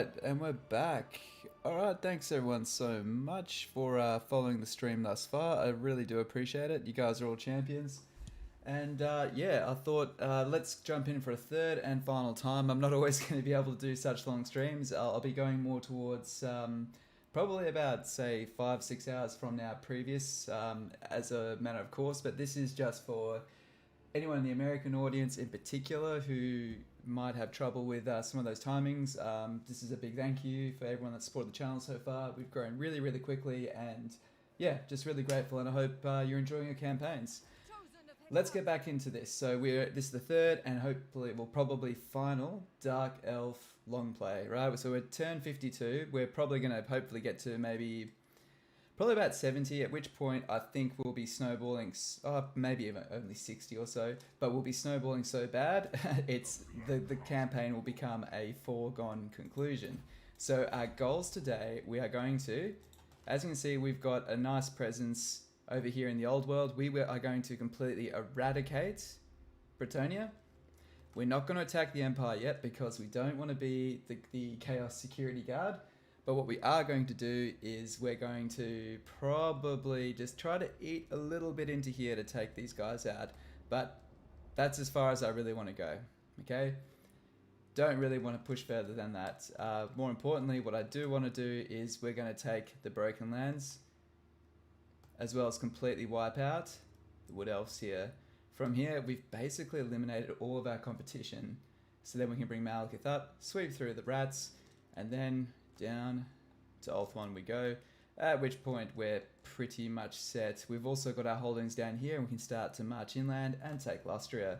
Alright, and we're back. Alright, thanks everyone so much for following the stream thus far. I really do appreciate it. You guys are all champions. And yeah, I thought let's jump in for a third and final time. I'm not always going to be able to do such long streams. I'll be going more towards probably about, say, 5-6 hours from now previous as a matter of course. But this is just for anyone in the American audience in particular who might have trouble with some of those timings. This is a big thank you for everyone that's supported the channel so far. We've grown really, really quickly, and yeah, just really grateful, and I hope you're enjoying your campaigns. Let's get back into this. So this is the third and hopefully, well, probably final Dark Elf Longplay, right? So we're turn 52. We're probably going to hopefully get to probably about 70, at which point I think we'll be snowballing, maybe even only 60 or so, but we'll be snowballing so bad, the campaign will become a foregone conclusion. So our goals today, we are going to, as you can see, we've got a nice presence over here in the old world. We are going to completely eradicate Britannia. We're not going to attack the Empire yet because we don't want to be the Chaos Security Guard. But what we are going to do is we're going to probably just try to eat a little bit into here to take these guys out. But that's as far as I really want to go, okay? Don't really want to push further than that. More importantly, what I do want to do is we're going to take the Broken Lands, as well as completely wipe out the Wood Elves here. From here, we've basically eliminated all of our competition. So then we can bring Malekith up, sweep through the rats, and then down to Ulthuan we go, at which point we're pretty much set. We've also got our holdings down here, and we can start to march inland and take Lustria.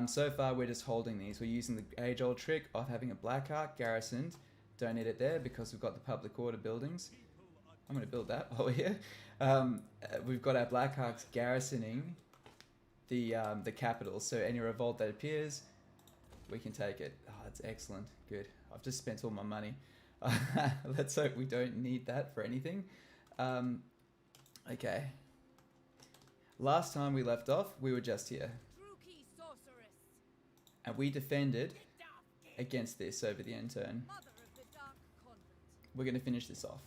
So far we're just holding these. We're using the age-old trick of having a Black Ark garrisoned. Don't need it there because we've got the public order buildings. I'm going to build that while we're here. We've got our Black Arks garrisoning the capital, so any revolt that appears, we can take it. Oh, that's excellent. Good. I've just spent all my money. Let's hope we don't need that for anything. Okay. Last time we left off, we were just here. And we defended against this over the end turn. We're going to finish this off.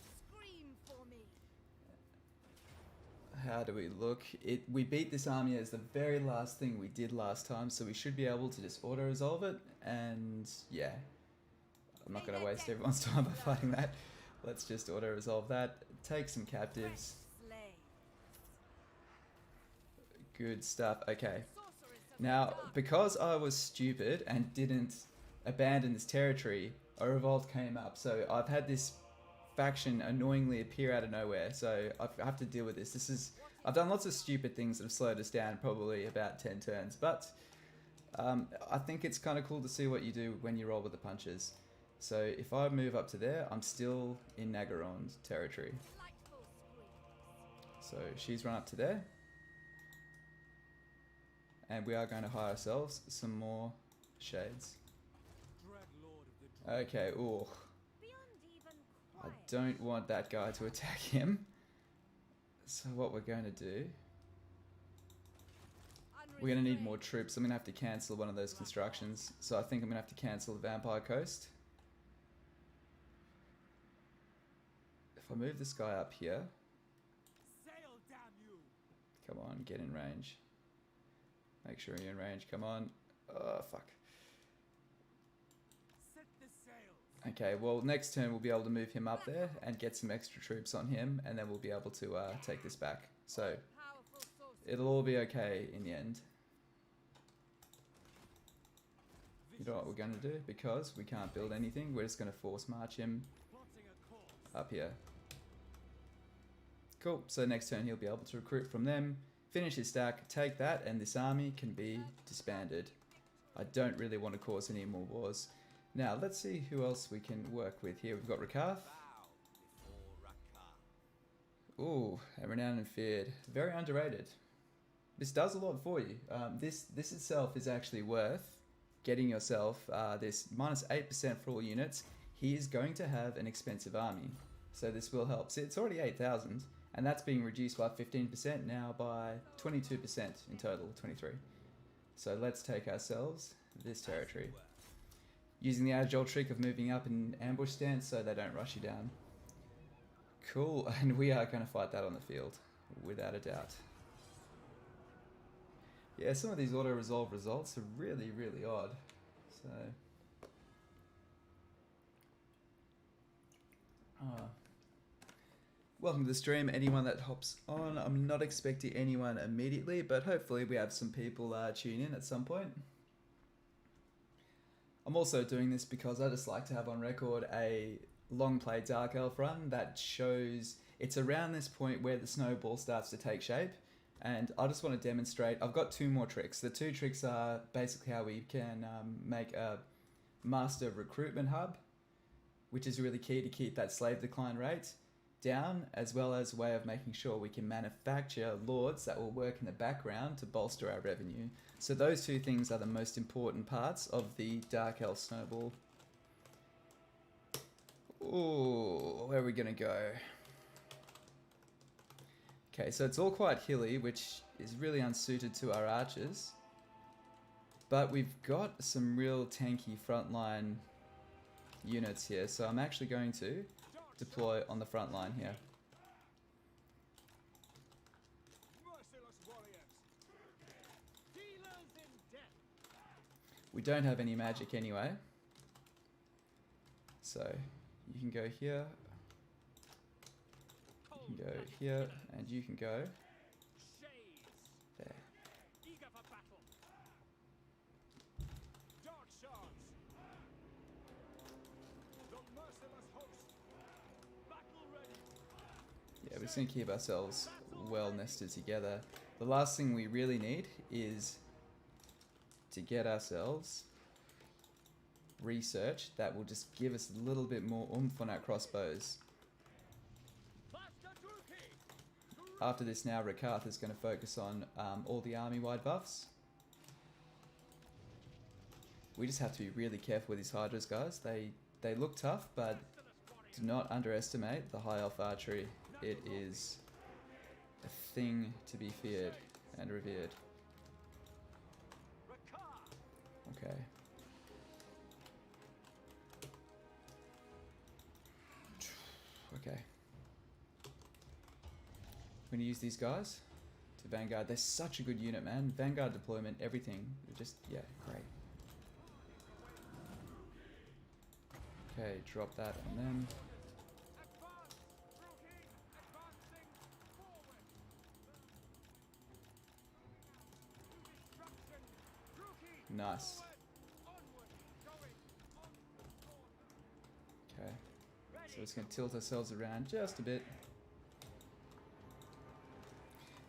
How do we look? We beat this army as the very last thing we did last time, so we should be able to just auto-resolve it, and yeah. I'm not going to waste everyone's time by fighting that. Let's just auto-resolve that. Take some captives. Good stuff. Okay. Now, because I was stupid and didn't abandon this territory, a revolt came up. So I've had this faction annoyingly appear out of nowhere. So I have to deal with this. I've done lots of stupid things that have slowed us down probably about 10 turns. But I think it's kind of cool to see what you do when you roll with the punches. So if I move up to there, I'm still in Naggarond territory. So she's run up to there. And we are going to hire ourselves some more shades. Okay, ooh. I don't want that guy to attack him. So what we're going to do, we're going to need more troops. I'm going to have to cancel one of those constructions. So I think I'm going to have to cancel the Vampire Coast. If I move this guy up here, come on, get in range. Make sure you're in range, come on. Oh, fuck. Okay, well, next turn we'll be able to move him up there and get some extra troops on him, and then we'll be able to take this back. So, it'll all be okay in the end. You know what we're going to do? Because we can't build anything, we're just going to force march him up here. Cool, so next turn he'll be able to recruit from them, finish his stack, take that, and this army can be disbanded. I don't really want to cause any more wars. Now, let's see who else we can work with here. We've got Rakath. Ooh, and renowned and feared. Very underrated. This does a lot for you. This itself is actually worth getting yourself this minus 8% for all units. He is going to have an expensive army, so this will help. See, it's already 8,000, and that's being reduced by 15% now by 22% in total, 23. So let's take ourselves this territory. using the agile trick of moving up in ambush stance so they don't rush you down. Cool, and we are going to fight that on the field, without a doubt. Yeah, some of these auto-resolve results are really, really odd. So... welcome to the stream, anyone that hops on. I'm not expecting anyone immediately, but hopefully we have some people tune in at some point. I'm also doing this because I just like to have on record a Longplay Dark Elf run that shows it's around this point where the snowball starts to take shape, and I just want to demonstrate. I've got 2 more tricks. The 2 tricks are basically how we can make a master recruitment hub, which is really key to keep that slave decline rate down, as well as a way of making sure we can manufacture lords that will work in the background to bolster our revenue. So those 2 things are the most important parts of the Dark Elf Snowball. Ooh, where are we gonna go? Okay, so it's all quite hilly, which is really unsuited to our archers. But we've got some real tanky frontline units here, so I'm actually going to deploy on the front line here. We don't have any magic anyway, so you can go here, you can go here, and you can go there. Yeah, we're just going to keep ourselves well nested together. The last thing we really need is to get ourselves research that will just give us a little bit more oomph on our crossbows. After this now, Rakath is going to focus on all the army-wide buffs. We just have to be really careful with these Hydras, guys. They look tough, but do not underestimate the High Elf Archery. It is a thing to be feared and revered. Okay. Okay. I'm going to use these guys to Vanguard. They're such a good unit, man. Vanguard deployment, everything. Just, yeah, great. Okay, drop that on them. Nice. Okay. So we're just going to tilt ourselves around just a bit.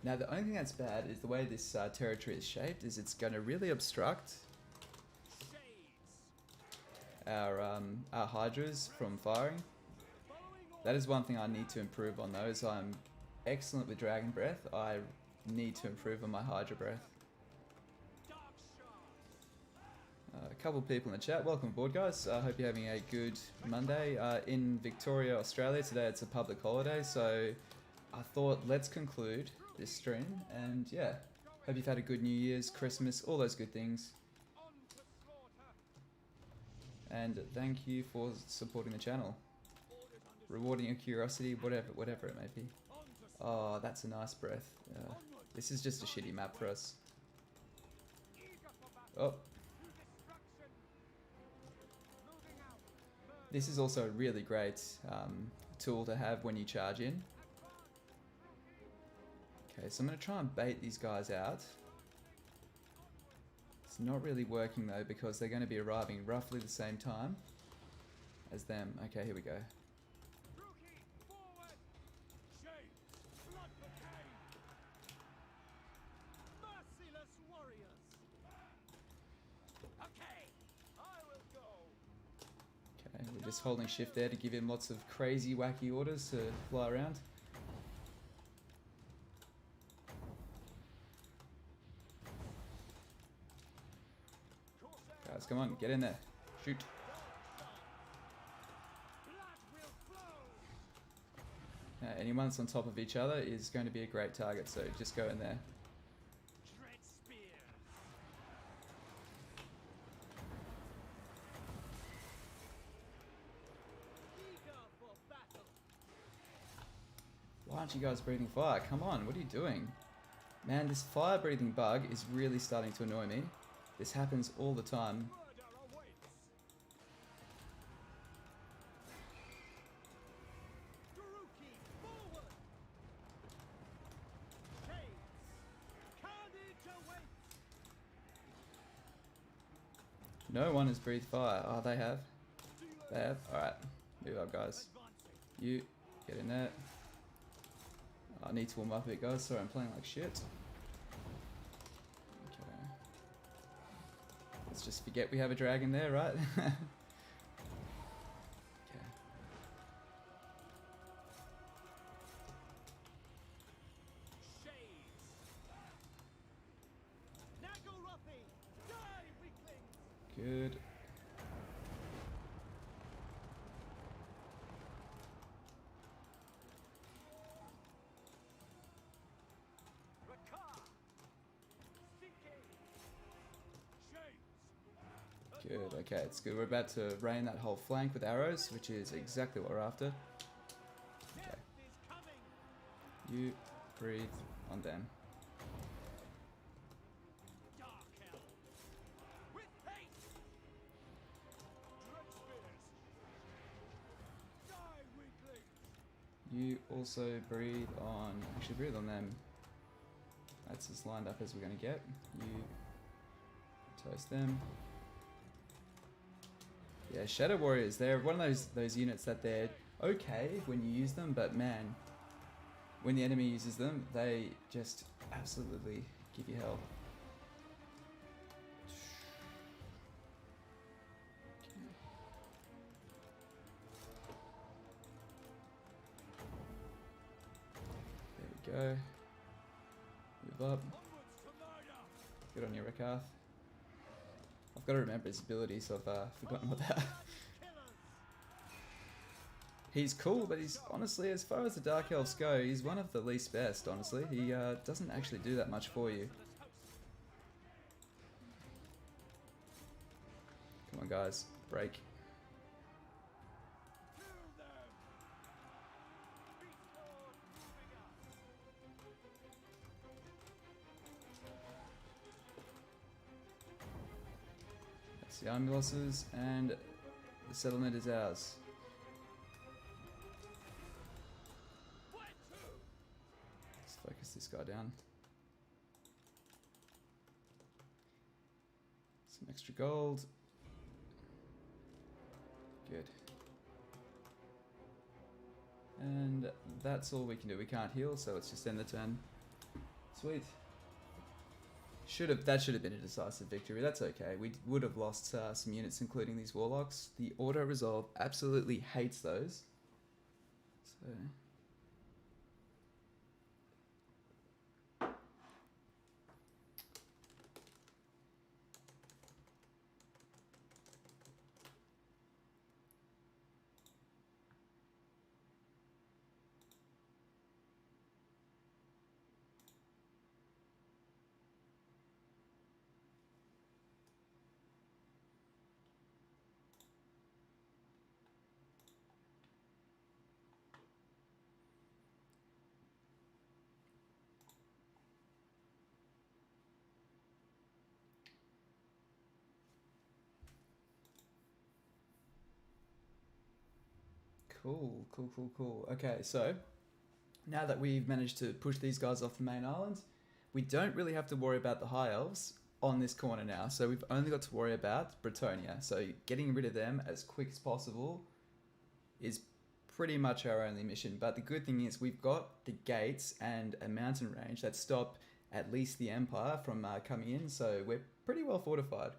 Now the only thing that's bad is the way this territory is shaped is it's going to really obstruct our Hydras from firing. That is one thing I need to improve on though, is I'm excellent with Dragon Breath. I need to improve on my Hydra Breath. A couple of people in the chat. Welcome aboard, guys. I hope you're having a good Monday. In Victoria, Australia, today it's a public holiday, so I thought let's conclude this stream. And yeah, hope you've had a good New Year's, Christmas, all those good things. And thank you for supporting the channel, rewarding your curiosity, whatever it may be. Oh, that's a nice breath. This is just a shitty map for us. Oh. This is also a really great tool to have when you charge in. Okay, so I'm going to try and bait these guys out. It's not really working though, because they're going to be arriving roughly the same time as them. Okay, here we go. We're just holding shift there to give him lots of crazy wacky orders to fly around. Guys, come on, get in there. Shoot. Now, anyone that's on top of each other is going to be a great target, so just go in there. aren't you guys breathing fire? Come on, what are you doing? Man, this fire-breathing bug is really starting to annoy me. This happens all the time. No one has breathed fire. Oh, they have. They have? Alright. Move up, guys. You, get in there. I need to warm up a bit, guys. Sorry, I'm playing like shit. Okay. Let's just forget we have a dragon there, right? Okay. Good. Good, okay, it's good. We're about to rain that whole flank with arrows, which is exactly what we're after. Okay. You breathe on them. You also breathe on, actually breathe on them. That's as lined up as we're going to get. You toast them. Yeah, Shadow Warriors, they're one of those units that they're okay when you use them, but man, when the enemy uses them, they just absolutely give you hell. There we go. Move up. Good on you, Rakath. I've got to remember his ability, so I've forgotten what that. He's cool, but he's honestly, as far as the Dark Elves go, he's one of the least best, honestly. He doesn't actually do that much for you. Come on, guys. Break. That's the army losses, and the settlement is ours. Let's focus this guy down. Some extra gold. Good. And that's all we can do. We can't heal, so let's just end the turn. Sweet. That should have been a decisive victory. That's okay. We would have lost some units, including these warlocks. The auto resolve absolutely hates those. So. Cool. Okay, so now that we've managed to push these guys off the main island, we don't really have to worry about the High Elves on this corner now. So we've only got to worry about Bretonnia. So getting rid of them as quick as possible is pretty much our only mission. But the good thing is we've got the gates and a mountain range that stop at least the Empire from coming in. So we're pretty well fortified.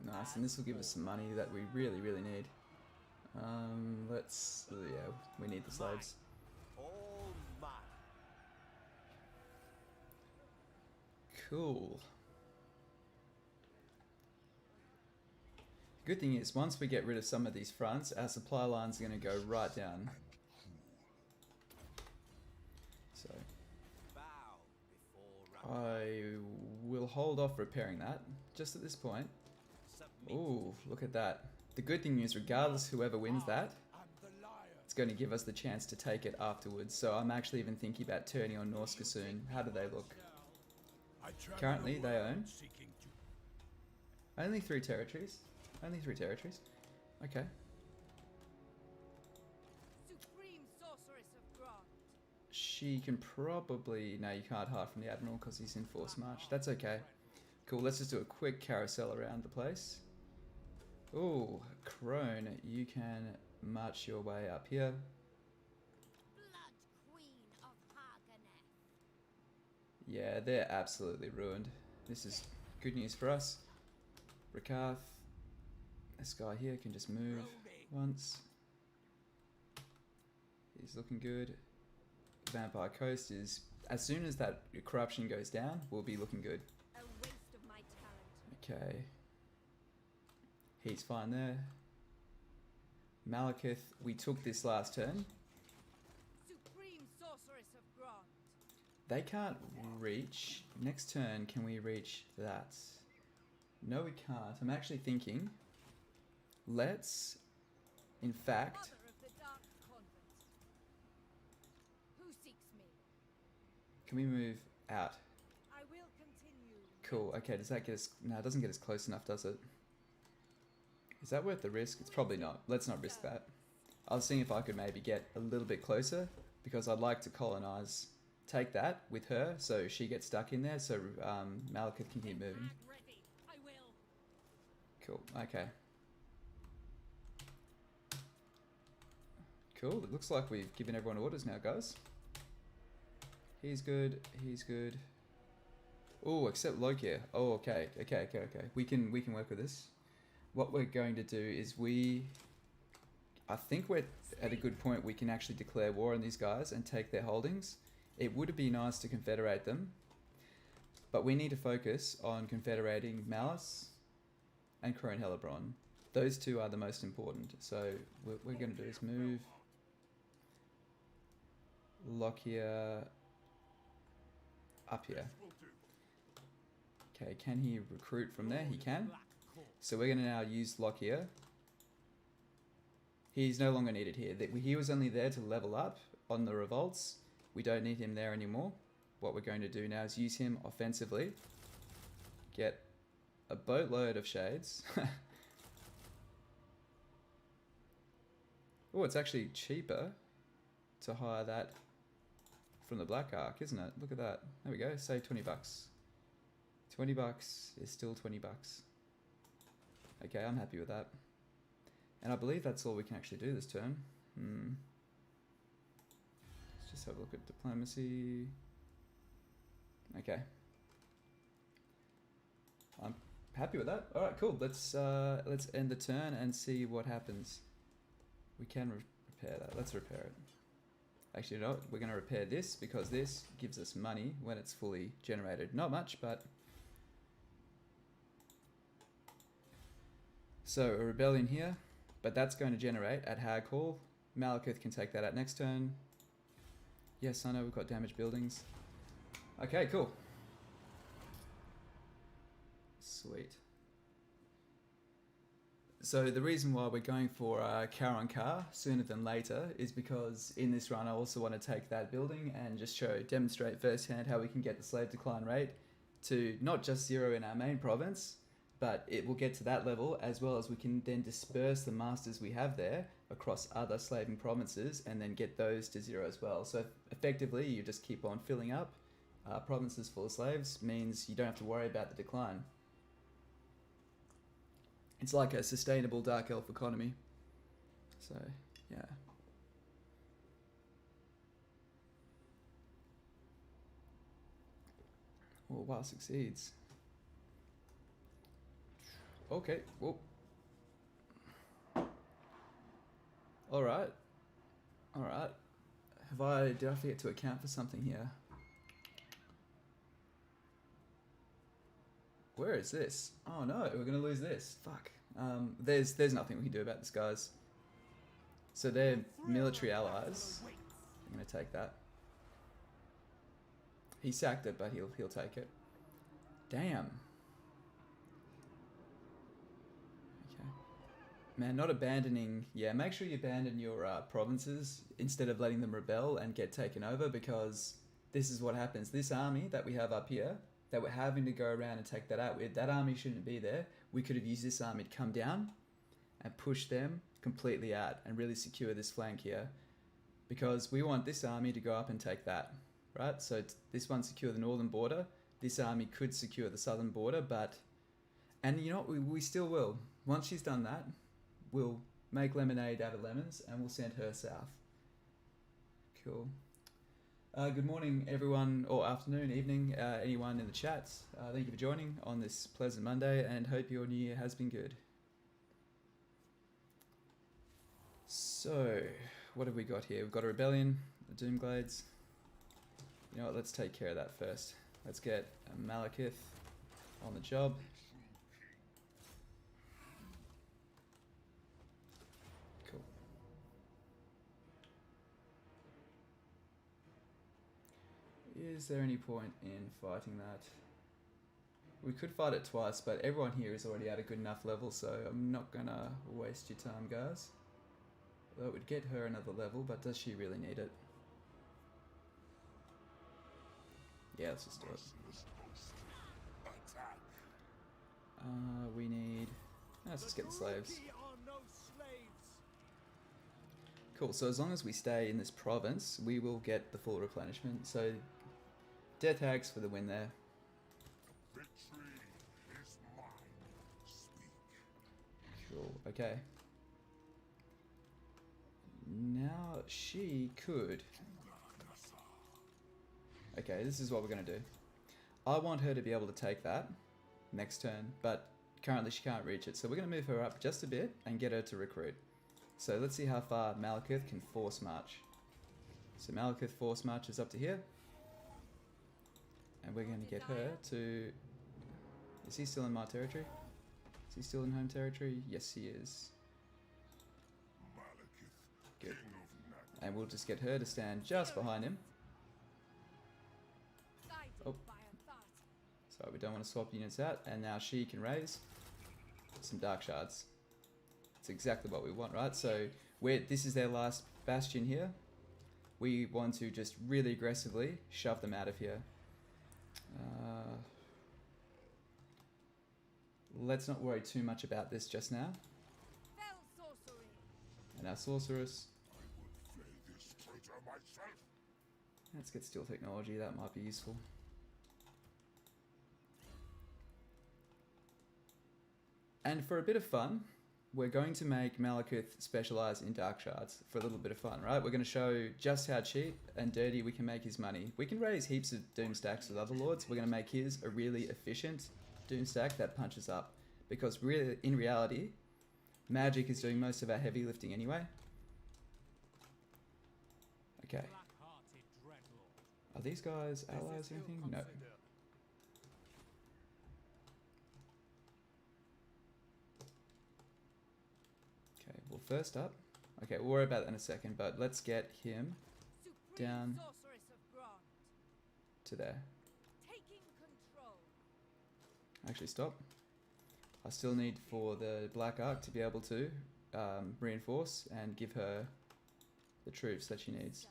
Nice, and this will give us some money that we really need. Yeah, we need the slaves. Cool. Good thing is, once we get rid of some of these fronts, our supply lines are going to go right down. So, I will hold off repairing that just at this point. Ooh, look at that. The good thing is, regardless whoever wins that, it's going to give us the chance to take it afterwards. So I'm actually even thinking about turning on Norska soon. How do they look? Currently, they own only 3 territories. Only 3 territories. Okay. She can probably... No, you can't hide from the Admiral because he's in force march. That's okay. Cool, let's just do a quick carousel around the place. Ooh, Crone, you can march your way up here. Yeah, they're absolutely ruined. This is good news for us. Rikarth, this guy here can just move once. He's looking good. Vampire Coast is, as soon as that corruption goes down, we'll be looking good. Okay. He's fine there. Malekith, we took this last turn. They can't reach. Next turn, can we reach that? No, we can't. I'm actually thinking, let's, in fact, can we move out? Cool, okay, does that get us... No, it doesn't get us close enough, does it? Is that worth the risk? It's probably not. Let's not risk that. I was seeing if I could maybe get a little bit closer, because I'd like to colonize, take that with her, so she gets stuck in there, so Malekith can keep moving. Cool, okay. Cool, it looks like we've given everyone orders now, guys. He's good, he's good. Oh, except Lokia. Oh, okay. We can work with this. What we're going to do is I think we're at a good point. We can actually declare war on these guys and take their holdings. It would be nice to confederate them, but we need to focus on confederating Malice and Crone Hellebron. Those two are the most important. So what we're going to do is move Lokia up here. Okay, can he recruit from there? He can. So we're going to now use Lokia. He's no longer needed here. He was only there to level up on the revolts. We don't need him there anymore. What we're going to do now is use him offensively. Get a boatload of shades. Oh, it's actually cheaper to hire that from the Black Ark, isn't it? Look at that. There we go. Save 20 bucks. 20 bucks is still 20 bucks. Okay, I'm happy with that. And I believe that's all we can actually do this turn. Let's just have a look at diplomacy. Okay. I'm happy with that. Alright, cool. Let's end the turn and see what happens. We can repair that. Let's repair it. Actually, you know what? We're going to repair this because this gives us money when it's fully generated. Not much, but... So, a rebellion here, but that's going to generate at Hag Hall. Malekith can take that out next turn. Yes, I know we've got damaged buildings. Okay, cool. Sweet. So the reason why we're going for Karanka sooner than later is because in this run I also want to take that building and just demonstrate firsthand how we can get the slave decline rate to not just 0 in our main province, but it will get to that level, as well as we can then disperse the masters we have there across other slaving provinces and then get those to 0 as well. So effectively you just keep on filling up provinces full of slaves, means you don't have to worry about the decline. It's like a sustainable Dark Elf economy. So, yeah. Well, wow, succeeds. Okay, whoa. Alright. Alright. Did I forget to account for something here? Where is this? Oh no, we're gonna lose this. Fuck. There's nothing we can do about this, guys. So they're military allies. I'm gonna take that. He sacked it, but he'll take it. Damn. Okay. Man, not abandoning. Yeah, make sure you abandon your provinces instead of letting them rebel and get taken over, because this is what happens. This army that we have up here, that we're having to go around and take that out with, that army shouldn't be there. We could have used this army to come down and push them completely out and really secure this flank here, because we want this army to go up and take that, right? So this one secure the northern border. This army could secure the southern border, but, and you know what, we still will. Once she's done that, we'll make lemonade out of lemons and we'll send her south. Cool. Good morning, everyone, or afternoon, evening, anyone in the chat. Thank you for joining on this pleasant Monday, and hope your new year has been good. So, what have we got here? We've got a rebellion, the Doomglades. You know what, let's take care of that first. Let's get Malekith on the job. Cool. Is there any point in fighting that? We could fight it twice, but everyone here is already at a good enough level, so I'm not gonna waste your time, guys. Well, it would get her another level, but does she really need it? Yeah, let's just do it. We need... Let's just get the slaves. Cool, so as long as we stay in this province, we will get the full replenishment. So, death hags for the win there. Cool, okay. Now she could... Okay, this is what we're going to do. I want her to be able to take that next turn, but currently she can't reach it. So we're going to move her up just a bit and get her to recruit. So let's see how far Malekith can force march. So Malekith force marches up to here. And we're going to get her to... Is he still in my territory? Is he still in home territory? Yes, he is. Good. And we'll just get her to stand just behind him. Oh. So we don't want to swap units out. And now she can raise some dark shards. That's exactly what we want, right? So this is their last bastion here. We want to just really aggressively shove them out of here. Let's not worry too much about this just now. And our sorceress. Let's get steel technology, that might be useful. And for a bit of fun, we're going to make Malekith specialize in dark shards for a little bit of fun, right? We're going to show just how cheap and dirty we can make his money. We can raise heaps of doom stacks with other lords. We're going to make his a really efficient doom stack that punches up. Because really, in reality, magic is doing most of our heavy lifting anyway. Okay. Are these guys allies or anything? No. Okay, well first up, okay, we'll worry about that in a second, but let's get him down to there. Actually, stop. I still need for the Black Ark to be able to reinforce and give her the troops that she needs.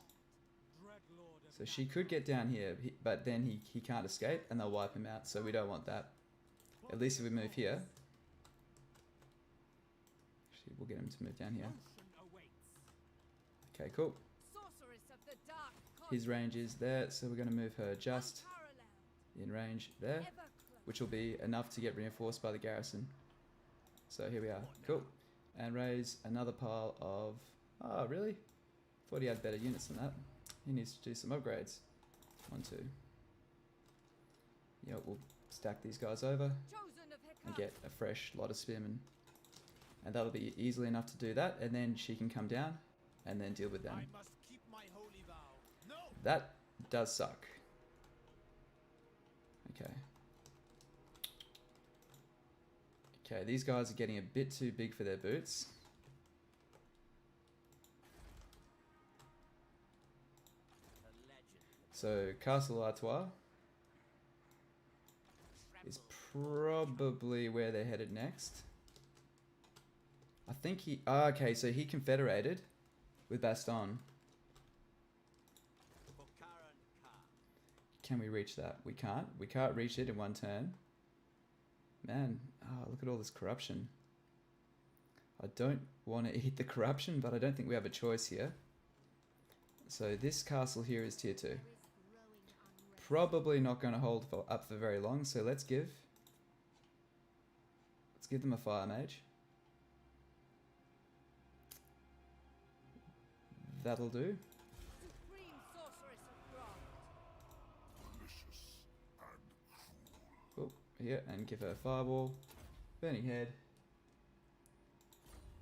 So she could get down here, but then he can't escape and they'll wipe him out, so we don't want that. At least if we move here. Actually, we'll get him to move down here. Okay, cool. His range is there, so we're going to move her just in range there, which will be enough to get reinforced by the garrison. So here we are. Cool. And raise another pile of... Oh, really? Thought he had better units than that. He needs to do some upgrades. 1, 2. Yeah, we'll stack these guys over and get a fresh lot of spearmen. And that'll be easily enough to do that, and then she can come down and then deal with them. That does suck. Okay. Okay, these guys are getting a bit too big for their boots. So Castle Artois is probably where they're headed next. I think he... Oh, okay, so he confederated with Baston. Can we reach that? We can't. We can't reach it in one turn. Man, oh, look at all this corruption. I don't want to eat the corruption, but I don't think we have a choice here. So this castle here is tier 2. Probably not going to hold up for very long, so let's give them a fire mage. That'll do. Oh, yeah, and give her a fireball, burning head,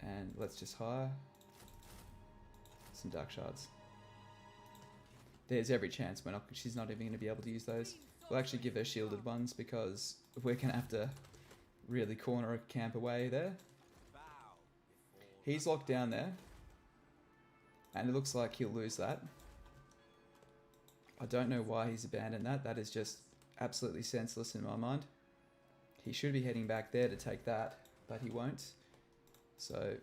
and let's just hire some dark shards. There's every chance she's not even going to be able to use those. We'll actually give her shielded ones because we're going to have to really corner a camp away there. He's locked down there, and it looks like he'll lose that. I don't know why he's abandoned that. That is just absolutely senseless in my mind. He should be heading back there to take that, but he won't. So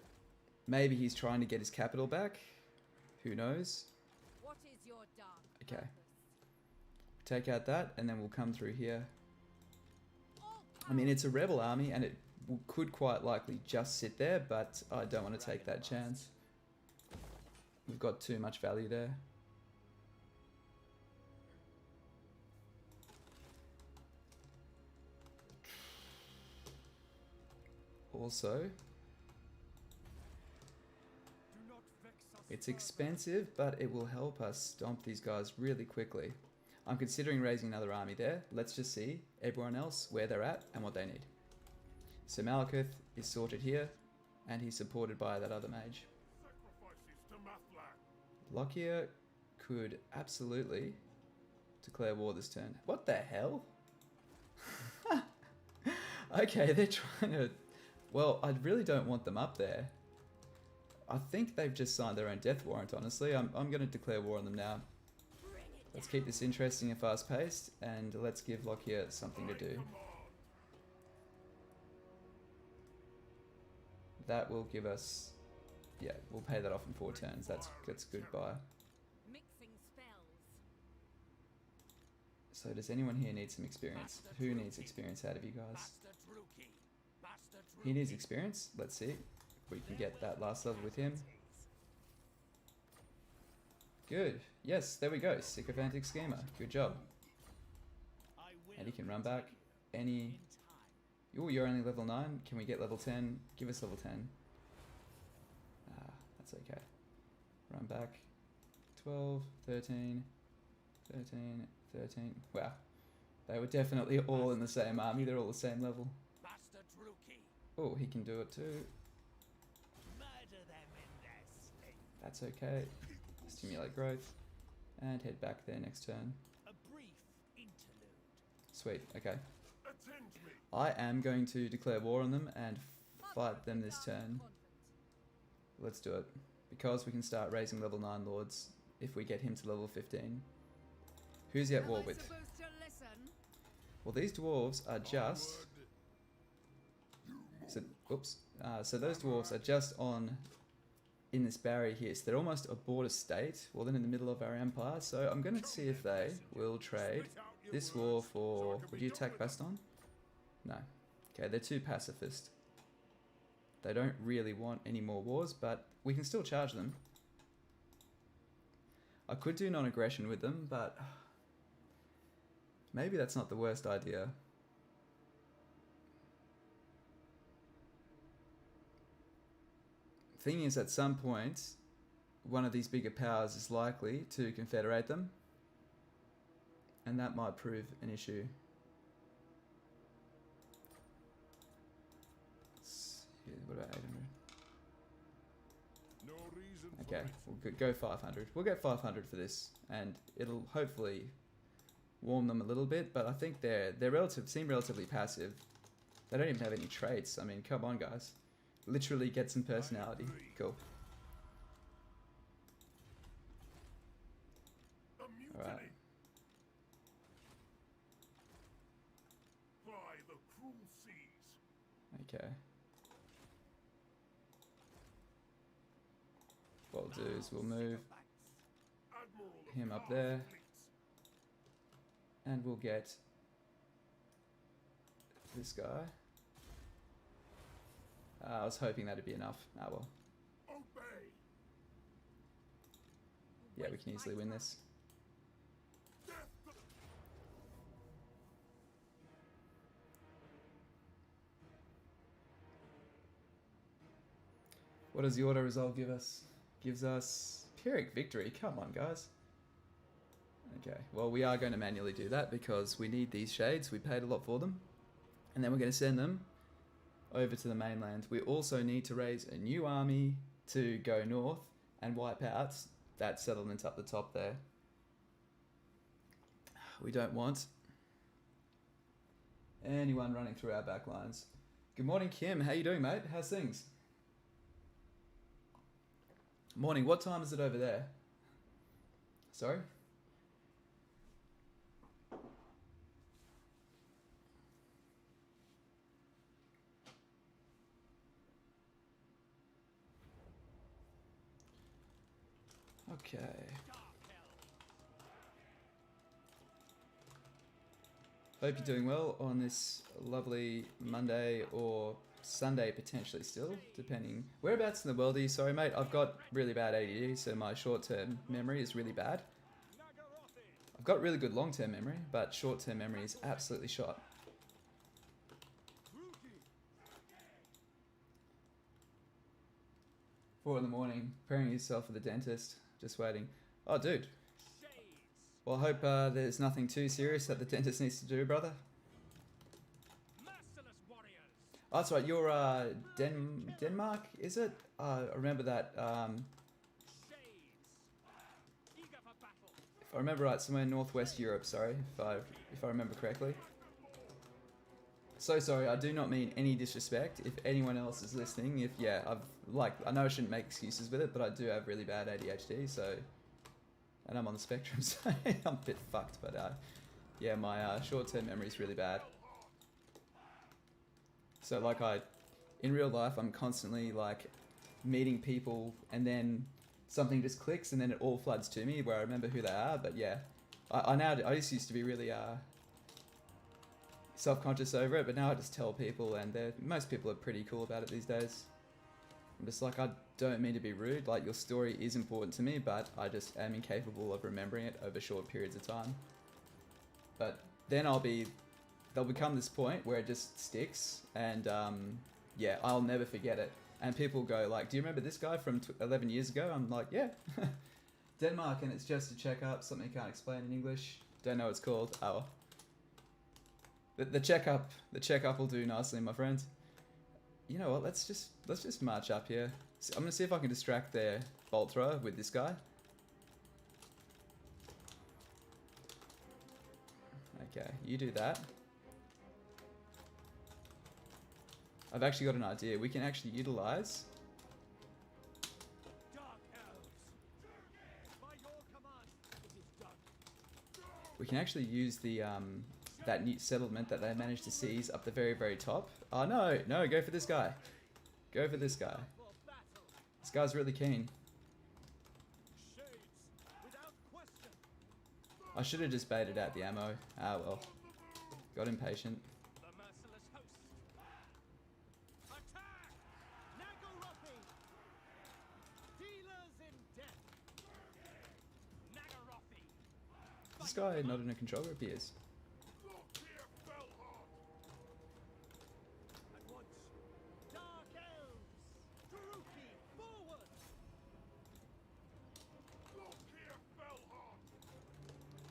maybe he's trying to get his capital back. Who knows? What is your dark okay. purpose? Take out that, and then we'll come through here. I mean, it's a rebel army, and it could quite likely just sit there, but I don't want to take that chance. We've got too much value there. Also, it's expensive, but it will help us stomp these guys really quickly. I'm considering raising another army there. Let's just see everyone else where they're at and what they need. So Malekith is sorted here, and he's supported by that other mage. Lockyer could absolutely declare war this turn. What the hell? Okay, they're trying to... Well, I really don't want them up there. I think they've just signed their own death warrant, honestly. I'm going to declare war on them now. Let's keep this interesting and fast-paced, and let's give Lockyer something to do. That will give us... Yeah, we'll pay that off in 4 turns. That's good buy. Mixing spells. So does anyone here need some experience? Who needs experience out of you guys? He needs experience. Let's see if we can get that last level with him. Good. Yes, there we go. Sycophantic Schemer. Good job. And he can run back any... Ooh, you're only level 9. Can we get level 10? Give us level 10. Ah, that's okay. Run back. 12, 13, 13, 13. Wow. They were definitely all in the same army. They're all the same level. Oh, he can do it too. That's okay. Stimulate growth. And head back there next turn. Sweet, okay. I am going to declare war on them and fight them this turn. Let's do it. Because we can start raising level 9 lords if we get him to level 15. Who's he at war with? Well, these dwarves are just... So, oops. So those dwarves are just on... in this barrier here. So they're almost a border state. Well, then in the middle of our empire. So I'm going to see if they will trade this war for... Would you attack Baston? No. Okay, they're too pacifist. They don't really want any more wars, but we can still charge them. I could do non-aggression with them, but maybe that's not the worst idea. Thing is, at some point, one of these bigger powers is likely to confederate them, and that might prove an issue. What about 800? Okay, we'll go 500. We'll get 500 for this, and it'll hopefully warm them a little bit. But I think they're seem relatively passive. They don't even have any traits. I mean, come on, guys. Literally get some personality. Cool. All right. Okay. What we'll do is we'll move him up there. And we'll get this guy. I was hoping that'd be enough. Ah well. Yeah, we can easily win this. What does the auto resolve give us? Gives us Pyrrhic victory. Come on, guys. Okay, well, we are going to manually do that because we need these shades. We paid a lot for them. And then we're going to send them over to the mainland. We also need to raise a new army to go north and wipe out that settlement up the top there. We don't want anyone running through our back lines. Good morning, Kim. How you doing, mate? How's things? Morning. What time is it over there? Sorry? Okay. Hope you're doing well on this lovely Monday or Sunday potentially still, depending. Whereabouts in the world are you? Sorry, mate. I've got really bad ADD, so my short-term memory is really bad. I've got really good long-term memory, but short-term memory is absolutely shot. 4 in the morning, preparing yourself for the dentist, just waiting. Oh, dude. Well, I hope there's nothing too serious that the dentist needs to do, brother. Oh, that's right, you're Denmark, is it? I remember that. If I remember right, somewhere in Northwest Europe, sorry, if I remember correctly. So sorry, I do not mean any disrespect. If anyone else is listening, I know I shouldn't make excuses with it, but I do have really bad ADHD, so, and I'm on the spectrum, so I'm a bit fucked, but yeah, my short-term memory is really bad. So in real life, I'm constantly like meeting people and then something just clicks and then it all floods to me where I remember who they are, but yeah, I just used to be really, self-conscious over it, but now I just tell people and most people are pretty cool about it these days. I'm just like, I don't mean to be rude, like your story is important to me, but I just am incapable of remembering it over short periods of time. But then there'll become this point where it just sticks and yeah, I'll never forget it. And people go like, do you remember this guy from 11 years ago? I'm like, yeah. Denmark, and it's just a checkup, something you can't explain in English. Don't know what it's called. Oh. The checkup will do nicely, my friends. You know what? Let's just march up here. So I'm gonna see if I can distract their bolt thrower with this guy. Okay, you do that. I've actually got an idea. We can actually utilize. We can actually use the that new settlement that they managed to seize up the very, very top. Oh no, go for this guy. Go for this guy. This guy's really keen. I should have just baited out the ammo. Ah well. Got impatient. This guy not in a control group? He is.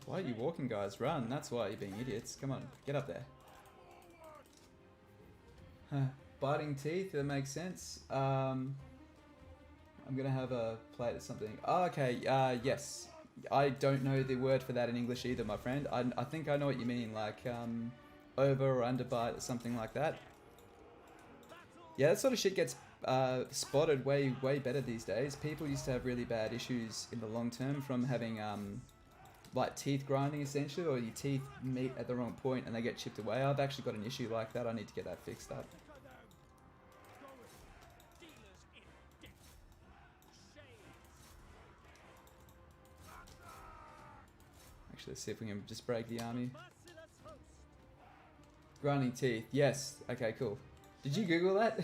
Why are you walking, guys? Run. That's why you're being idiots. Come on, get up there. Biting teeth, that makes sense. I'm gonna have a plate or something. Oh, okay, yes. I don't know the word for that in English either, my friend. I think I know what you mean, like over or underbite or something like that. Yeah, that sort of shit gets spotted way better these days. People used to have really bad issues in the long term from having like teeth grinding essentially, or your teeth meet at the wrong point and they get chipped away. I've actually got an issue like that. I need to get that fixed up. Actually, let's see if we can just break the army. Grinding teeth. Yes. Okay, cool. Did you Google that?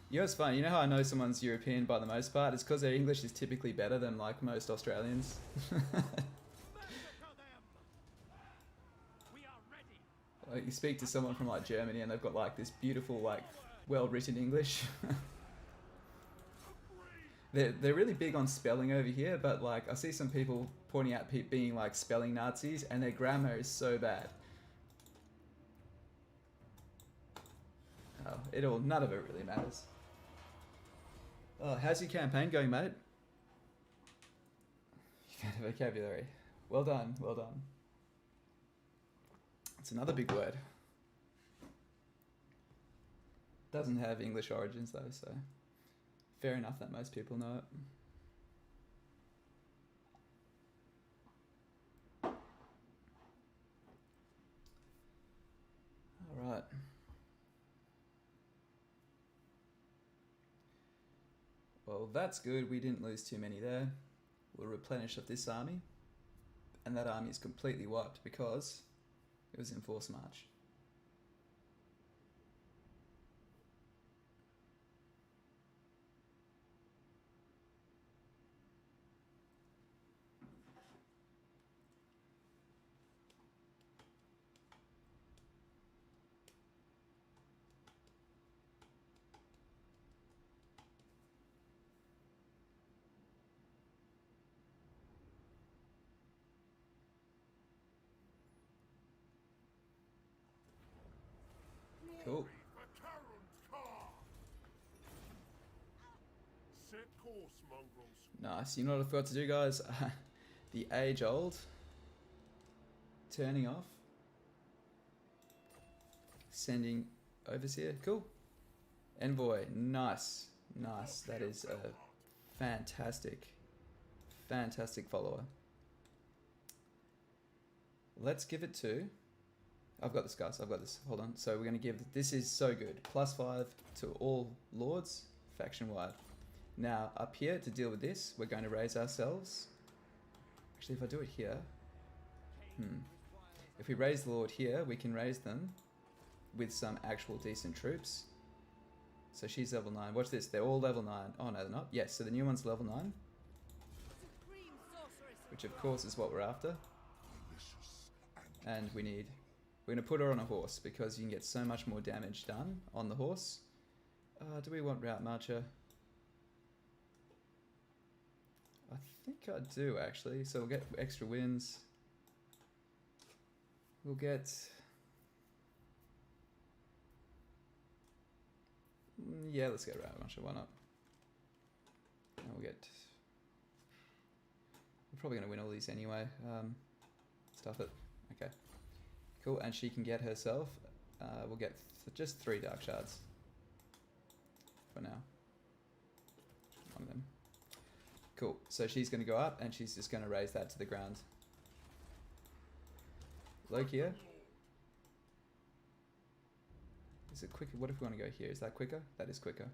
You know what's funny? You know how I know someone's European by the most part? It's because their English is typically better than like most Australians. Like you speak to someone from like Germany and they've got like this beautiful like well-written English. They're really big on spelling over here, but like I see some people pointing out being like spelling Nazis and their grammar is so bad. Oh, none of it really matters. Oh, how's your campaign going, mate? You've had a vocabulary. Well done, well done. It's another big word. Doesn't have English origins though, so fair enough that most people know it. Alright. Well, that's good. We didn't lose too many there. We'll replenish up this army. And that army is completely wiped because it was in forced march. Cool. Nice. You know what I forgot to do, guys? The age-old turning off. Sending overseer. Cool. Envoy. Nice. Nice. That is a fantastic follower. Let's give it to... I've got this, guys. I've got this. Hold on. So we're going to give... This is so good. +5 to all lords, faction-wide. Now, up here, to deal with this, we're going to raise ourselves. Actually, if I do it here... If we raise the lord here, we can raise them with some actual decent troops. So she's level 9. Watch this. They're all level 9. Oh, no, they're not. Yes, so the new one's level 9. Which, of course, is what we're after. And we need... We're going to put her on a horse because you can get so much more damage done on the horse. Do we want Route Marcher? I think I do, actually. So we'll get extra wins. We'll get... Yeah, let's get Route Marcher. Why not? And we'll get... We're probably going to win all these anyway. Stuff it. Okay. Cool, and she can get herself, we'll get just 3 Dark Shards for now. One of them. Cool, so she's going to go up and she's just going to raise that to the ground. Lokia. Is it quicker? What if we want to go here? Is that quicker? That is quicker.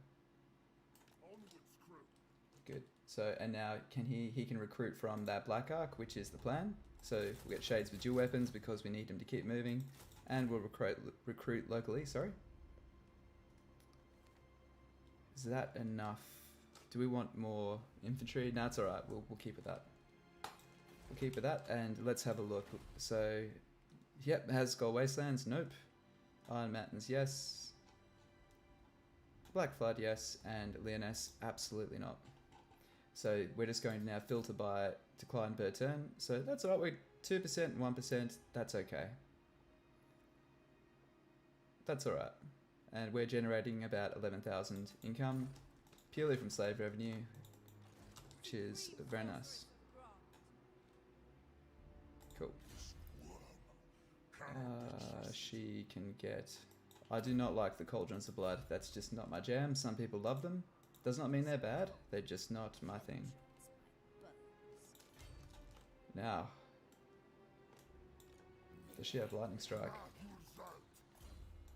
Good. So, and now he can recruit from that Black Arc, which is the plan. So we'll get Shades with dual weapons because we need him to keep moving. And we'll recruit locally, sorry. Is that enough? Do we want more infantry? No, it's alright. We'll keep it that. We'll keep it that and let's have a look. So, yep, has Gold Wastelands? Nope. Iron Mountains, yes. Black Flood, yes. And Lyonesse, absolutely not. So we're just going to now filter by decline per turn. So that's alright, we're 2% and 1%, that's okay. That's alright. And we're generating about 11,000 income purely from slave revenue, which is very nice. Cool. She can get... I do not like the Cauldrons of Blood, that's just not my jam. Some people love them. Does not mean they're bad, they're just not my thing. Now, does she have Lightning Strike?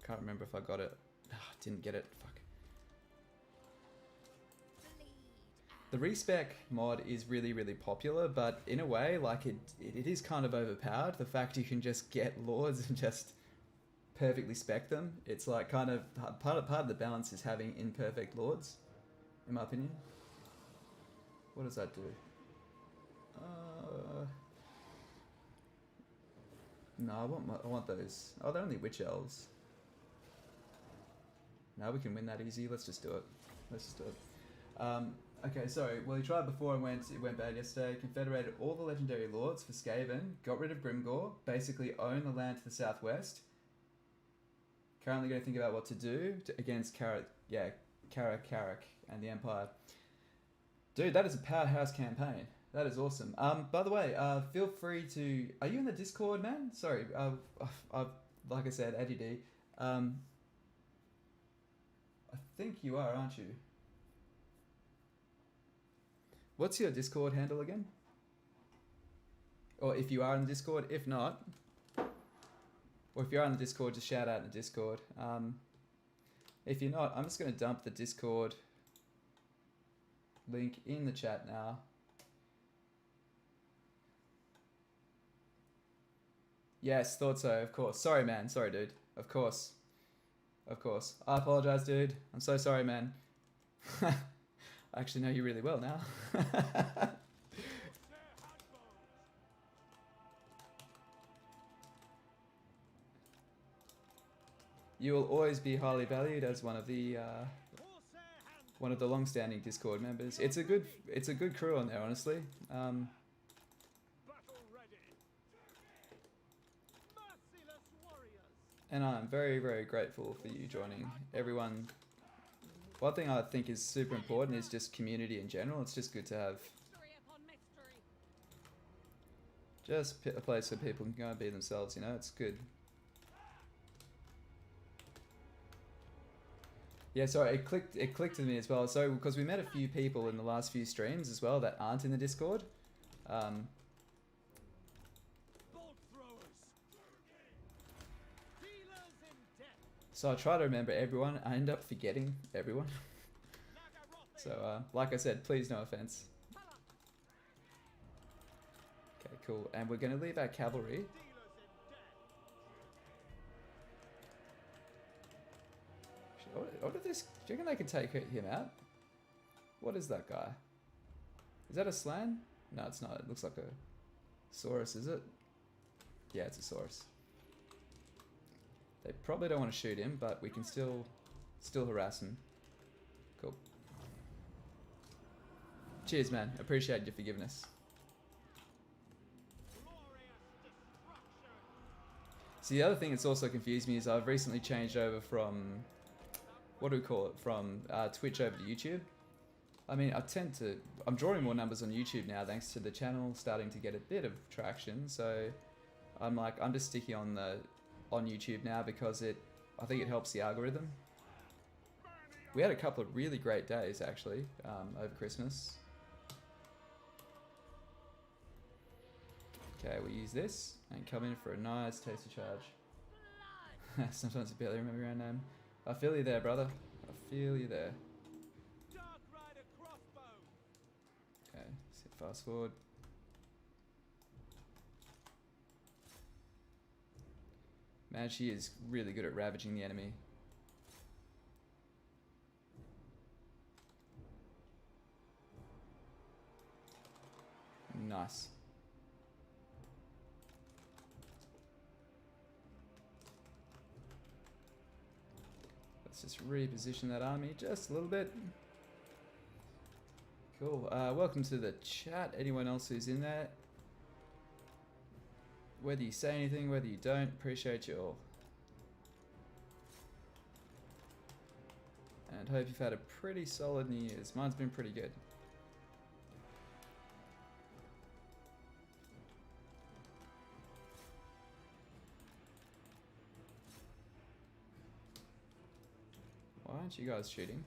Can't remember if I got it. Didn't get it, fuck. the respec mod is really, really popular, but in a way, like it is kind of overpowered. The fact you can just get lords and just perfectly spec them. It's like kind of part of the balance is having imperfect lords, in my opinion. What does that do? No, I want those. Oh, they're only witch elves. Now we can win that easy. Let's just do it. Let's just do it. Okay, so well, he tried before and it went bad yesterday. Confederated all the legendary lords for Skaven. Got rid of Grimgore. Basically owned the land to the southwest. Currently going to think about what to do against Karak and the Empire. Dude, that is a powerhouse campaign. That is awesome. By the way, feel free to... Are you in the Discord, man? Sorry. Like I said, ADD. I think you are, aren't you? What's your Discord handle again? Or if you are in the Discord, if not... Or if you're on the Discord, just shout out in the Discord. If you're not, I'm just going to dump the Discord link in the chat now. Yes, thought so, of course. Sorry, man. Sorry, dude. Of course. Of course. I apologize, dude. I'm so sorry, man. I actually know you really well now. You will always be highly valued as one of the long-standing Discord members. It's a good crew on there, honestly. And I'm very, very grateful for you joining. Everyone. One thing I think is super important is just community in general. It's just good to have just a place where people can go and be themselves. You know, it's good. Yeah, sorry, it clicked with me as well. So, because we met a few people in the last few streams as well that aren't in the Discord. So I try to remember everyone. I end up forgetting everyone. So, like I said, please no offense. Okay, cool. And we're going to leave our cavalry. What is this? Do you reckon they can take him out? What is that guy? Is that a Slan? No, it's not. It looks like a Saurus, is it? Yeah, it's a Saurus. They probably don't want to shoot him, but we can still harass him. Cool. Cheers, man. Appreciate your forgiveness. See, the other thing that's also confused me is I've recently changed over from... What do we call it? From Twitch over to YouTube. I mean, I'm drawing more numbers on YouTube now thanks to the channel starting to get a bit of traction. So I'm just sticking on YouTube now because I think it helps the algorithm. We had a couple of really great days actually over Christmas. Okay, we'll use this and come in for a nice tasty charge. Sometimes I barely remember your own name. I feel you there, brother. I feel you there. Okay, fast forward. Man, she is really good at ravaging the enemy. Nice. Let's just reposition that army just a little bit. Cool. Welcome to the chat. Anyone else who's in there? Whether you say anything, whether you don't, appreciate you all. And hope you've had a pretty solid New Year's. Mine's been pretty good. Why aren't you guys shooting?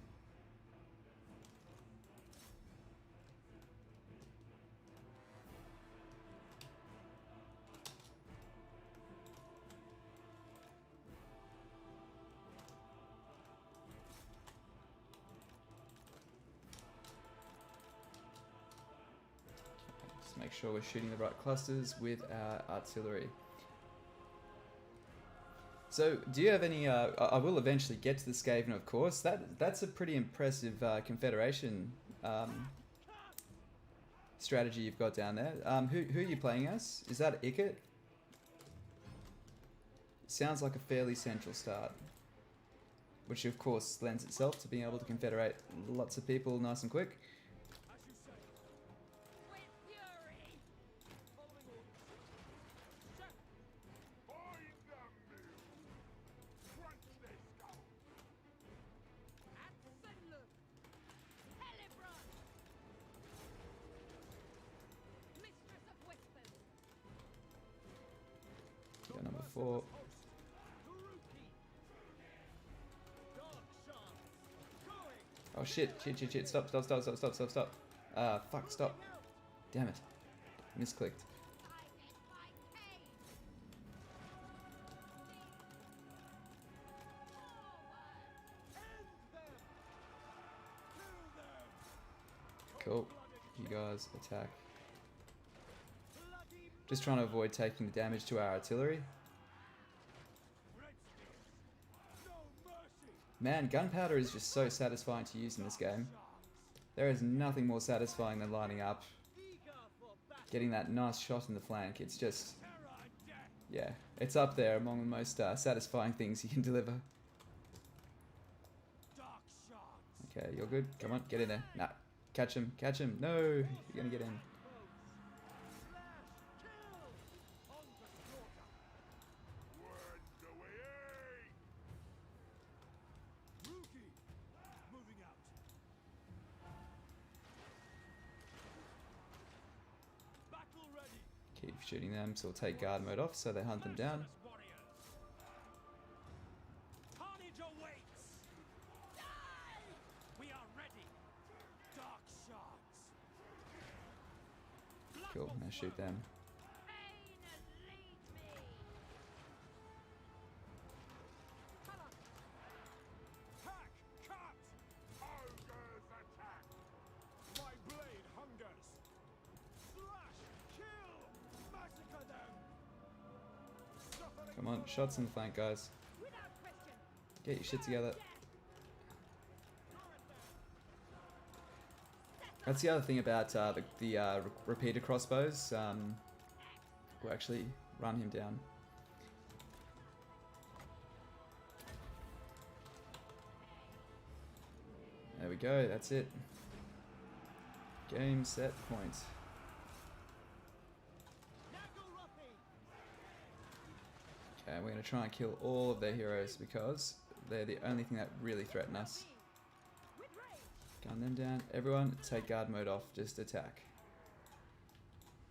sure we're shooting the right clusters with our artillery. So, do you have any? I will eventually get to the Skaven, of course. That's a pretty impressive Confederation strategy you've got down there. Who are you playing as? Is that Icket? Sounds like a fairly central start, which of course lends itself to being able to confederate lots of people nice and quick. Number 4. Oh shit, stop. Fuck, stop. Damn it. Misclicked. Cool. You guys attack. Just trying to avoid taking the damage to our artillery. Man, gunpowder is just so satisfying to use in this game. There is nothing more satisfying than lining up, getting that nice shot in the flank. It's just, yeah, it's up there among the most satisfying things you can deliver. Okay, you're good. Come on, get in there. Nah, catch him. No, you're gonna get in. Keep shooting them, so we'll take guard mode off so they hunt them down. Cool, now shoot them. Come on, shots in the flank, guys. Get your shit together. That's the other thing about the repeater crossbows. We'll actually run him down. There we go, that's it. Game, set, point. Okay, we're going to try and kill all of their heroes because they're the only thing that really threaten us. Gun them down. Everyone, take guard mode off. Just attack.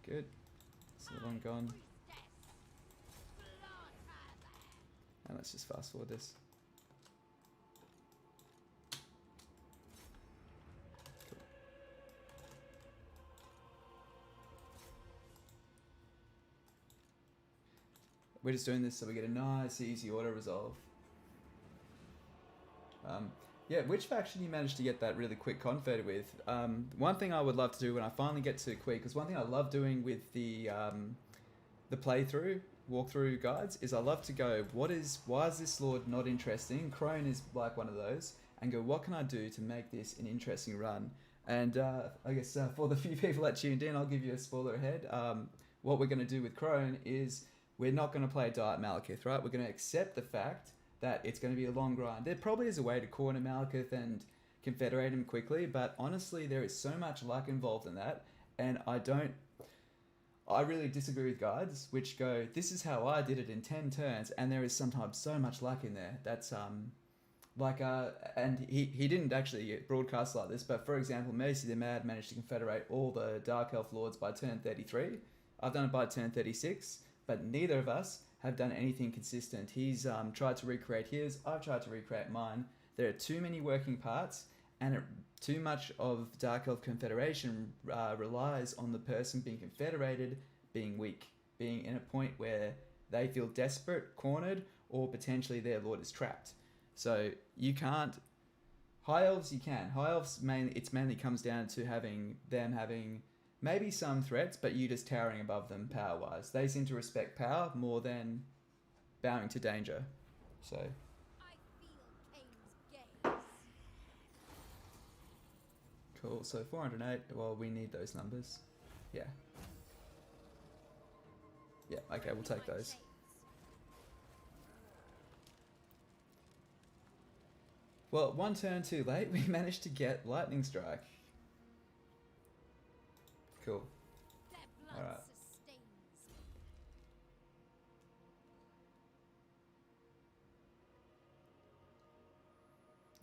Good. So one gone. And let's just fast forward this. Cool. We're just doing this so we get a nice, easy auto resolve. Yeah, which faction you managed to get that really quick confed with? One thing I would love to do when I finally get to Queeg, because one thing I love doing with the walkthrough guides, is I love to go, why is this lord not interesting? Crone is like one of those, and go, what can I do to make this an interesting run? And I guess for the few people that tuned in, I'll give you a spoiler ahead. What we're going to do with Crone is we're not going to play Diet Malekith, right? We're going to accept the fact that it's going to be a long grind. There probably is a way to corner Malekith and confederate him quickly, but honestly, there is so much luck involved in that, and I really disagree with guides which go, this is how I did it in 10 turns, and there is sometimes so much luck in there. That's and he didn't actually broadcast like this, but for example, Mercy the Mad managed to confederate all the Dark Elf Lords by turn 33. I've done it by turn 36, but neither of us have done anything consistent. He's tried to recreate his, I've tried to recreate mine. There are too many working parts, and too much of Dark Elf Confederation relies on the person being confederated being weak, being in a point where they feel desperate, cornered, or potentially their lord is trapped. So you can't. High Elves you can. High Elves mainly comes down to having Maybe some threats, but you just towering above them power-wise. They seem to respect power more than bowing to danger. So, I feel Cain's gaze. cool. So 408, well, we need those numbers. Yeah. Yeah, okay, we'll take My those. chains. Well, one turn too late, we managed to get Lightning Strike. Cool. Their blood Alright. sustains.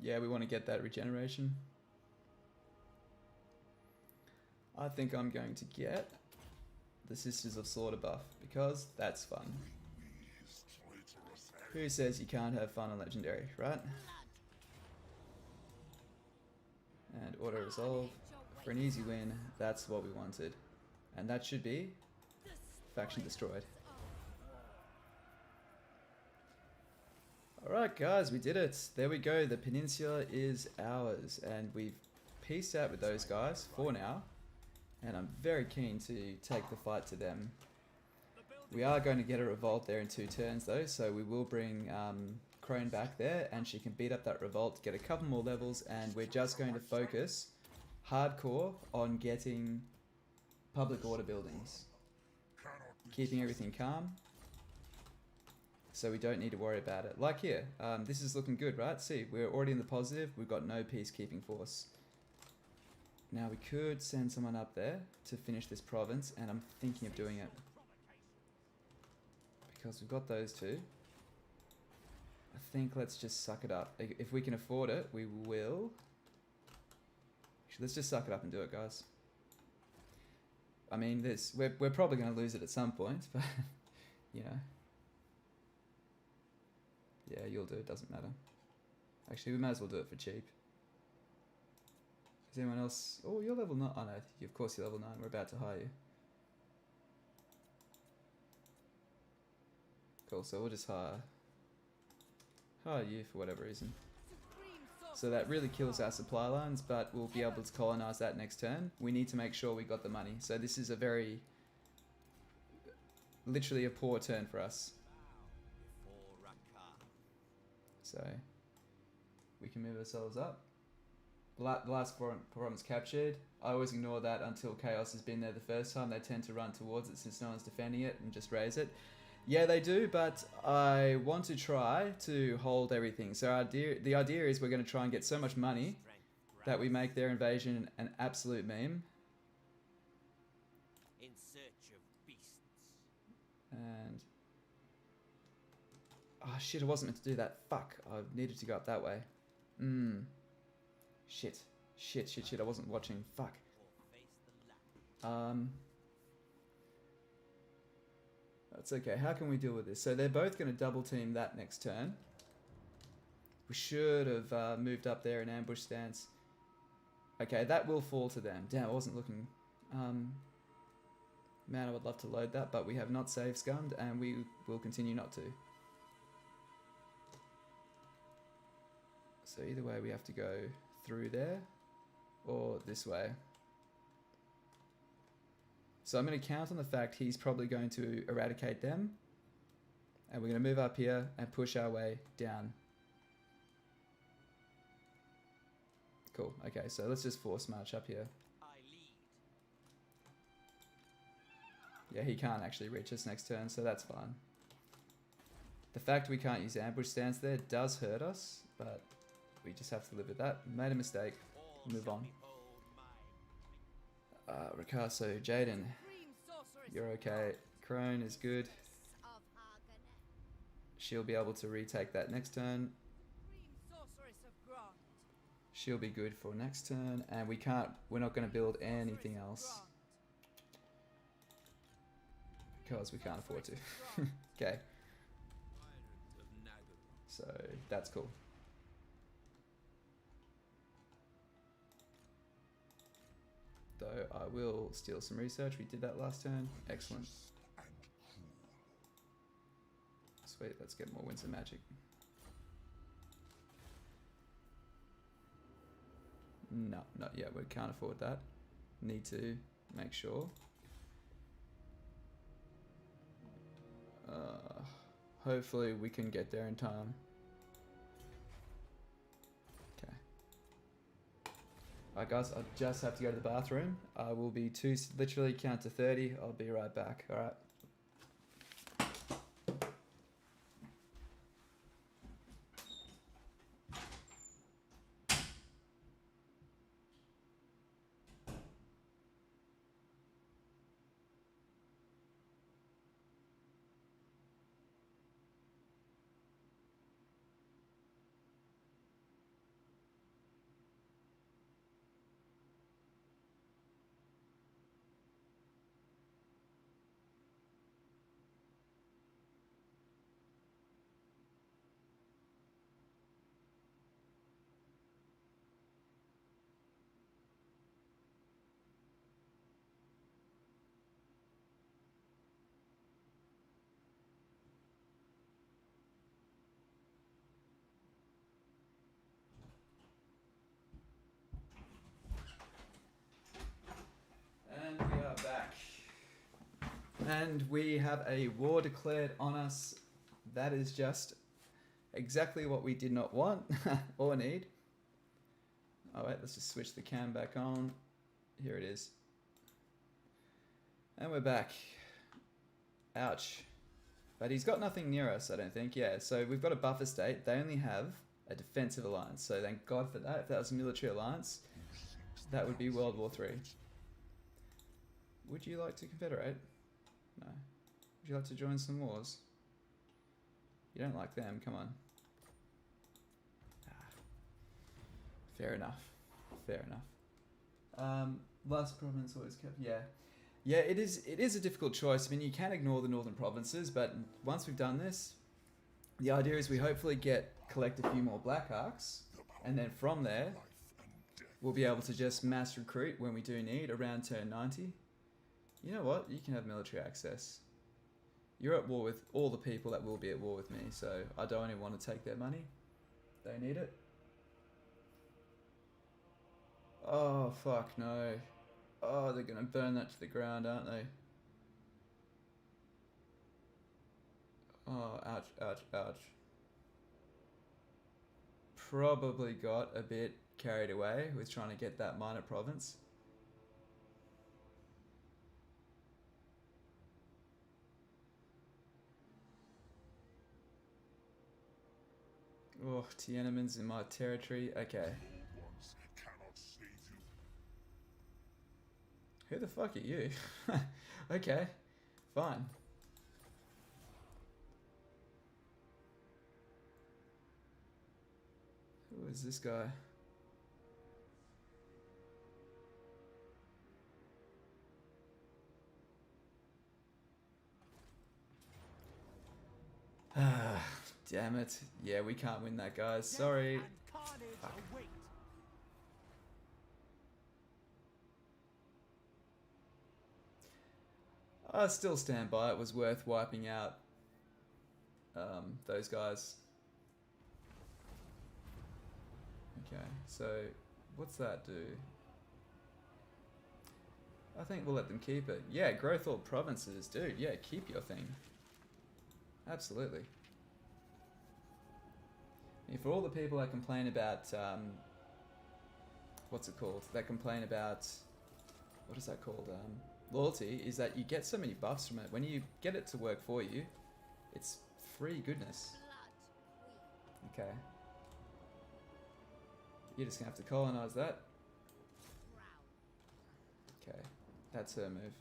Yeah, we want to get that regeneration. I think I'm going to get the Sisters of Slaughter buff, because that's fun. Who says you can't have fun on Legendary, right? Blood. And auto resolve for an easy win. That's what we wanted, and that should be faction destroyed. Alright guys, we did it. There we go. The peninsula is ours, and we've peaced out with those guys for now, and I'm very keen to take the fight to them. We are going to get a revolt there in 2 turns though, so we will bring Crone back there, and she can beat up that revolt, get a couple more levels, and we're just going to focus hardcore on getting public order buildings, keeping everything calm, so we don't need to worry about it. Like here, this is looking good, right? See, we're already in the positive, we've got no peacekeeping force. Now we could send someone up there to finish this province, and I'm thinking of doing it, because we've got those two. I think let's just suck it up. If we can afford it, we will. Actually, let's just suck it up and do it, guys. I mean, we're probably going to lose it at some point, but you know. Yeah, you'll do it, doesn't matter. Actually, we might as well do it for cheap. Is anyone else? Oh, you're level 9. Oh no, of course you're level 9. We're about to hire you. Cool, so we'll just hire you for whatever reason. So that really kills our supply lines, but we'll be able to colonize that next turn. We need to make sure we got the money. So this is a very, literally a poor turn for us. So we can move ourselves up. The last province captured. I always ignore that until Chaos has been there the first time. They tend to run towards it since no one's defending it and just raise it. Yeah, they do, but I want to try to hold everything. So the idea is we're going to try and get so much money that we make their invasion an absolute meme. In search of beasts. And oh shit, I wasn't meant to do that. Fuck, I needed to go up that way. Shit, I wasn't watching. Fuck. That's okay. How can we deal with this? So they're both going to double team that next turn. We should have moved up there in ambush stance. Okay, that will fall to them. Damn, I wasn't looking. Man, I would love to load that, but we have not save scummed, and we will continue not to. So either way, we have to go through there or this way. So I'm going to count on the fact he's probably going to eradicate them, and we're going to move up here and push our way down. Cool. Okay, so let's just force march up here. Yeah, he can't actually reach us next turn, so that's fine. The fact we can't use ambush stance there does hurt us, but we just have to live with that. Made a mistake. Move on. Ricasso, Jaden, you're okay. Crone is good. She'll be able to retake that next turn. She'll be good for next turn, and we're not going to build anything else because we can't afford to. Okay. So that's cool. Though I will steal some research. We did that last turn. Excellent. Sweet, let's get more Winds of Magic. No, not yet. We can't afford that. Need to make sure. Hopefully we can get there in time. Okay. Alright guys, I just have to go to the bathroom. I will be literally count to 30. I'll be right back. Alright. And we are back. And we have a war declared on us. That is just exactly what we did not want or need. Oh wait, let's just switch the cam back on. Here it is. And we're back. Ouch. But he's got nothing near us, I don't think. Yeah, so we've got a buffer state. They only have a defensive alliance. So thank God for that. If that was a military alliance, that would be World War III. Would you like to confederate? No. Would you like to join some wars? You don't like them, come on. Ah. Fair enough. Fair enough. Last province always kept, yeah. Yeah, it is a difficult choice. I mean, you can ignore the northern provinces, but once we've done this, the idea is we hopefully collect a few more Black Arcs, and then from there, we'll be able to just mass recruit when we do need around turn 90. You know what? You can have military access. You're at war with all the people that will be at war with me, so I don't only want to take their money. They need it. Oh, fuck no. Oh, they're gonna burn that to the ground, aren't they? Oh, ouch, ouch, ouch. Probably got a bit carried away with trying to get that minor province. Oh, Tiananmen's in my territory. Okay. Who the fuck are you? Okay, fine. Who is this guy? Ah, damn it. Yeah, we can't win that, guys. Sorry. Fuck. I still stand by it was worth wiping out those guys. Okay, so what's that do? I think we'll let them keep it. Yeah, growth all provinces. Dude, yeah, keep your thing. Absolutely. For all the people that complain about, what's it called? That complain about, what is that called? Loyalty, is that you get so many buffs from it. When you get it to work for you, it's free goodness. Okay. You're just gonna have to colonize that. Okay, that's her move.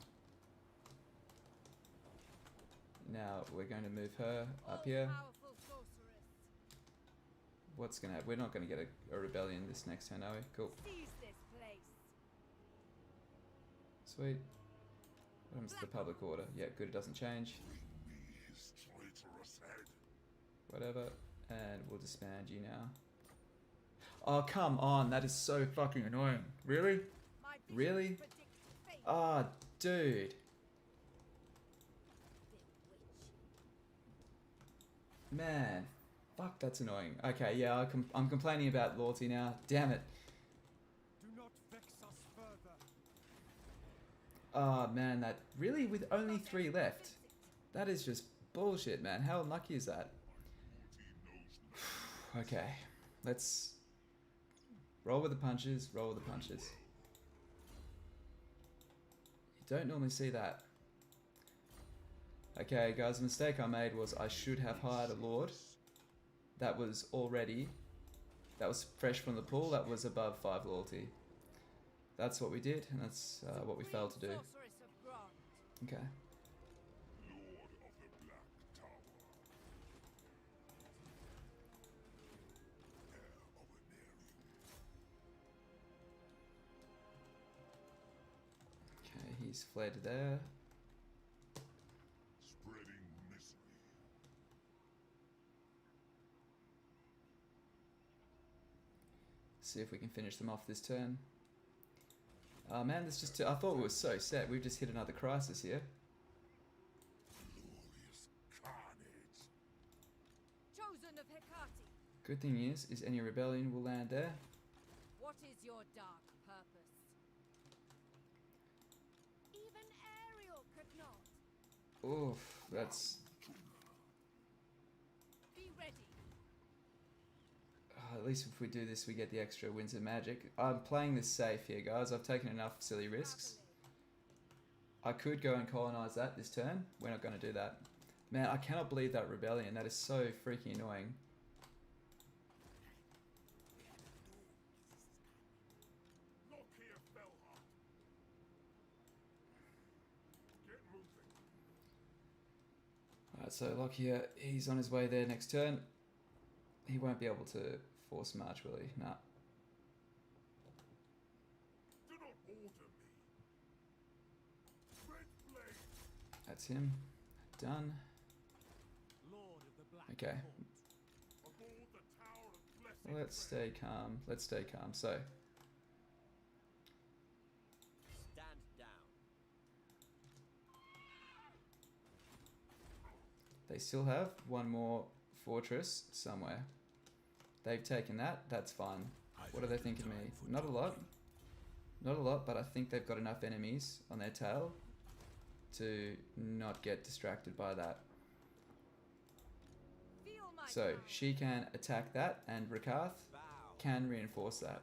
Now we're going to move her up here. What's gonna happen? We're not gonna get a rebellion this next turn, are we? Cool. Sweet. What happens to the public order? Yeah, good, it doesn't change. Whatever. And we'll disband you now. Oh, come on. That is so fucking annoying. Really? Really? Ah, oh, dude. Man. Fuck, that's annoying. Okay, yeah, I'm complaining about loyalty now. Damn it. Do not vex us further. Oh man, that really with only 3 left. That is just bullshit, man. How unlucky is that? Okay, let's roll with the punches, roll with the punches. You don't normally see that. Okay, guys, the mistake I made was I should have hired a lord. That was fresh from the pool, that was above 5 loyalty. That's what we did, and that's what we failed to do. Sorceress of Grond. Okay. Okay, he's fled there. Spreading misery. See if we can finish them off this turn. Oh man, this just I thought we were so set. We've just hit another crisis here. Glorious carnage. Chosen of Hecate. Good thing is any rebellion will land there. What is your dark purpose? Even Ariel could not. Oof, that's... Be ready. At least if we do this, we get the extra Winds of Magic. I'm playing this safe here, guys. I've taken enough silly risks. I could go and colonize that this turn. We're not going to do that. Man, I cannot believe that rebellion. That is so freaking annoying. Look here, fella. Get moving. Alright, so Lockyer, he's on his way there next turn. He won't be able to force march, will he? Nah. Do not order me. Red flame. That's him. Done. Lord of the Black Okay. Court. Aboard the Tower of Blessing. Let's stay calm. Let's stay calm. So, Stand down. they still have one more fortress somewhere. They've taken that. That's fine. What do they think of me? Not a lot. Not a lot, but I think they've got enough enemies on their tail to not get distracted by that. Feel my So, power. she can attack that, and Rakath Bow. can reinforce that.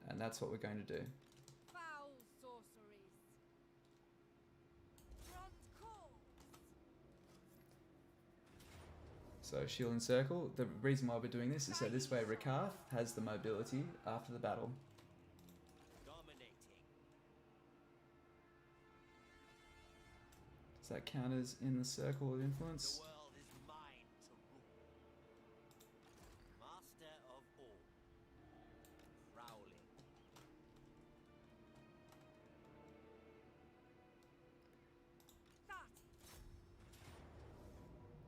And that's what we're going to do. Foul sorceries. Grond's cause. So shield and circle. The reason why we're doing this is so this way Rakath has the mobility after the battle. Dominating. So that counters in the circle of The influence. world is mine to rule. Master of all. Prowling. That.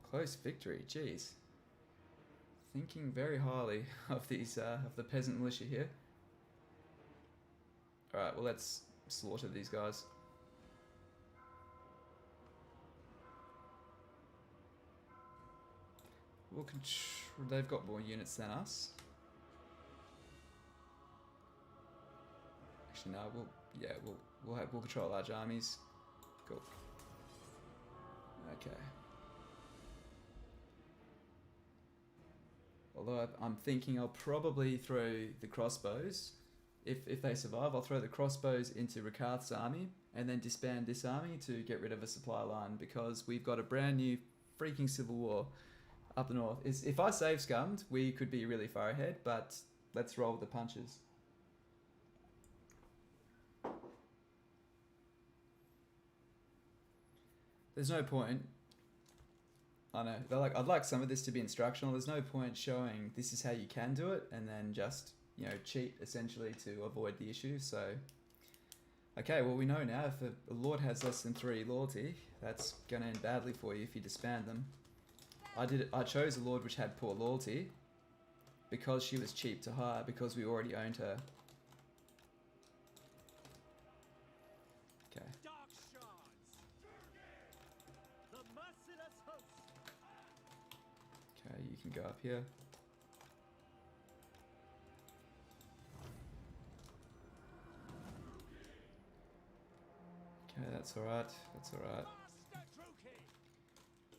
Close victory, jeez. Thinking very highly of these of the peasant militia here. Alright, well let's slaughter these guys. We'll they've got more units than us. Actually no, we'll control large armies. Cool. Okay. Although I'm thinking I'll probably throw the crossbows. If they survive, I'll throw the crossbows into Rakath's army and then disband this army to get rid of a supply line because we've got a brand new freaking civil war up the north. If I save scummed, we could be really far ahead, but let's roll with the punches. There's no point. I know. I'd like some of this to be instructional. There's no point showing this is how you can do it and then just, cheat essentially to avoid the issue. So, okay, well we know now if a lord has less than 3 loyalty, that's going to end badly for you if you disband them. I chose a lord which had poor loyalty because she was cheap to hire because we already owned her. Okay. Dark shards. The merciless host. Okay, you can go up here. That's alright. That's alright. Master Druki!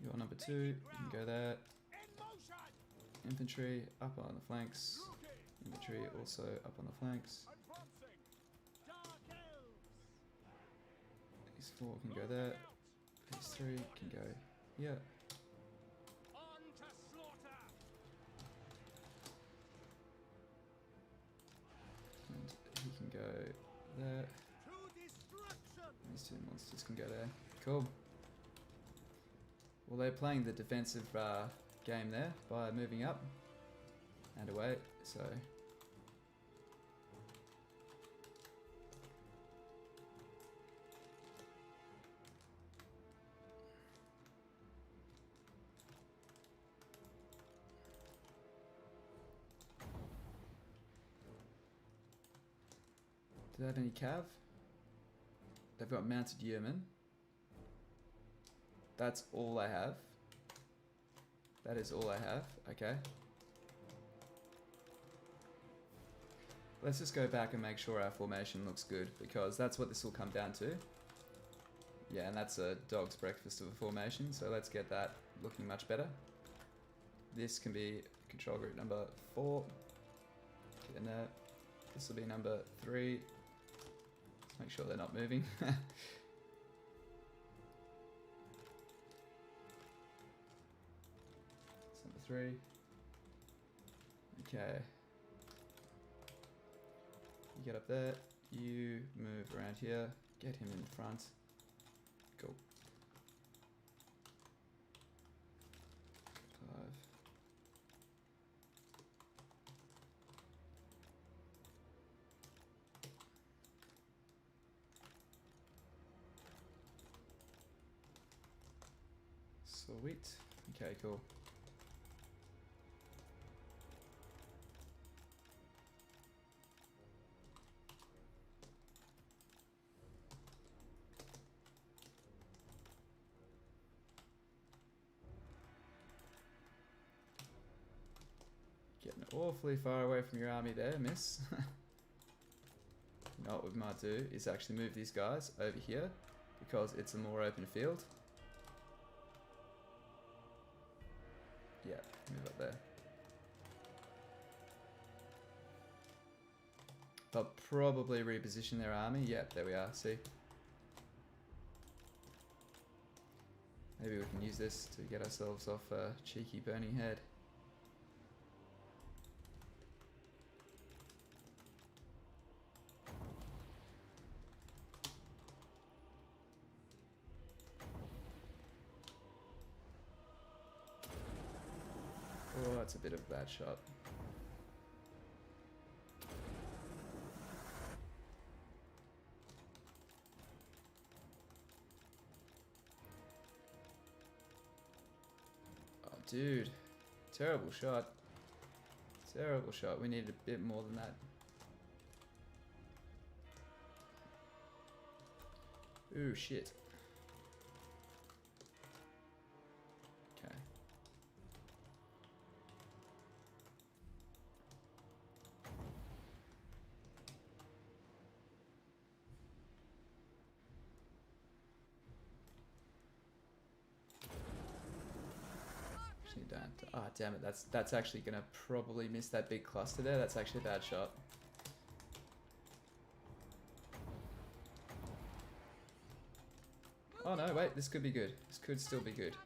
You're number 2. You can go there. In motion! Infantry up on the flanks. Druki! Infantry also up on the flanks. Advancing! Dark elves! These 4 can go there. These 3 can go here. On to slaughter! And he can go there. To destruction! These 2 monsters can go there. Cool. Well, they're playing the defensive game there by moving up and away, so... Do they have any cav? They've got mounted yeomen. That's all I have. That is all I have. Okay. Let's just go back and make sure our formation looks good, because that's what this will come down to. Yeah, and that's a dog's breakfast of a formation, so let's get that looking much better. This can be control group number 4. Get in there. This will be number 3. Let's make sure they're not moving. It's number 3. Okay. You get up there. You move around here. Get him in front. Cool. 5. Sweet. Okay, cool. Getting awfully far away from your army there, miss. You know what we might do is actually move these guys over here, because it's a more open field. Yeah, move up there. They'll probably reposition their army. Yep, there we are, see? Maybe we can use this to get ourselves off a cheeky burning head. Oh, that's a bit of a bad shot. Oh, dude. Terrible shot. Terrible shot. We needed a bit more than that. Ooh, shit. Okay. Actually, don't. Ah, damn it. That's actually gonna probably miss that big cluster there. That's actually a bad shot. Oh no, wait, this could be good. This could still be good.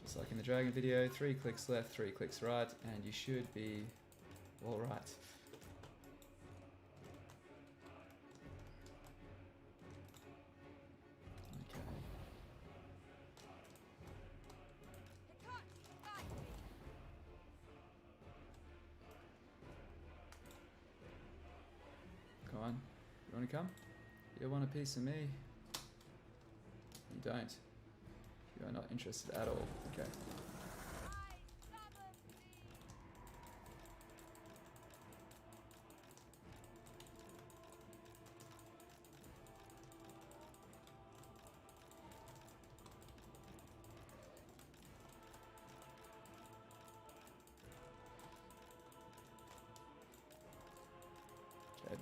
Just like in the dragon video, 3 clicks left, 3 clicks right, and you should be all right. Okay. Come on, you want to come? You want a piece of me? You don't. You are not interested at all. Okay.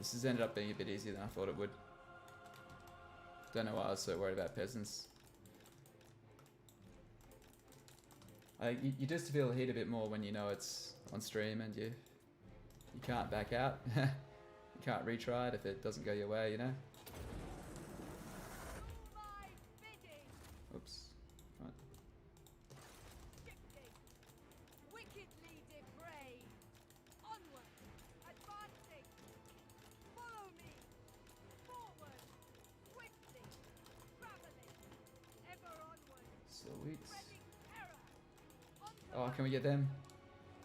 This has ended up being a bit easier than I thought it would. Don't know why I was so worried about peasants. You just feel the heat a bit more when you know it's on stream and you can't back out. You can't retry it if it doesn't go your way, you know? Do my bidding. Oops. Right. Shifting. Wickedly depraved. Onward. Advancing. Follow me. Forward. Swiftly. Traveling. Ever onward. Sweet. Spreading terror. Oh, can we get them?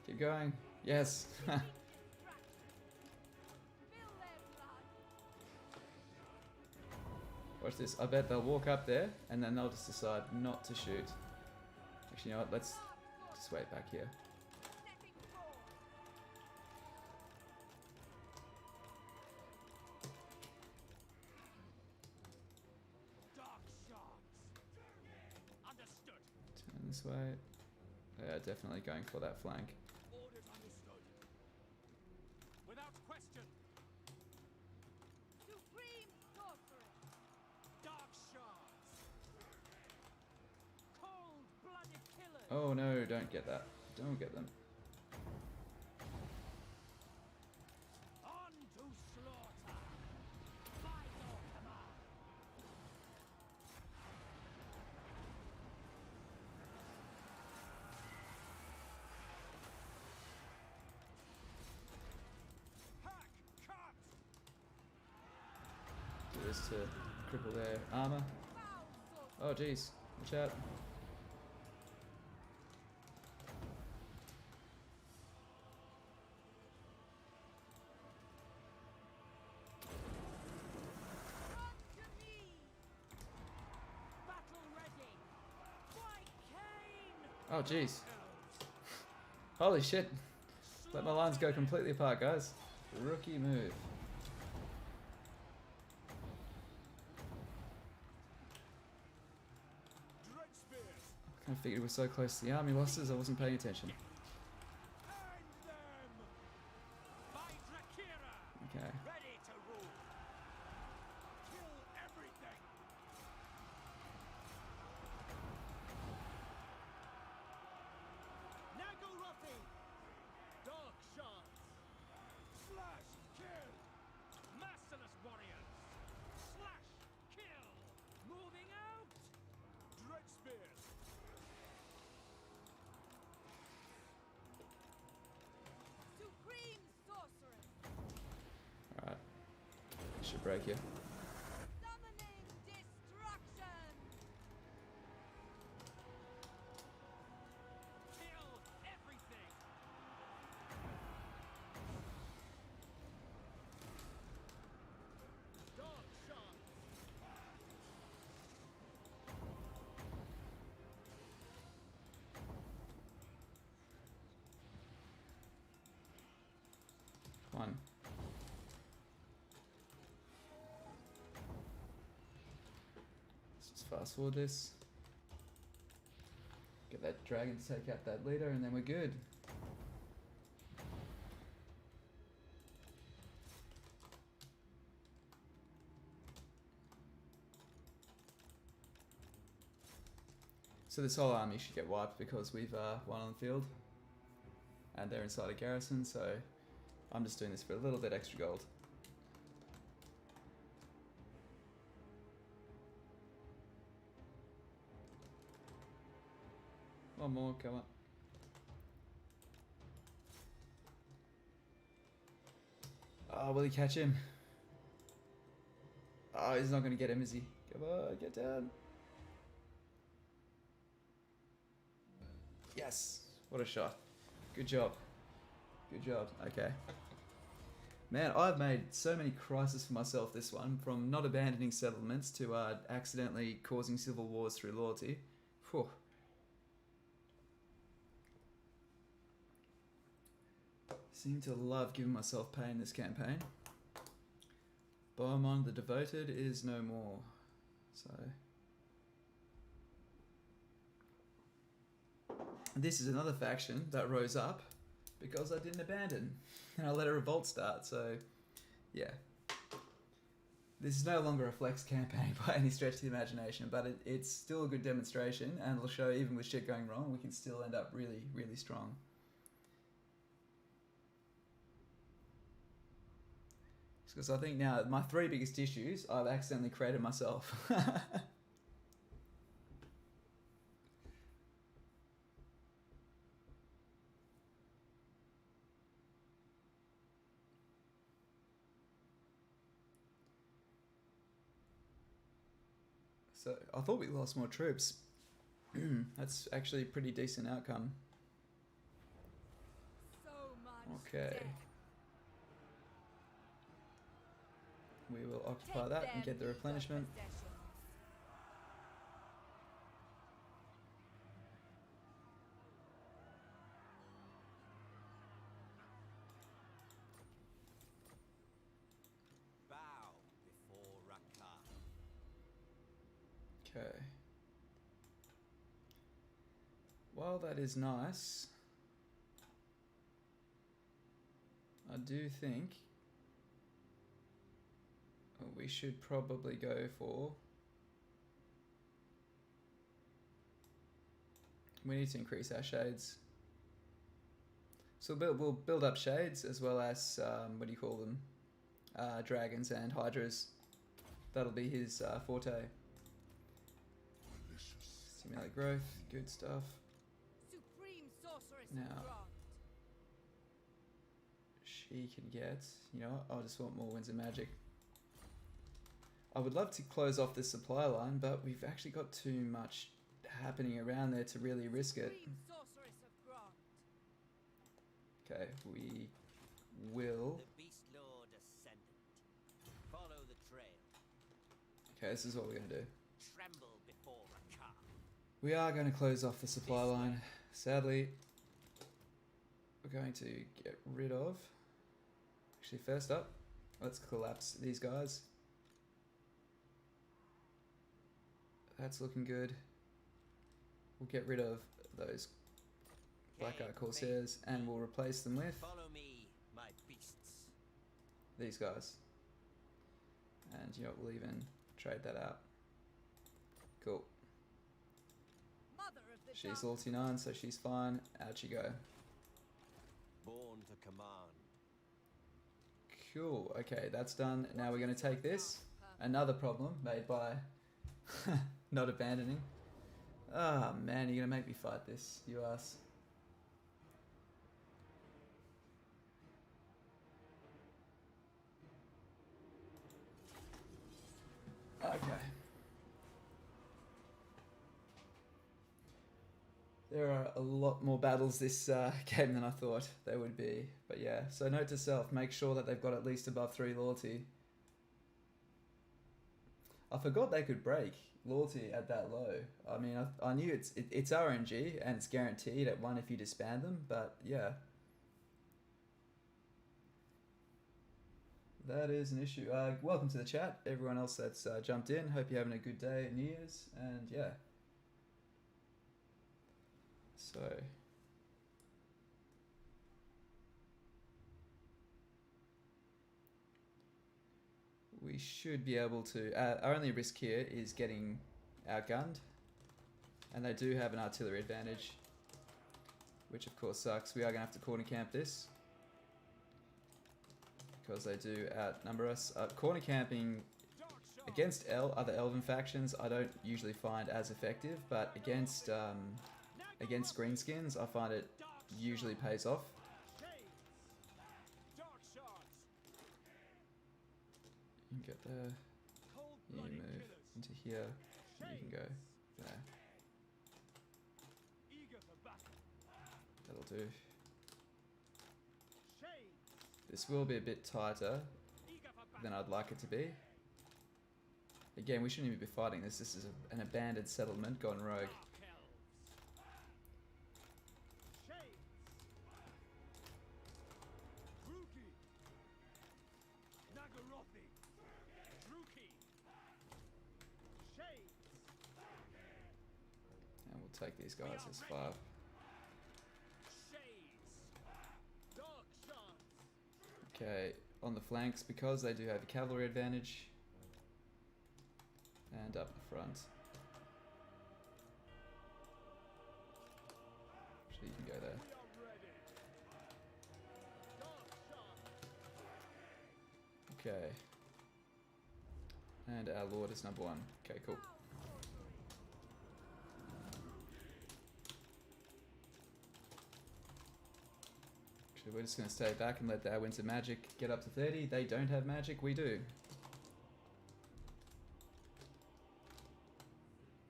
Keep going. Yes. Watch this. I bet they'll walk up there and then they'll just decide not to shoot. Actually, you know what? Let's just wait back here. Dark shards. Understood. Turn this way. Yeah, definitely going for that flank. Orders understood. Without question. Supreme sorceress. Dark shards. Cold-blooded killers. Oh no, don't get that. Don't get them. On to slaughter. By your command. Hack, cut. Do this to cripple their armor. Foul Oh jeez. Watch out. Run to me. Battle ready. White cane. Oh jeez. Holy shit. Let my lines go completely apart, guys. Rookie move. Dread spears. I kind of figured we're so close to the army losses, I wasn't paying attention. Hang them. By Drakira. Okay. Ready to rule. Kill everything. Naggarond. Dark shards. Slash, kill. Merciless warriors. Slash, kill. Moving out. Dread spears. Supreme sorceress. Alright. Should break you. Summoning destruction. Kill everything. Dark shards. Come on. Let's just fast forward this. Get that dragon to take out that leader and then we're good. So this whole army should get wiped because we've won on the field. And they're inside a garrison, so I'm just doing this for a little bit extra gold. One more, come on. Oh, will he catch him? Oh, he's not going to get him, is he? Come on, get down. Yes, what a shot. Good job. Good job, okay. Man, I've made so many crises for myself this one, from not abandoning settlements to accidentally causing civil wars through loyalty. Whew. Seem to love giving myself pain this campaign. Bohemond the Devoted is no more, so... This is another faction that rose up because I didn't abandon and I let a revolt start, so yeah, This is no longer a flex campaign by any stretch of the imagination, but it's still a good demonstration, and it'll show even with shit going wrong, we can still end up really, really strong. Because I think now my 3 biggest issues I've accidentally created myself. So I thought we lost more troops. That's actually a pretty decent outcome. So much Okay. death. We will occupy Take that and their get the meager replenishment. possessions. Bow before Rakar. Okay. While that is nice, I do think we should probably go for... We need to increase our shades. So we'll build up shades as well as, what do you call them? Dragons and hydras. That'll be his forte. Stimulate growth, good stuff. Supreme sorceress Now. of Grant. She can get, you know what, I just want more winds of magic. I would love to close off this supply line, but we've actually got too much happening around there to really risk it. Supreme sorceress of Grant. Okay, we will. The Beast Lord Ascendant. Follow the trail. Okay, this is what we're going to do. Tremble before Rakar. We are going to close off the supply line. Sadly, we're going to get rid of... Actually, first up, let's collapse these guys. That's looking good. We'll get rid of those Blackguard Corsairs and we'll replace them with Follow me, my beasts. these guys. And you know, we'll even trade that out. Cool. Mother of the She's dark. ulti 9, so she's fine. Out you go. Born to command. Cool. Okay, that's done. Now we're going to take this. Another problem made by not abandoning. Ah, man, you're going to make me fight this, you ass. Okay. There are a lot more battles this game than I thought there would be. But yeah, so note to self, make sure that they've got at least above 3 loyalty. I forgot they could break loyalty at that low. I mean, I knew it's RNG and it's guaranteed at 1 if you disband them, but yeah. That is an issue. Welcome to the chat, everyone else that's jumped in. Hope you're having a good day at New Year's, and yeah. So... we should be able to... our only risk here is getting outgunned. And they do have an artillery advantage, which of course sucks. We are going to have to corner camp this, because they do outnumber us. Corner camping against other elven factions I don't usually find as effective, but against greenskins I find it usually pays off. You can get there, you move into here, you can go there. That'll do. This will be a bit tighter than I'd like it to be. Again, we shouldn't even be fighting this. This is an abandoned settlement gone rogue. And we'll take these guys as 5. Okay, on the flanks, because they do have a cavalry advantage, And up the front. Actually, you can go there. We are ready. Dog shot. Okay. And our lord is number 1. Okay, cool. Actually, we're just going to stay back and let our winter magic get up to 30. They don't have magic, we do.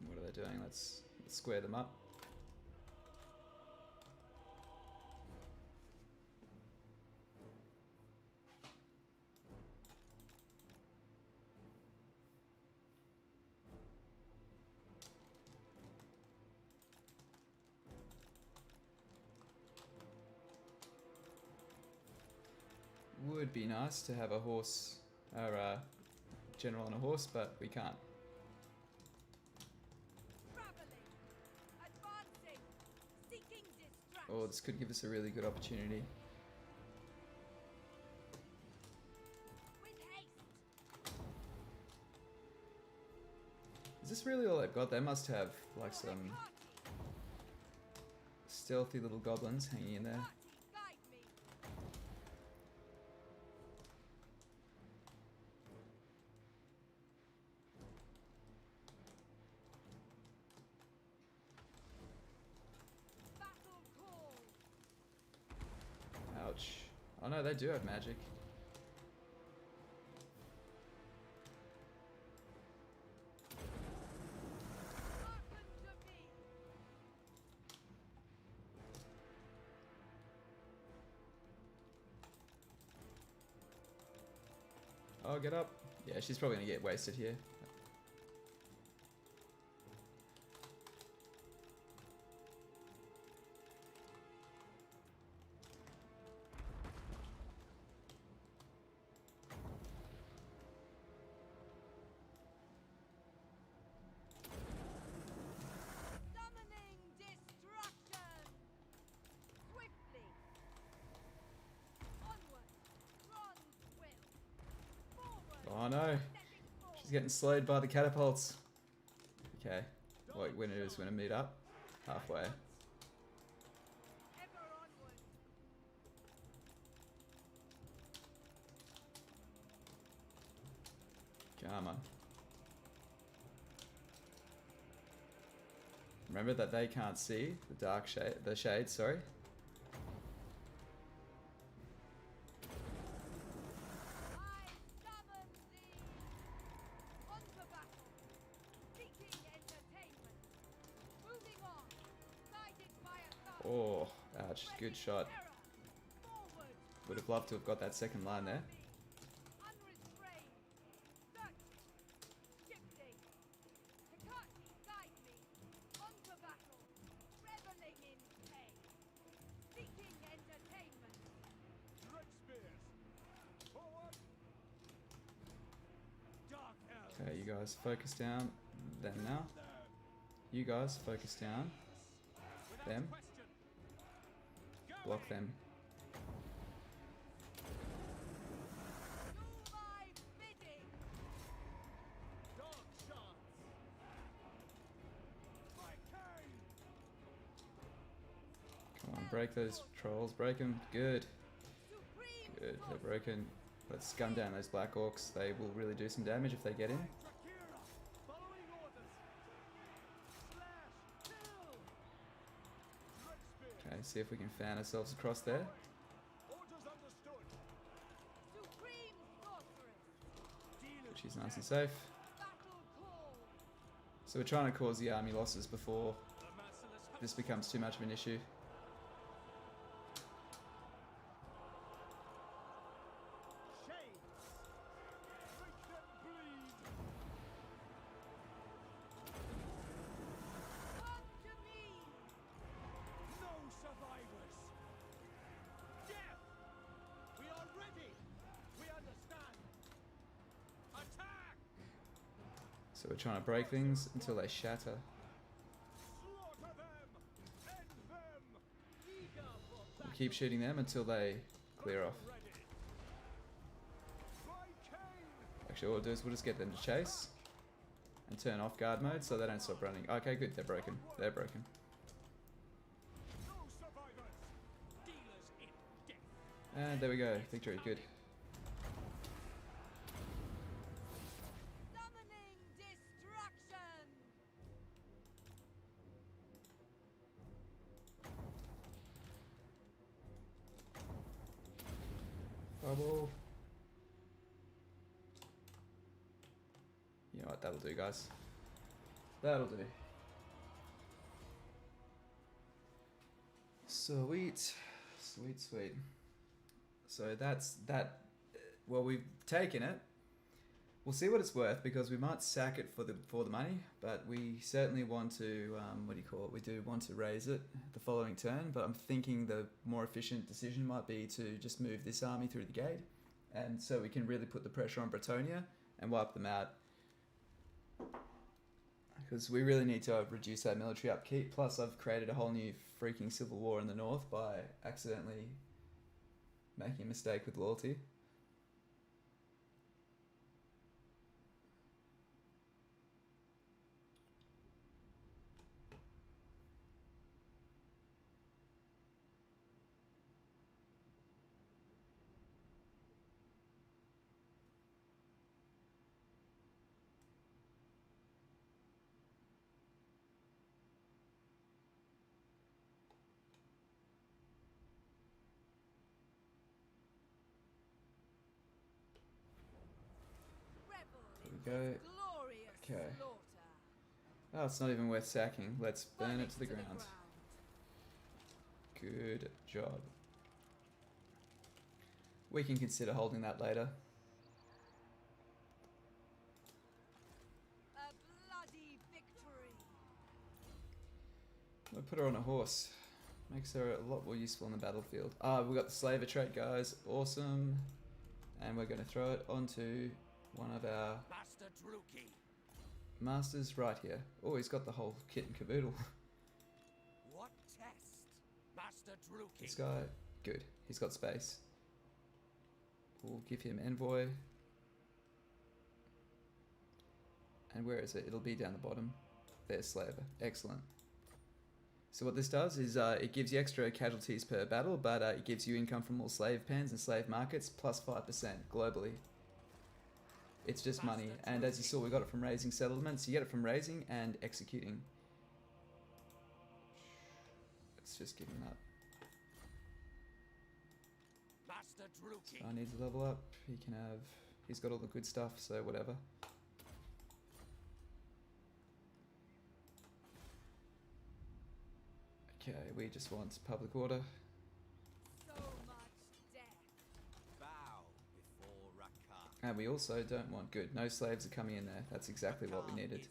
What are they doing? Let's square them up. Would be nice to have a horse, or general on a horse, but we can't. Traveling. Advancing. Seeking distraction. Oh, this could give us a really good opportunity. With haste. Is this really all they've got? They must have like some Party. stealthy little goblins hanging in there. Party. Guide me. Battle call. Ouch. Oh no, they do have magic. Hearken to me. Oh, get up. Yeah, she's probably gonna get wasted here. Summoning destruction. Swiftly. Onward. Bronze will. Forward. Oh no, Stepping forward. she's getting slowed by the catapults. Okay, wait, when it is gonna meet up halfway. Ever onward. Come on. Remember that they can't see the dark shade, the shade, sorry. I summon thee. On to battle. Seeking entertainment. Moving on. Guided by a thought. Oh, ouch, good shot. Terror. Forward. Would have loved to have got that second line there. Unrestrained. Searching. Shifting. Hecate, guide me. On to battle. Reveling in pain. Seeking entertainment. Great spears. Forward. Dark elves. Okay, you guys focus down them now. You guys focus down Without them. question. Go Block in. them. Do my bidding. Dog shots. My cane. Come on, break those trolls, break them. Good, Supreme good, they're sorcery. broken. Let's gun down those black orcs. They will really do some damage if they get in. Drakira. Following orders. Slash. Kill. Great spears. Okay, see if we can fan ourselves across there. Orders understood. Supreme sorceress. Deal She's nice and safe. Battle call. So we're trying to cause the army losses before the merciless this becomes too much of an issue. shades. Make them bleed. Come to me. No survivors. Death. We are ready. We understand. Attack. So we're trying to break things until they shatter. Slaughter them. End them. Eager for We'll battle. keep shooting them until they clear off. Ready. By cane. Actually, what we'll do is we'll just get them to chase. and turn off guard mode so they don't stop running. Okay, good. They're broken. They're broken. No survivors. Dealers in death. And there we go. Victory. Good. Summoning destruction. Bubble. You know what? That'll do, guys. That'll do. Sweet. Sweet, sweet. So that's that. Well, we've taken it. We'll see what it's worth because we might sack it for the money, but we certainly want to what do you call it? We do want to raise it the following turn, but I'm thinking the more efficient decision might be to just move this army through the gate, and so we can really put the pressure on Bretonia and wipe them out. Because we really need to reduce our military upkeep. Plus, I've created a whole new freaking civil war in the north by accidentally making a mistake with loyalty. Revel There in we go. this glorious Okay. slaughter. Oh, it's not even worth sacking. Let's burn it to the Burn ground. Good job. We can consider holding that later. A bloody victory. We'll put her on a horse. Makes her a lot more useful on the battlefield. Ah, we got the slaver trait, guys. Awesome. And we're going to throw it onto one of our Master Druki. masters right here. Oh, he's got the whole kit and caboodle. What test? Master Druki. This guy, good. He's got space. We'll give him envoy. And where is it? It'll be down the bottom. There's slaver. Excellent. So what this does is it gives you extra casualties per battle, but it gives you income from all slave pens and slave markets, plus 5% globally. It's just money. And as you saw, we got it from raising settlements. You get it from raising and executing. Let's just give him that. Master Druki. I need to level up. He can have... He's got all the good stuff, so whatever. Okay, we just want public order. So much death. Bow before Rakar. And we also don't want... Good, no slaves are coming in there. That's exactly what we needed. Is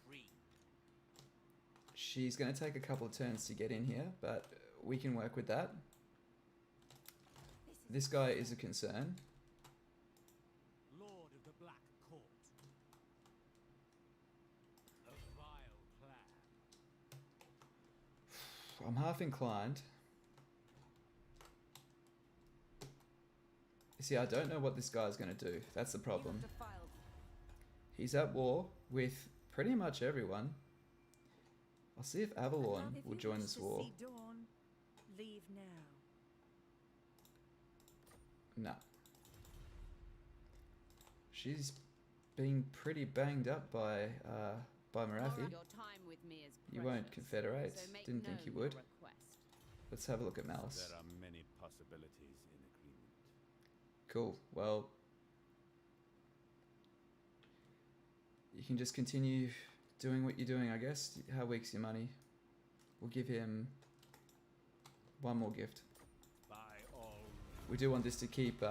supreme. She's going to take a couple of turns to get in here, but we can work with that. This guy is a concern. Lord of the Black Court. A vile plan. I'm half inclined. You see, I don't know what this guy's going to do. That's the problem. You have defiled. He's at war with pretty much everyone. I'll see if Avalon will join this war. See dawn, leave now. No. She's been pretty banged up by Marathi. Your time with me is You won't precious, confederate. so make Didn't think known you your would. request. Let's have a look at Malice. There are many possibilities in agreement. Cool. Well, you can just continue doing what you're doing, I guess. How weak's your money? We'll give him one more gift. By all We do want this to keep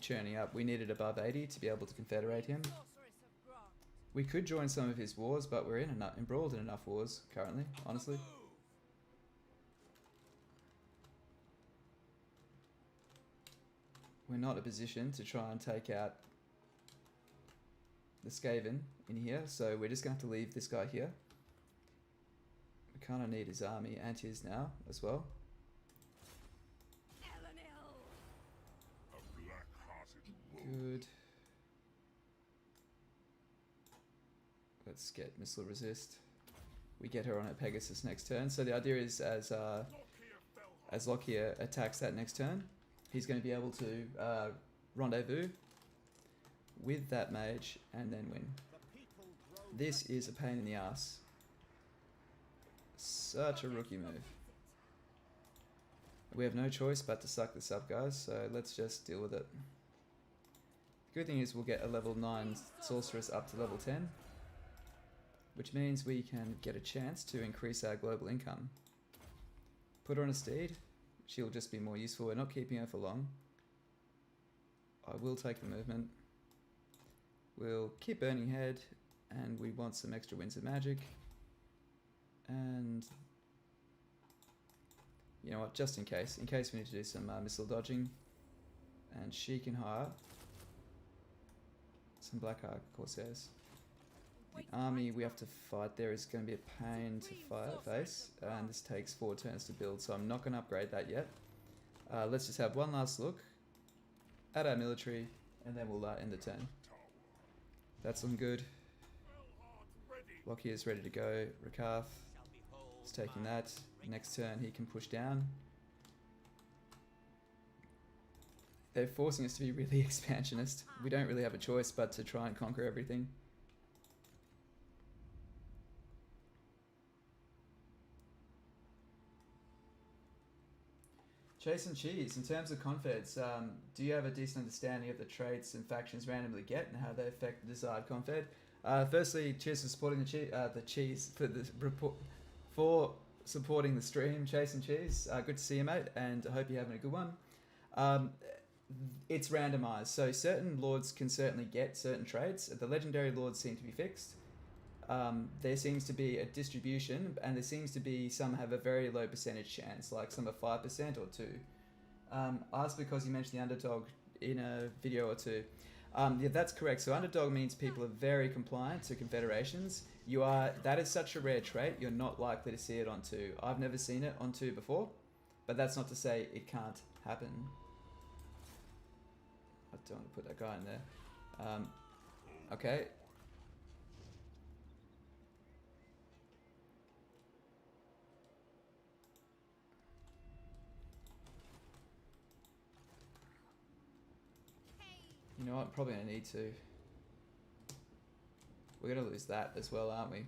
churning up. We need it above 80 to be able to confederate him. Sorceress of Grant. We could join some of his wars, but we're embroiled in enough wars currently, honestly. We're not in a position to try and take out the Skaven in here, so we're just going to have to leave this guy here. We kind of need his army and his now as well. Elenil. A black-hearted wolf. Good. Let's get missile resist. We get her on her Pegasus next turn. So the idea is as Lockyer attacks that next turn, he's going to be able to rendezvous with that mage and then win. This is a pain in the ass. Such a rookie move. We have no choice but to suck this up, guys, so let's just deal with it. The good thing is we'll get a level 9 sorceress up to level 10, which means we can get a chance to increase our global income. Put her on a steed. She'll just be more useful. We're not keeping her for long. I will take the movement. We'll keep Burning Head, and we want some extra Winds of Magic. And you know what, just in case we need to do some missile dodging, and she can hire some Blackheart Corsairs. The army we have to fight there is going to be a pain to face, and this takes 4 turns to build, so I'm not going to upgrade that yet. Let's just have one last look at our military, and then we'll end the turn. That's looking good. Lockyer's ready to go. Rakarth is taking that. Next turn he can push down. They're forcing us to be really expansionist. We don't really have a choice but to try and conquer everything. Chase and Cheese, in terms of confeds, do you have a decent understanding of the traits and factions randomly get and how they affect the desired confed? Firstly, cheers for supporting the cheese for the report, for supporting the stream, Chase and Cheese. Good to see you, mate, and I hope you're having a good one. It's randomized, so certain lords can certainly get certain traits. The legendary lords seem to be fixed. There seems to be a distribution, and there seems to be some have a very low percentage chance, like some are 5% or 2. Asked because you mentioned the underdog in a video or two. Yeah, that's correct. So underdog means people are very compliant to confederations. That is such a rare trait, you're not likely to see it on 2. I've never seen it on 2 before, but that's not to say it can't happen. I don't want to put that guy in there. Okay. You know what? Probably gonna need to. We're gonna lose that as well, aren't we?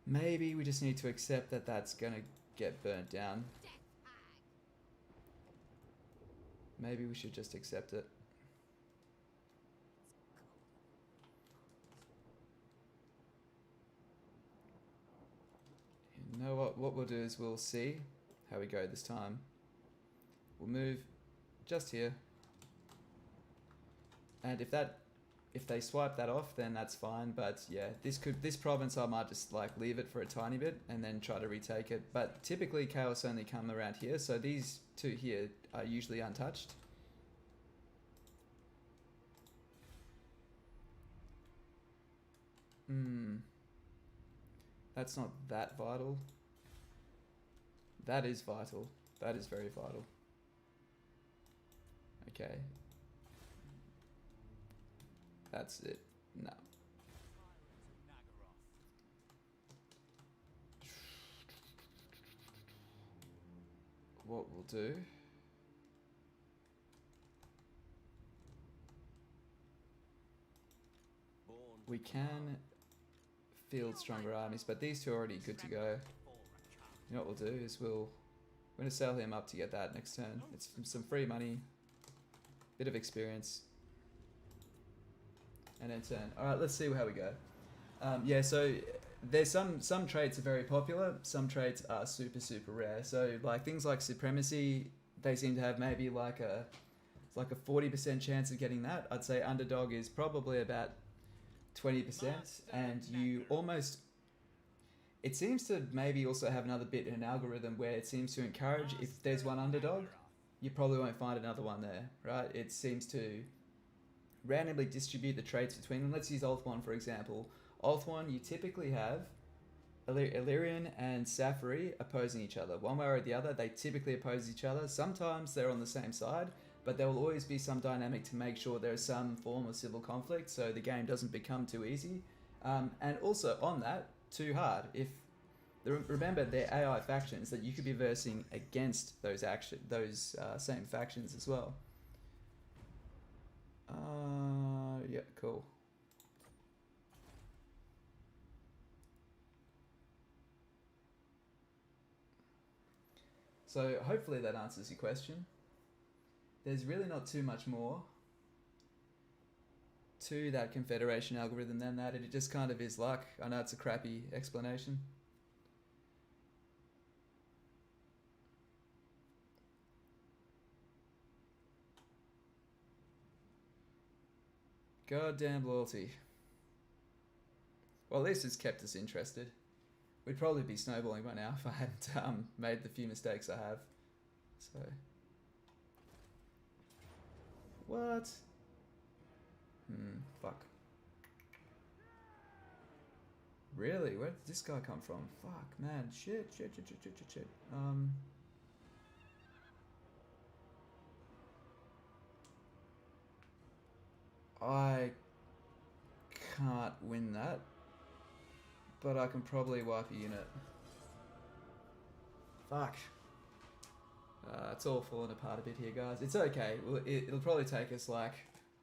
Maybe we just need to accept that that's gonna get burnt down. Maybe we should just accept it. You know what we'll do is we'll see how we go this time. We'll move just here, and if they swipe that off, then that's fine. But yeah, this province I might just like leave it for a tiny bit and then try to retake it. But typically chaos only come around here, so these 2 here are usually untouched. That's not that vital. That is vital. That is very vital. Okay. That's it. No. What we'll do. We can field stronger armies, but these 2 are already good to go. You know what we'll do is we're going to sell him up to get that next turn. It's some free money. Bit of experience, and then turn. All right, let's see how we go. Yeah, so there's some traits are very popular. Some traits are super rare. So like things like supremacy, they seem to have maybe like a 40% chance of getting that. I'd say underdog is probably about 20%, and you almost. It seems to maybe also have another bit in an algorithm where it seems to encourage if there's one underdog, you probably won't find another one there, right? It seems to randomly distribute the traits between them. Let's use Ulthuan, for example. Ulthuan, you typically have Illyrian and Safari opposing each other. One way or the other, they typically oppose each other. Sometimes they're on the same side, but there will always be some dynamic to make sure there is some form of civil conflict, so the game doesn't become too easy. And also on that, too hard. If remember, they're AI factions that you could be versing against those same factions as well. Yeah, cool. So hopefully that answers your question. There's really not too much more to that Confederation algorithm than that. It just kind of is luck. I know it's a crappy explanation. Goddamn loyalty. Well, at least it's kept us interested. We'd probably be snowballing by now if I hadn't made the few mistakes I have. So... What? Fuck. Really? Where did this guy come from? Fuck, man. Shit. I can't win that, but I can probably wipe a unit. Fuck. It's all falling apart a bit here, guys. It's okay. It'll probably take us, like,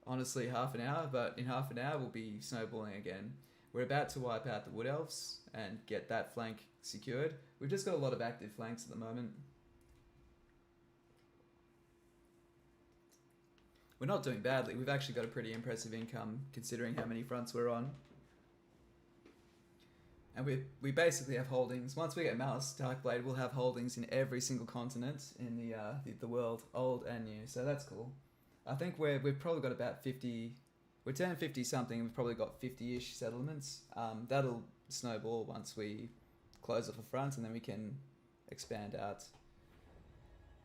honestly, half an hour, but in half an hour we'll be snowballing again. We're about to wipe out the Wood Elves and get that flank secured. We've just got a lot of active flanks at the moment. We're not doing badly. We've actually got a pretty impressive income considering how many fronts we're on. And we basically have holdings. Once we get Mouse Darkblade, we'll have holdings in every single continent in the world, old and new. So that's cool. I think we've probably got about 50. We're 10, 50 something. We've probably got 50-ish settlements. That'll snowball once we close off a front, and then we can expand out.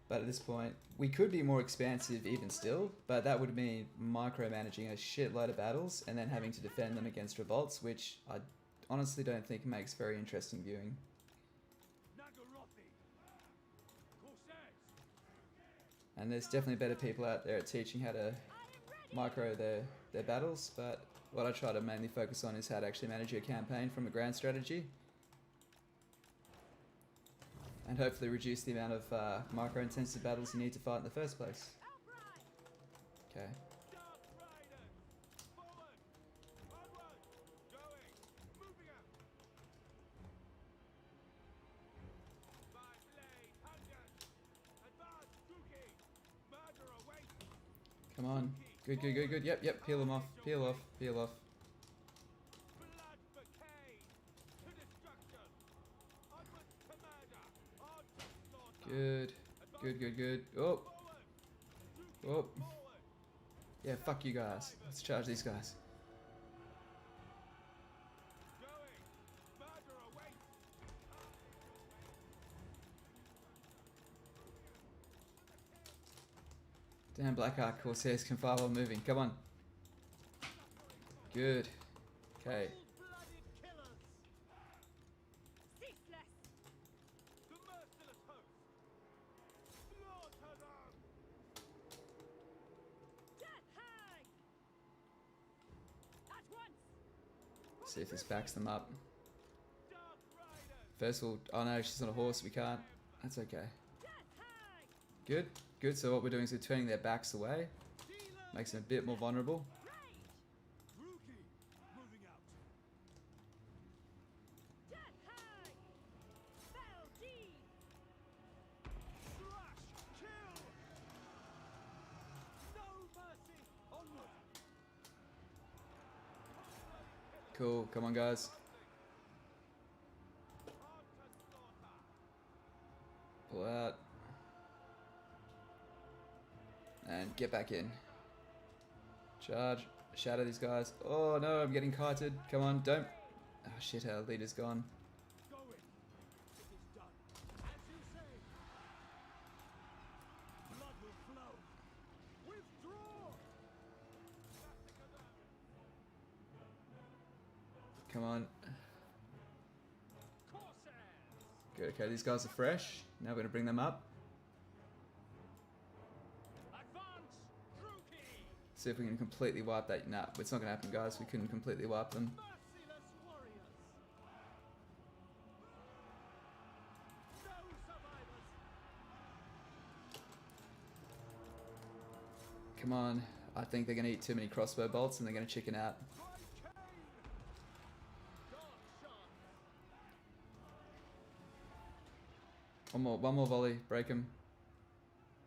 But at this point, we could be more expansive even still, but that would mean micromanaging a shitload of battles and then having to defend them against revolts, which I honestly don't think makes very interesting viewing. And there's definitely better people out there at teaching how to micro their battles, but what I try to mainly focus on is how to actually manage your campaign from a grand strategy. And hopefully reduce the amount of micro-intensive battles you need to fight in the first place. Okay. Come on. Good. Yep. Peel them off. Peel off. Good. Oh. Yeah, fuck you guys. Let's charge these guys. Damn, Black Ark Corsairs can fire while moving. Come on. Good. Okay. See if this backs them up. First of all, oh no, she's on a horse, we can't. That's okay. Good. So what we're doing is we're turning their backs away. Makes them a bit more vulnerable. Cool, come on guys. Pull out. And get back in. Charge. Shatter these guys. Oh no, I'm getting kited. Come on, don't. Oh shit, our leader's gone. Come on. Good, okay, these guys are fresh. Now we're going to bring them up. See if we can completely wipe that. Nah, it's not gonna happen, guys. We couldn't completely wipe them. Merciless warriors. No survivors. Come on. I think they're gonna eat too many crossbow bolts and they're gonna chicken out. One more volley. Break him.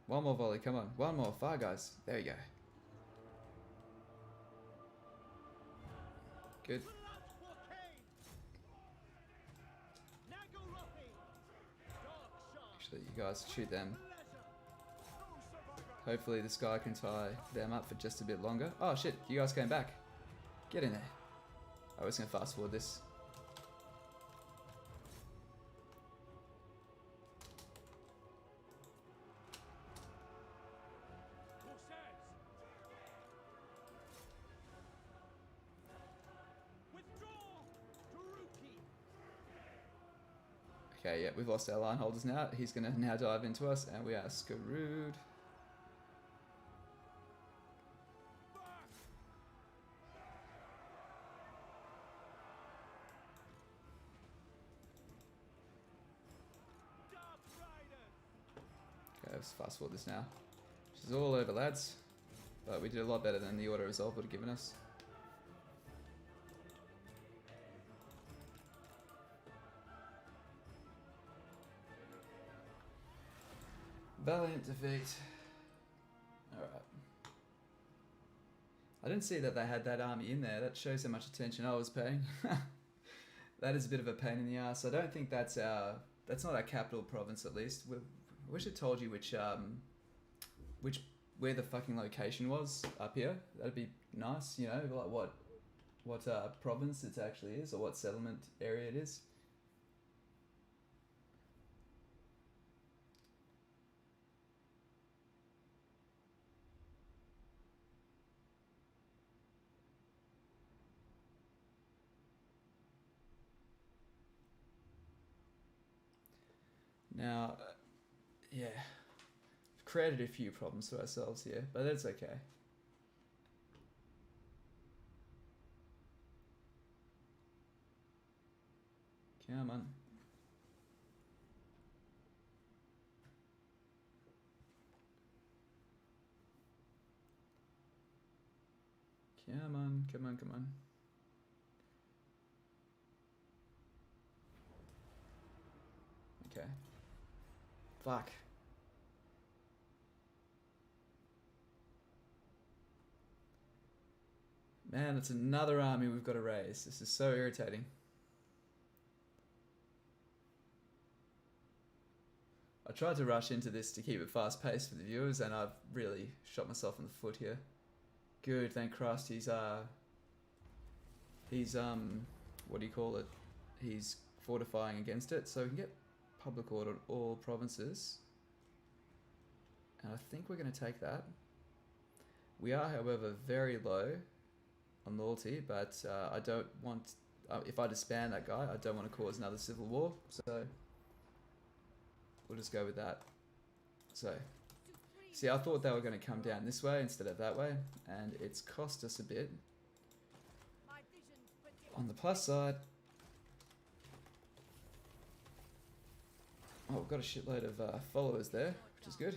One more volley. Come on. One more. Fire, guys. There you go. Good. Actually, you guys shoot them. Hopefully this guy can tie them up for just a bit longer. Oh shit, you guys came back. Get in there. I was gonna fast forward this. Okay, yeah, we've lost our line holders now. He's gonna now dive into us and we are screwed. Okay, let's fast forward this now. This is all over, lads. But we did a lot better than the auto resolve would have given us. Valiant defeat. Alright. I didn't see that they had that army in there. That shows how much attention I was paying. That is a bit of a pain in the ass. I don't think that's not our capital province, at least. I wish it told you where the fucking location was up here. That'd be nice, you know, like what province it actually is, or what settlement area it is. Now, yeah, we've created a few problems for ourselves here, but that's okay. Come on. Come on, come on, come on. Okay. Fuck. Man, it's another army we've got to raise. This is so irritating. I tried to rush into this to keep it fast paced for the viewers and I've really shot myself in the foot here. Good, thank Christ he's what do you call it? He's fortifying against it, so we can get public order on all provinces. And I think we're going to take that. We are, however, very low on loyalty, but I don't want, if I disband that guy, I don't want to cause another civil war, so we'll just go with that. So, see, I thought they were going to come down this way instead of that way, and it's cost us a bit. On the plus side, oh, we've got a shitload of followers there, which is good.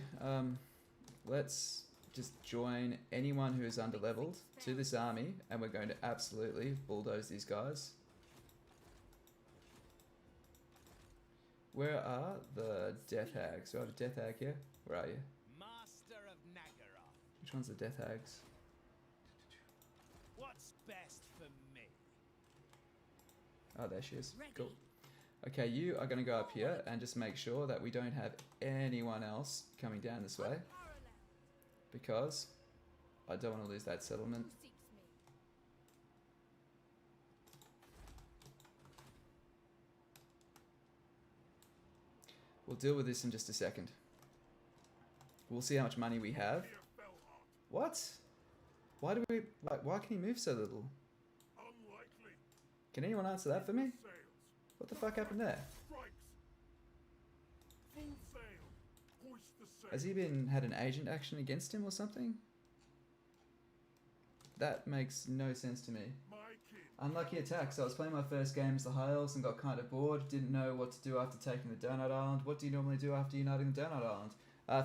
Let's just join anyone who is under-leveled to this army, and we're going to absolutely bulldoze these guys. Where are the Death Hags? Do I have a Death Hag here? Where are you? Master of Naggarond. Which one's the Death Hags? What's best for me? Oh, there she is. Ready. Cool. Okay, you are going to go up here and just make sure that we don't have anyone else coming down this way, because I don't want to lose that settlement. We'll deal with this in just a second. We'll see how much money we have. What? Why do we? Why can he move so little? Unlikely. Can anyone answer that for me? Sails. What the fuck happened there? Strikes. Full sail. Hoist the sail. Has he had an agent action against him or something? That makes no sense to me. My kin. Unlucky attack. So I was playing my first game as the High Elves and got kind of bored. Didn't know what to do after taking the Donut Island. What do you normally do after uniting the Donut Island?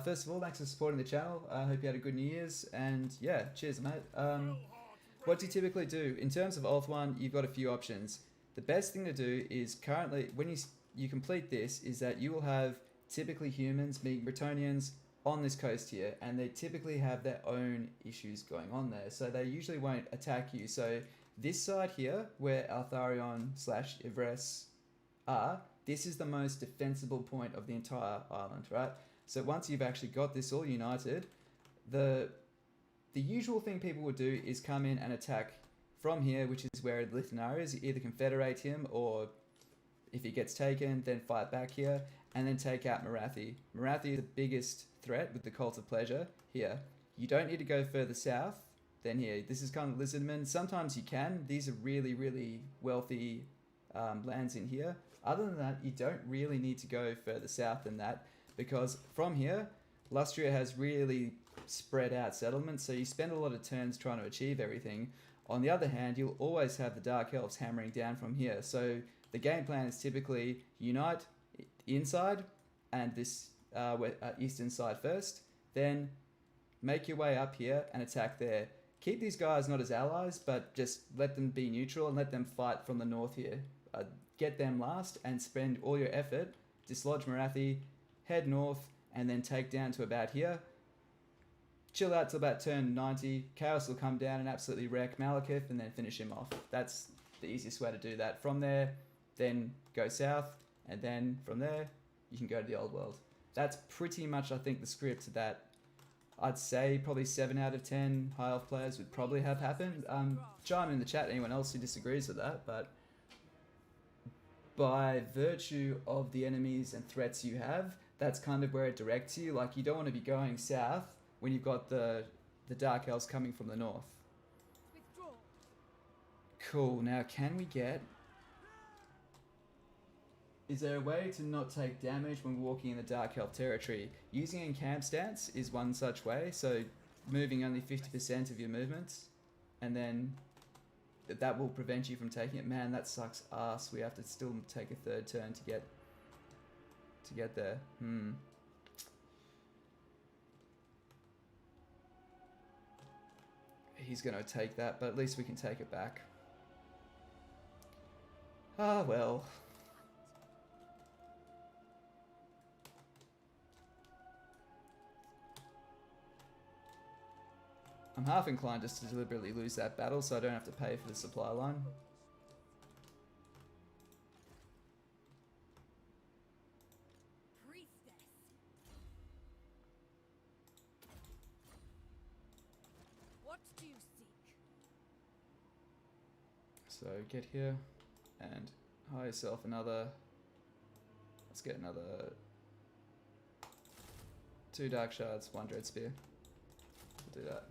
First of all, thanks for supporting the channel. I hope you had a good New Year's. And yeah, cheers, mate. What do you typically do? In terms of Alt 1, you've got a few options. The best thing to do is currently, when you complete this, is that you will have typically humans, being Bretonians, on this coast here, and they typically have their own issues going on there. So they usually won't attack you. So this side here, where Altharion / Ivres are, this is the most defensible point of the entire island, right? So once you've actually got this all united, the usual thing people would do is come in and attack from here, which is where Lithanar is. You either confederate him, or if he gets taken, then fight back here, and then take out Marathi. Marathi is the biggest threat with the Cult of Pleasure here. You don't need to go further south than here. This is kind of Lizardmen. Sometimes you can. These are really, really wealthy lands in here. Other than that, you don't really need to go further south than that, because from here, Lustria has really spread out settlements, so you spend a lot of turns trying to achieve everything. On the other hand, you'll always have the Dark Elves hammering down from here. So the game plan is typically unite inside and this eastern side first, then make your way up here and attack there. Keep these guys not as allies, but just let them be neutral and let them fight from the north here. Get them last and spend all your effort, dislodge Marathi, head north, and then take down to about here. Chill out till about turn 90. Chaos will come down and absolutely wreck Malekith and then finish him off. That's the easiest way to do that. From there, then go south, and then from there, you can go to the old world. That's pretty much, I think, the script that I'd say probably 7 out of 10 High Elf players would probably have happened. Chime in the chat, anyone else who disagrees with that, but by virtue of the enemies and threats you have, that's kind of where it directs you. Like, you don't want to be going south when you've got the Dark Elves coming from the north. Withdraw. Cool, now can we get... Is there a way to not take damage when walking in the Dark Elf territory? Using encamp stance is one such way, so moving only 50% of your movements, and then that will prevent you from taking it. Man, that sucks ass. We have to still take a third turn to get there. He's going to take that, but at least we can take it back. Ah, well. I'm half inclined just to deliberately lose that battle so I don't have to pay for the supply line. Priestess. What do you seek? So get here and hire yourself another... Let's get another 2 Dark Shards, 1 Dread Spear. We'll do that.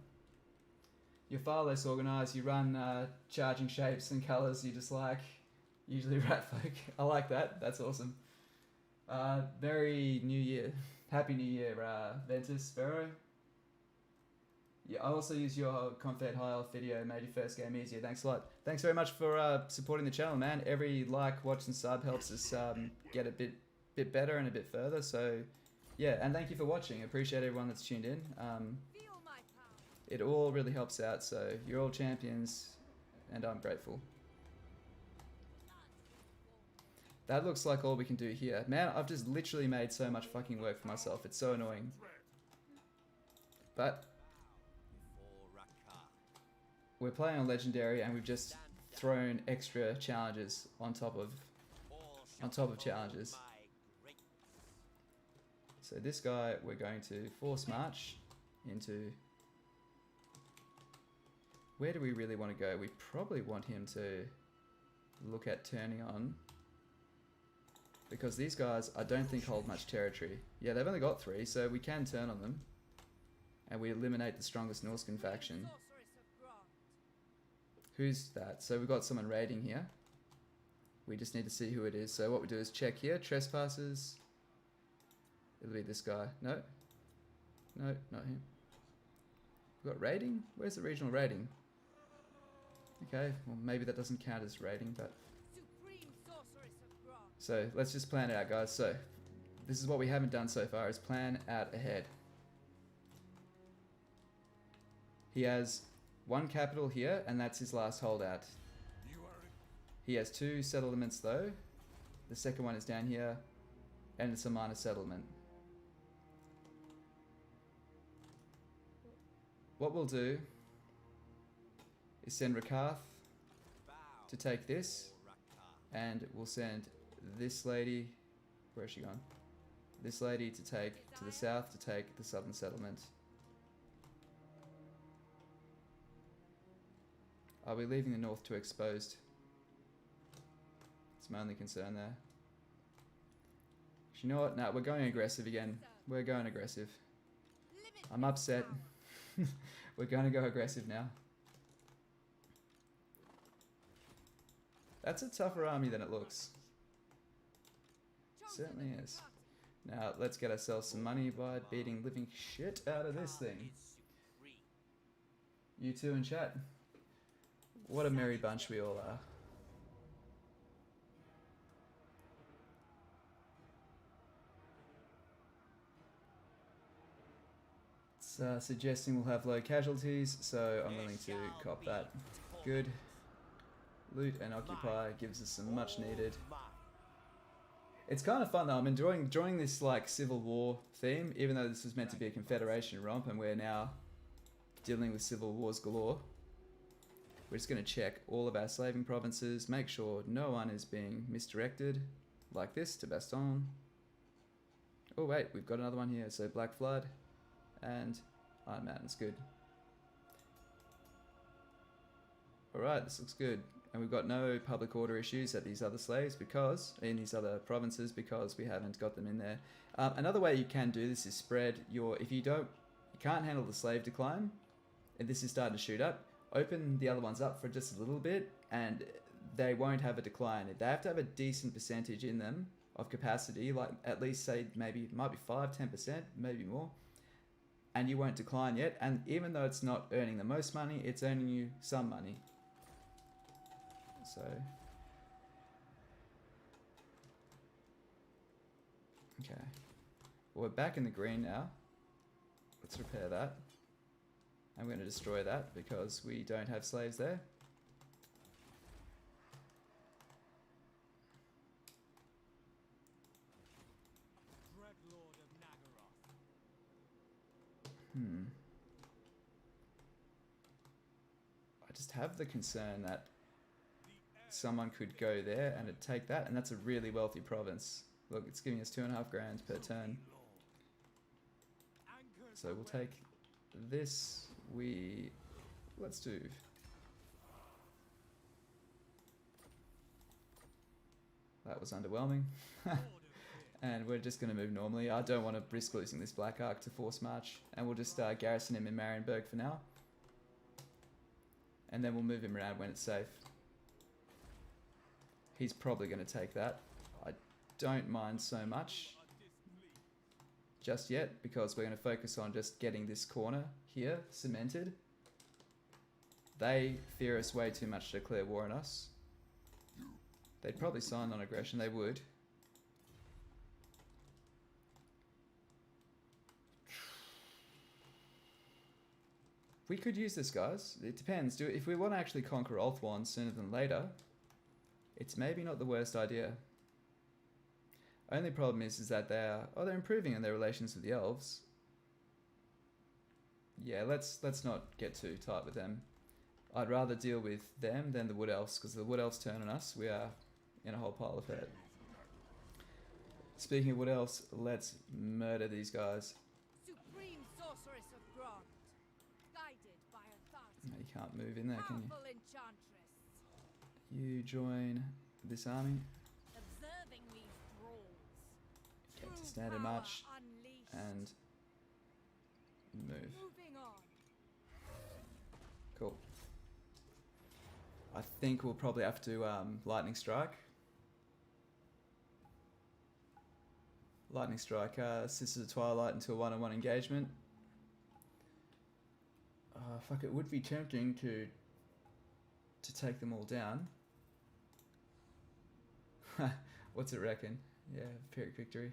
You're far less organised, you run charging shapes and colours you just like, usually rat folk. I like that, that's awesome. Very New Year. Happy New Year, Ventus, Sparrow. Yeah, I also use your Confed High Elf video, made your first game easier. Thanks a lot. Thanks very much for supporting the channel, man. Every like, watch and sub helps us get a bit better and a bit further. So yeah, and thank you for watching. Appreciate everyone that's tuned in. Feel my power. It all really helps out, so you're all champions, and I'm grateful. That looks like all we can do here. Man, I've just literally made so much fucking work for myself. It's so annoying. But we're playing on Legendary, and we've just thrown extra challenges on top of challenges. So this guy, we're going to force march into... Where do we really want to go? We probably want him to look at turning on, because these guys I don't think hold much territory. Yeah, they've only got 3, so we can turn on them, and we eliminate the strongest Norscan faction. Sorceress of Grant. Who's that? So we've got someone raiding here. We just need to see who it is. So what we do is check here, trespassers. It'll be this guy. No, no, not him. We've got raiding? Where's the regional raiding? Okay, well maybe that doesn't count as raiding, but... Supreme sorceress of Grog. So let's just plan it out, guys. So this is what we haven't done so far, is plan out ahead. He has one capital here, and that's his last holdout. You are He has 2 settlements though. The second one is down here, and it's a minor settlement. What we'll do is send Rakarth to take this, and we'll send this lady, where has she gone? This lady to take to the south to take the southern settlement. Are we leaving the north too exposed? It's my only concern there. You know what? No, we're going aggressive again. We're going aggressive. I'm upset. We're going to go aggressive now. That's a tougher army than it looks. Certainly is. Now, let's get ourselves some money by beating living shit out of this thing. You two in chat. What a merry bunch we all are. It's suggesting we'll have low casualties, so I'm willing to cop that. Good. Loot and occupy gives us some much needed. It's kind of fun though. I'm enjoying this like Civil War theme, even though this was meant to be a Confederation romp and we're now dealing with civil wars galore. We're just going to check all of our slaving provinces, make sure no one is being misdirected, like this, to Baston. Oh wait, we've got another one here, so Black Flood and Iron Mountain's good. Alright, this looks good. And we've got no public order issues at these other slaves in these other provinces because we haven't got them in there. Another way you can do this is spread your, if you can't handle the slave decline, and this is starting to shoot up, open the other ones up for just a little bit and they won't have a decline. They have to have a decent percentage in them of capacity, like at least say maybe it might be 5-10%, maybe more, and you won't decline yet. And even though it's not earning the most money, it's earning you some money. So okay, well, we're back in the green now. Let's repair that. I'm going to destroy that because we don't have slaves there. Dreadlord of Naggarond. I just have the concern that someone could go there and it'd take that, and that's a really wealthy province. Look, it's giving us 2.5 grand per turn. So we'll take this. Let's do. That was underwhelming. And we're just going to move normally. I don't want to risk losing this Black Ark to force march, and we'll just garrison him in Marienburg for now. And then we'll move him around when it's safe. He's probably going to take that. I don't mind so much just yet because we're going to focus on just getting this corner here cemented. They fear us way too much to declare war on us. They'd probably sign non-aggression, they would. We could use this, guys. It depends. If we want to actually conquer Ulthuan sooner than later, it's maybe not the worst idea. Only problem is that they're improving in their relations with the elves. Yeah, let's not get too tight with them. I'd rather deal with them than the Wood Elves, because the Wood Elves turn on us, we are in a whole pile of hurt. Speaking of Wood Elves, let's murder these guys. Supreme sorceress of Grog. Guided by authority. No, you can't move in there, can you? Powerful enchantress. You join this army. Observing these brawls. Get to True standard power march unleashed. and move. Moving on. Cool. I think we'll probably have to lightning strike. Lightning strike, Sisters of Twilight into a one-on-one engagement. Fuck, it would be tempting to to take them all down. What's it reckon? Yeah, Pyrrhic victory.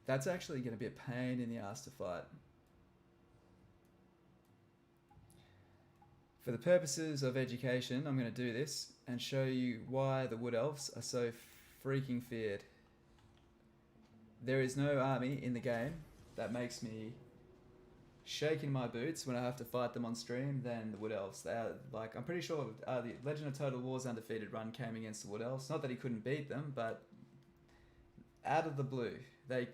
That's actually going to be a pain in the ass to fight. For the purposes of education, I'm going to do this and show you why the Wood Elves are so freaking feared. There is no army in the game that makes me shake in my boots when I have to fight them on stream than the Wood Elves. They are, like, I'm pretty sure the Legend of Total War's undefeated run came against the Wood Elves. Not that he couldn't beat them, but out of the blue, they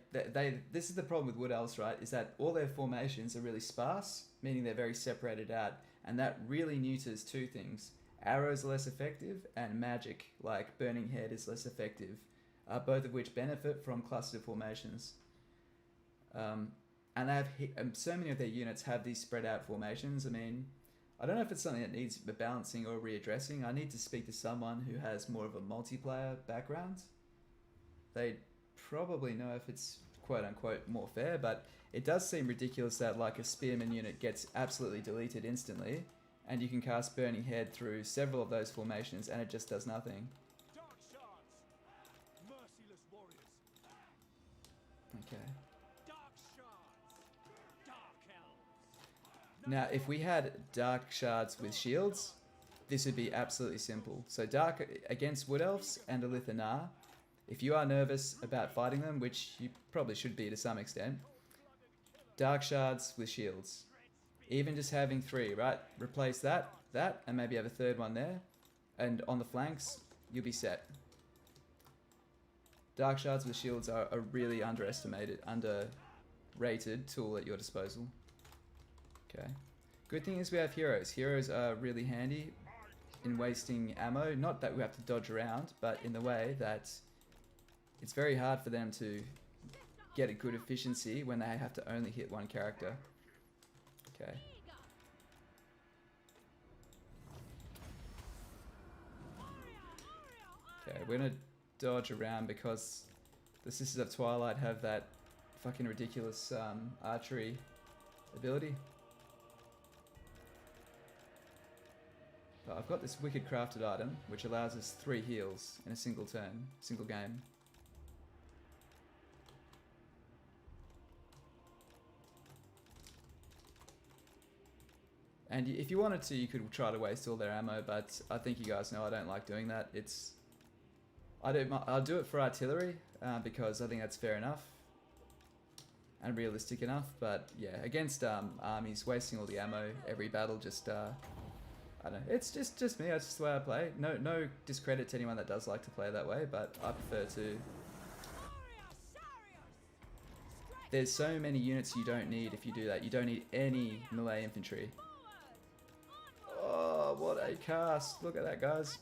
this is the problem with Wood Elves, right? Is that all their formations are really sparse, meaning they're very separated out, and that really neuters two things. Arrows are less effective, and magic, like Burning Head, is less effective, both of which benefit from clustered formations. And they have so many of their units have these spread out formations. I mean, I don't know if it's something that needs balancing or readdressing. I need to speak to someone who has more of a multiplayer background. They probably know if it's quote unquote more fair, but it does seem ridiculous that like a spearman unit gets absolutely deleted instantly, and you can cast Burning Head through several of those formations and it just does nothing. Dark shards. Merciless warriors. Okay. Dark shards. Dark elves. Now, if we had Dark Shards with shields, this would be absolutely simple. So Dark against Wood Elves and Elithanar, if you are nervous about fighting them, which you probably should be to some extent, Dark Shards with shields. Even just having 3, right? Replace that, and maybe have a third one there. And on the flanks, you'll be set. Dark Shards with shields are a really underrated tool at your disposal. Okay. Good thing is we have heroes. Heroes are really handy in wasting ammo. Not that we have to dodge around, but in the way that it's very hard for them to get a good efficiency when they have to only hit one character. Okay. Okay, we're gonna dodge around because the Sisters of Twilight have that fucking ridiculous archery ability. But I've got this wicked crafted item which allows us 3 heals in a single turn, single game. And if you wanted to, you could try to waste all their ammo, but I think you guys know I don't like doing that. I'll do it for artillery because I think that's fair enough and realistic enough. But yeah, against armies, wasting all the ammo every battle, just I don't know. It's just me. That's just the way I play. No discredit to anyone that does like to play that way, but I prefer to. There's so many units you don't need if you do that. You don't need any melee infantry. Oh, what a cast. Look at that, guys.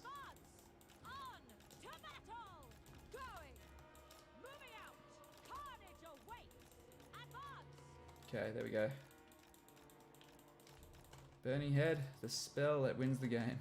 Okay, there we go. Burning Head, the spell that wins the game.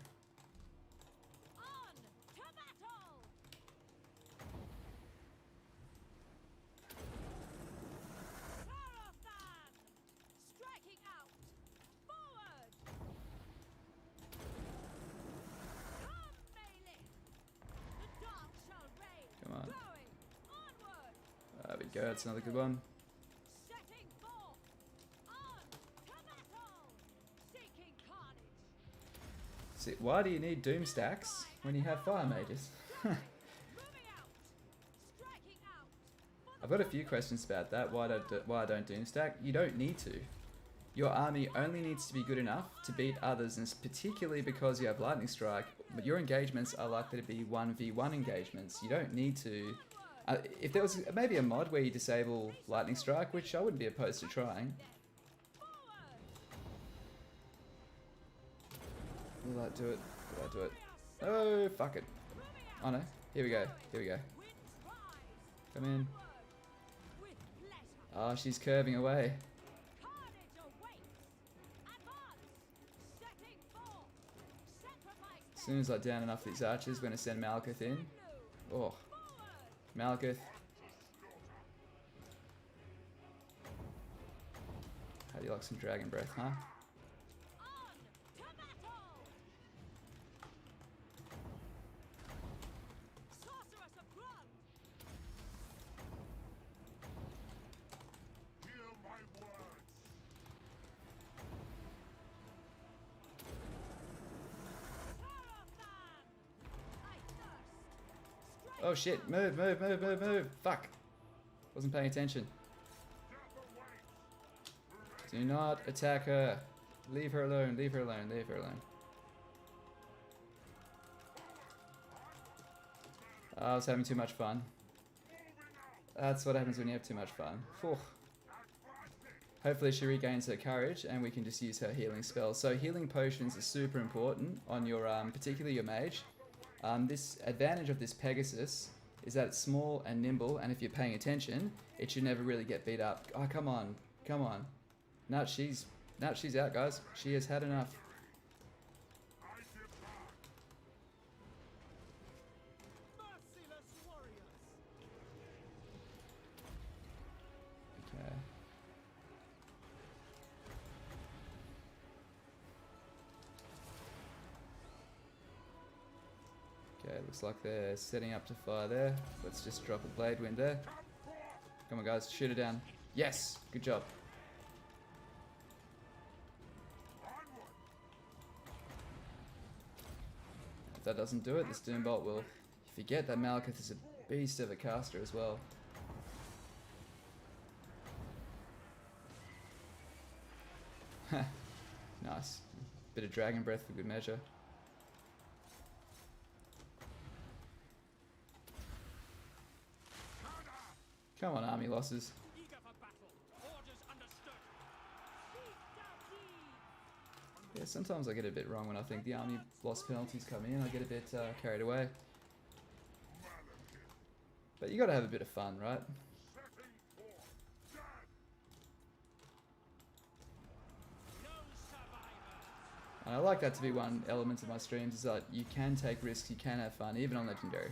Come on. There we go, that's another good one. See, why do you need Doom stacks when you have Fire Mages? I've got a few questions about that. Why I don't Doom stack? You don't need to. Your army only needs to be good enough to beat others, and particularly because you have Lightning Strike, but your engagements are likely to be 1v1 engagements. You don't need to... if there was maybe a mod where you disable Lightning Strike, which I wouldn't be opposed to trying. Will that do it? Will that do it? Oh, fuck it. Oh no. Here we go. Here we go. Come in. Oh, she's curving away. As soon as I down enough of these archers, we're going to send Malekith in. Oh. Malekith. How do you like some dragon breath, huh? Oh shit, move, move, move, move, move. Fuck. Wasn't paying attention. Do not attack her. Leave her alone, leave her alone, leave her alone. I was having too much fun. That's what happens when you have too much fun. Phew. Hopefully she regains her courage and we can just use her healing spells. So healing potions are super important on your, particularly your mage. This advantage of this Pegasus is that it's small and nimble, and if you're paying attention, it should never really get beat up. Oh, come on, come on. Now she's out, guys. She has had enough. Merciless warriors. Okay. Okay, looks like they're setting up to fire there. Let's just drop a blade wind there. Come on, guys, shoot it down. Yes, good job. If that doesn't do it, this Doombolt will. You forget that Malekith is a beast of a caster as well. Nice. Bit of dragon breath for good measure. Come on, army losses. Eager for battle. Orders understood. Yeah, sometimes I get it a bit wrong when I think the army loss penalties come in. I get a bit carried away. But you gotta have a bit of fun, right? No survivors. And I like that to be one element of my streams, is that you can take risks, you can have fun, even on Legendary.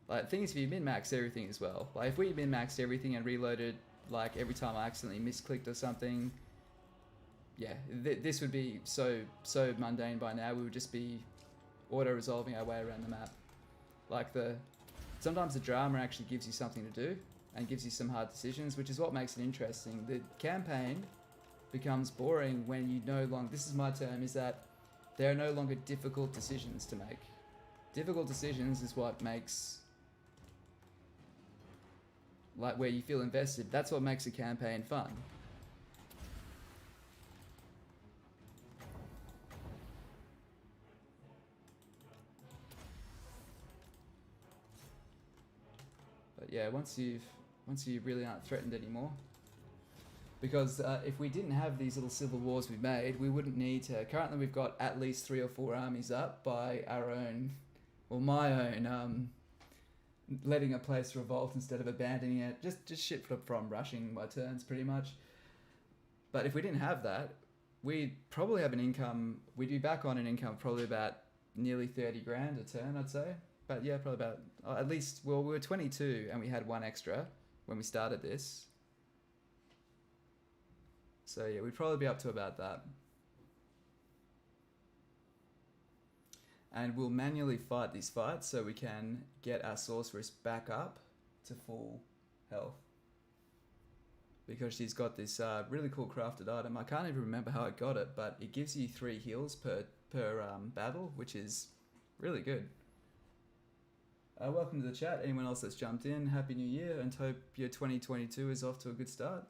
Like, the thing is, if you min-max everything as well. Like, if we min-maxed everything and reloaded, like, every time I accidentally misclicked or something, yeah, this would be so mundane by now. We would just be auto-resolving our way around the map. Like, sometimes the drama actually gives you something to do, and gives you some hard decisions, which is what makes it interesting. The campaign becomes boring when you no longer, this is my term, is that there are no longer difficult decisions to make. Difficult decisions is what makes, like, where you feel invested. That's what makes a campaign fun. But yeah, once you really aren't threatened anymore, because if we didn't have these little civil wars we made, we wouldn't need to. Currently, we've got at least 3 or 4 armies up by our own, or my own, letting a place revolt instead of abandoning it. Just shit from rushing my turns, pretty much. But if we didn't have that, we'd probably have an income. We'd be back on an income probably about nearly 30 grand a turn, I'd say. But yeah, probably about, at least, well, we were 22 and we had 1 extra when we started this. So yeah, we'd probably be up to about that. And we'll manually fight these fights so we can get our sorceress back up to full health. Because she's got this really cool crafted item. I can't even remember how I got it, but it gives you 3 heals per battle, which is really good. Welcome to the chat. Anyone else that's jumped in, Happy New Year, and hope your 2022 is off to a good start.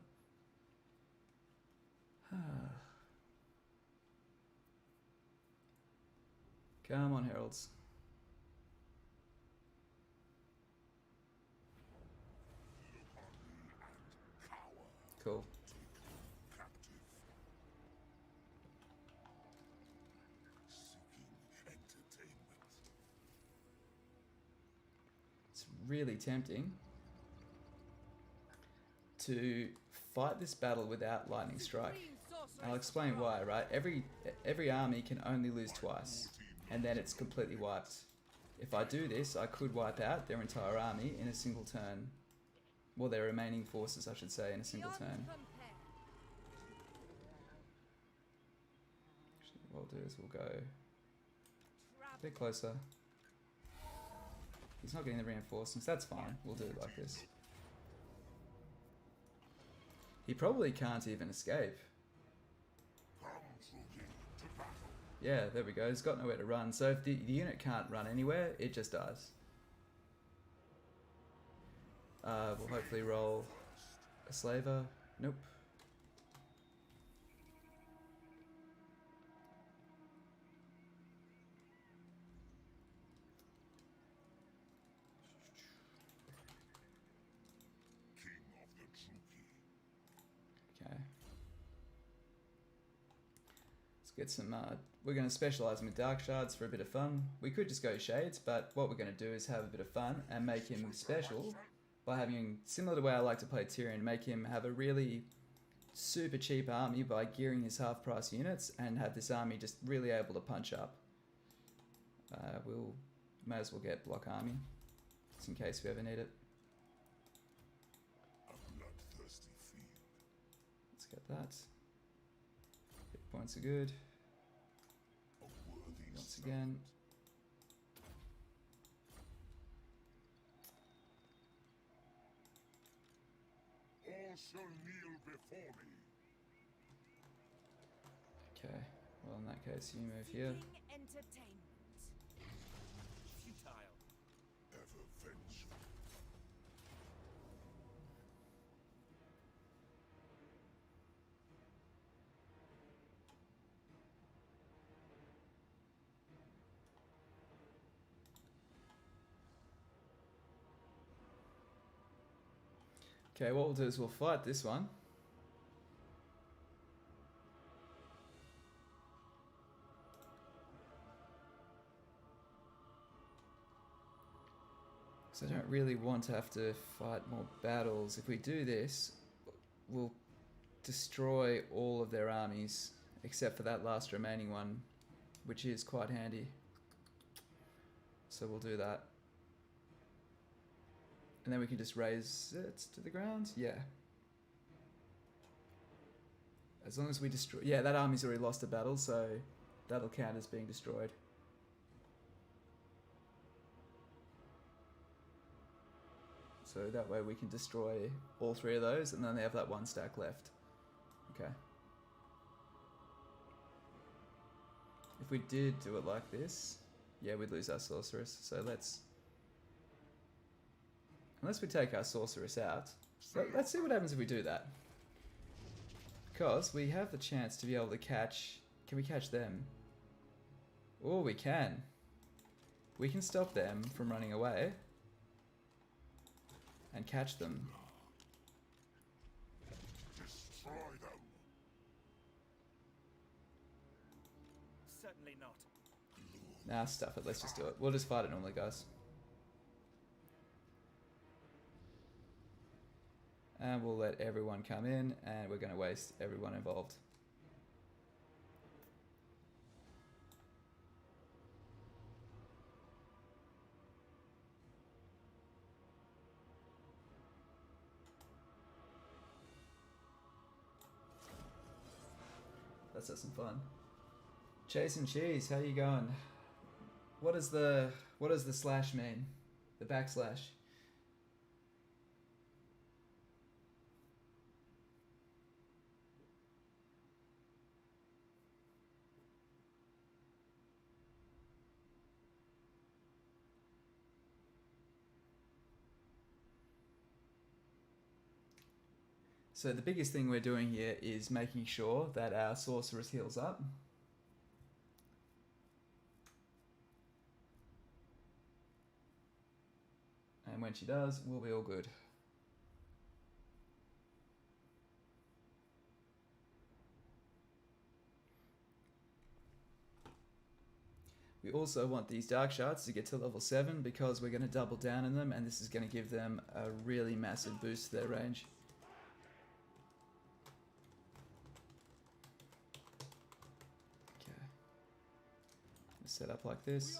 Come on, heralds. Cool. It's really tempting to fight this battle without lightning strike. And I'll explain why, right? Every army can only lose twice, and then it's completely wiped. If I do this, I could wipe out their entire army in a single turn. Well, their remaining forces, I should say, in a single turn. Actually, what we'll do is we'll go a bit closer. He's not getting the reinforcements, that's fine. We'll do it like this. He probably can't even escape. Yeah, there we go. It's got nowhere to run. So if the unit can't run anywhere, it just dies. We'll hopefully roll a slaver. Nope. Okay. Let's get some, we're going to specialise him with Dark Shards for a bit of fun. We could just go Shades, but what we're going to do is have a bit of fun and make him special by having, similar to the way I like to play Tyrion, make him have a really super cheap army by gearing his half price units and have this army just really able to punch up. We'll may as well get block army just in case we ever need it. Let's get that. Hit points are good. Once again. All shall kneel before me. Okay, well in that case you move here. Seeking entertainment. Futile. Ever vengeful. Okay, what we'll do is we'll fight this one. So I don't really want to have to fight more battles. If we do this, we'll destroy all of their armies, except for that last remaining one, which is quite handy. So we'll do that. And then we can just raise it to the ground? Yeah. As long as we destroy... Yeah, that army's already lost a battle, so that'll count as being destroyed. So that way we can destroy all three of those, and then they have that one stack left. Okay. If we did do it like this, yeah, we'd lose our sorceress. So let's... Unless we take our sorceress out, let's see what happens if we do that. Because we have the chance to be able to catch... Can we catch them? Oh, we can. We can stop them from running away. And catch them. Destroy them. Certainly not. Nah, stuff it. Let's just do it. We'll just fight it normally, guys. And we'll let everyone come in, and we're going to waste everyone involved. Let's have some fun. Chase and Cheese, how you going? What does the slash mean? The backslash. So the biggest thing we're doing here is making sure that our sorceress heals up. And when she does, we'll be all good. We also want these dark shards to get to level 7 because we're going to double down on them, and this is going to give them a really massive boost to their range. Set up like this.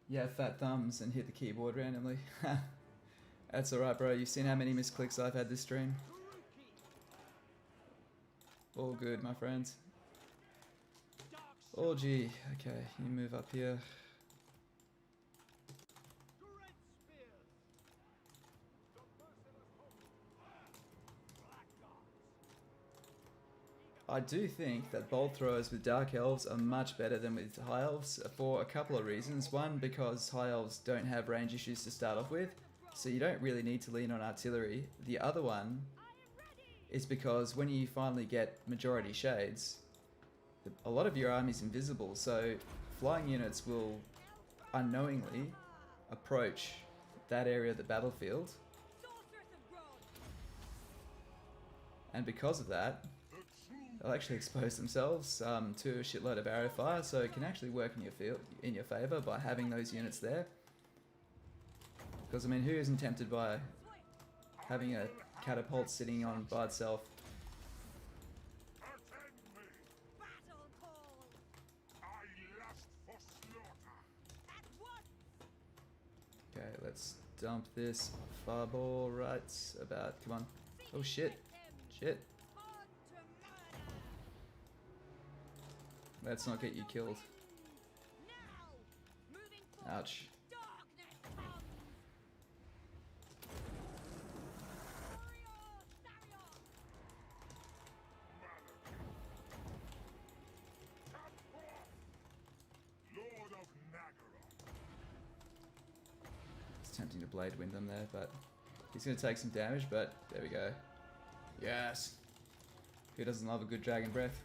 Yeah, fat thumbs and hit the keyboard randomly. That's alright, bro. You've seen how many misclicks I've had this stream. All good, my friends. Oh, gee. Okay, you move up here. I do think that bolt throwers with dark elves are much better than with high elves for a couple of reasons. One, because high elves don't have range issues to start off with, so you don't really need to lean on artillery. The other one is because when you finally get majority shades, a lot of your army's invisible, so flying units will unknowingly approach that area of the battlefield, and because of that, they'll actually expose themselves to a shitload of arrow fire, so it can actually work in your favour by having those units there. Because, I mean, who isn't tempted by having a catapult sitting on by itself? Battle call. I lust for slaughter. At once. Okay, let's dump this fireball right about. Come on. Oh shit. Shit. On to murder. Let's not get you killed. Now. Moving forward. Ouch. Darkness comes. Warrior Sarion. Lord of Naggarond. It's tempting to blade wind them there, but he's going to take some damage, but there we go. Yes! Who doesn't love a good dragon breath?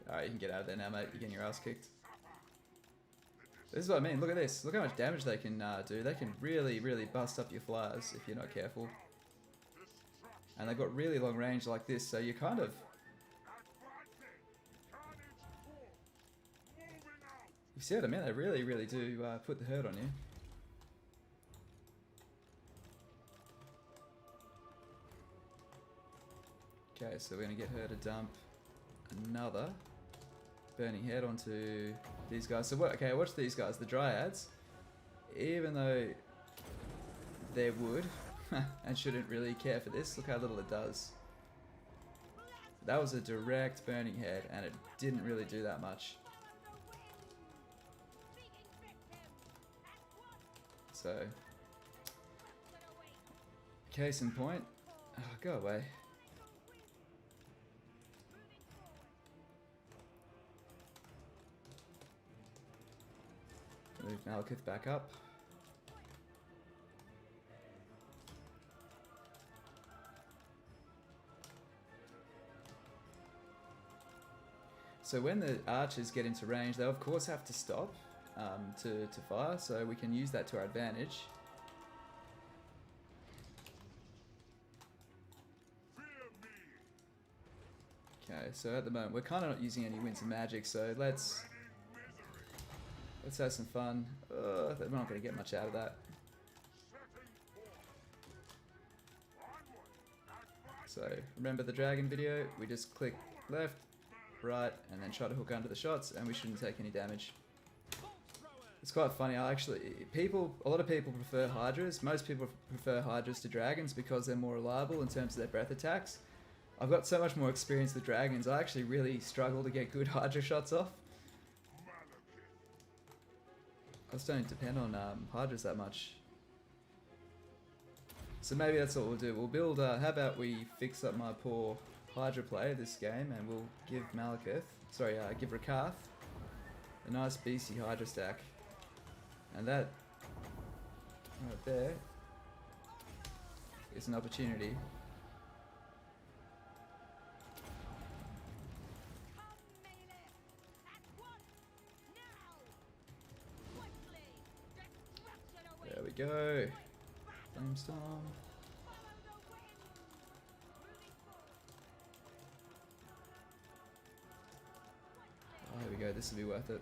Alright, you can get out of there now, mate. You're getting your ass kicked. This is what I mean. Look at this. Look how much damage they can do. They can really, really bust up your flyers if you're not careful. And they've got really long range like this, so you're kind of... You see what I mean? They really, really do put the hurt on you. Okay, so we're going to get her to dump another burning head onto these guys. So what? Okay, watch these guys, the dryads. Even though they're wood and shouldn't really care for this, look how little it does. That was a direct burning head, and it didn't really do that much. So, case in point. Oh, go away. Move Malekith back up. So when the archers get into range, they'll of course have to stop to fire, so we can use that to our advantage. Okay, so at the moment we're kind of not using any winds of magic, so let's have some fun. We're not going to get much out of that. So remember the dragon video? We just click left, right, and then try to hook under the shots, and we shouldn't take any damage. It's quite funny. A lot of people prefer Hydras. Most people prefer Hydras to dragons because they're more reliable in terms of their breath attacks. I've got so much more experience with dragons. I actually really struggle to get good Hydra shots off. I just don't depend on Hydras that much. So maybe that's what we'll do. We'll build, how about we fix up my poor Hydra play this game, and we'll give give Rakath a nice BC Hydra stack. And that, right there, is an opportunity. There we go. Flamestorm. Oh, there we go. This will be worth it.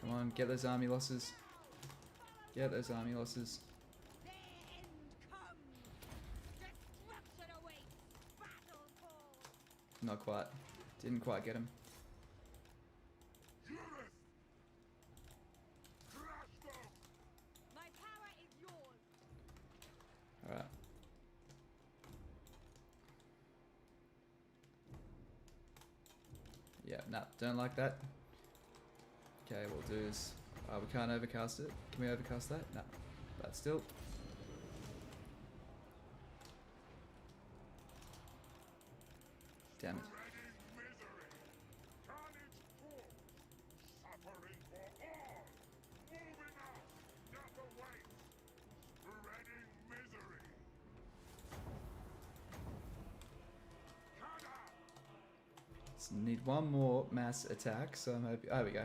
Come on, get those army losses. Get those army losses. Not quite. Didn't quite get him. My power is yours. Alright. Yeah, nah, don't like that. Okay, we'll do is... we can't overcast it. Can we overcast that? No. But still. Damn it. Spreading misery. Carnage full. Suffering for all. Moving up. Death awaits. Spreading misery. Kada. Just need one more mass attack, so I'm hoping... There we go.